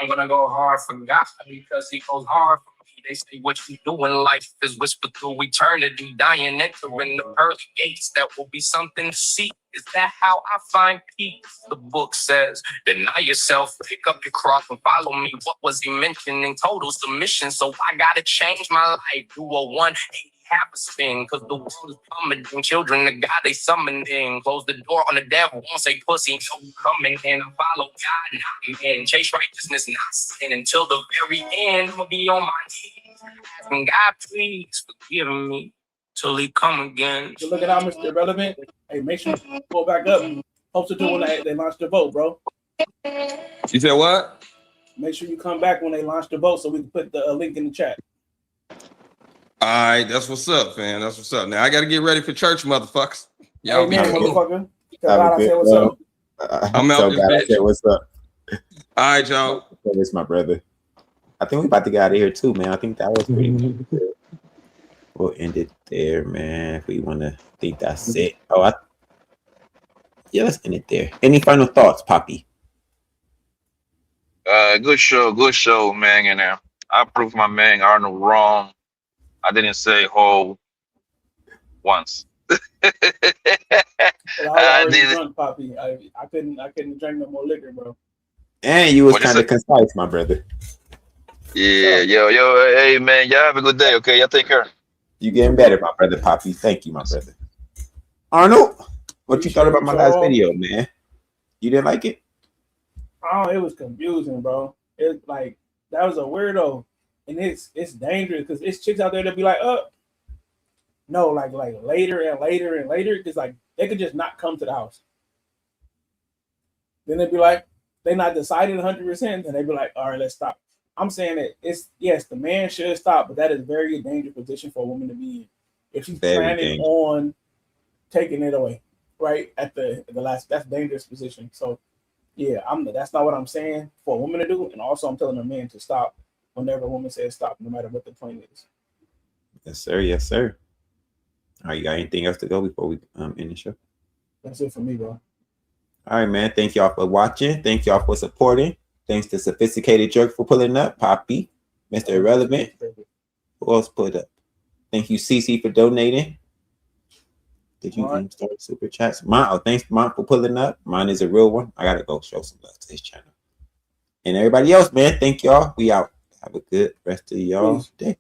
gonna go hard for God because He goes hard for me. They say what you do in life is whispered through eternity, dying, entering the pearly gates. That will be something to see. Is that how I find peace? The book says, deny yourself, pick up your cross and follow me. What was he mentioning? Total submission. So I gotta change my life. Do a 180 half a spin, cause the world is plummeting. Children of God, they summoned in. Close the door on the devil, won't say pussy, no coming in. I follow God, not men. Chase righteousness, not sin. Until the very end, I'll be on my knees, asking God, please forgive me till He come again. You're looking out, Mr. Irrelevant. Hey, make sure you go back up. Post it to when they launch the vote, bro. You said what? Make sure you come back when they launch the vote so we can put the link in the chat. All right, that's what's up, man. That's what's up. Now I got to get ready for church, motherfuckers. Y'all be motherfucker. I say what's up. I'm out this bitch. What's up? All right, y'all. It's my brother. I think we about to get out of here too, man. I think that was pretty good. We'll end it there, man. If we want to think that's it. Yeah, let's end it there. Any final thoughts, Poppy? Good show, man. And I proved my man Arnold wrong. I didn't say ho once. I already drunk, Poppy. I couldn't drink no more liquor, bro. And you was kind of concise, my brother. Yeah, yo, hey man, y'all have a good day, okay? Y'all take care. You getting better, my brother Poppy. Thank you, my brother. Arnold, what you thought about my last video, man? You didn't like it? Oh, it was confusing, bro. It like that was a weirdo, and it's dangerous because it's chicks out there that be like, no, like later and later and later, because like they could just not come to the house. Then they'd be like, they're not decided 100%, and they'd be like, all right, let's stop. I'm saying that it's yes, the man should stop, but that is very dangerous position for a woman to be in if she's planning on taking it away, right? At the last, that's a dangerous position. So yeah, that's not what I'm saying for a woman to do, and also I'm telling a man to stop whenever a woman says stop, no matter what the point is. Yes, sir. Yes, sir. All right, you got anything else to go before we end the show? That's it for me, bro. All right, man. Thank y'all for watching. Thank y'all for supporting. Thanks to Sophisticated Jerk for pulling up. Poppy, Mr. Irrelevant. Who else put up? Thank you, CC, for donating. Did you start super chats? Thanks, Mom, for pulling up. Mine is a real one. I gotta go show some love to his channel. And everybody else, man. Thank y'all. We out. Have a good rest of y'all's day.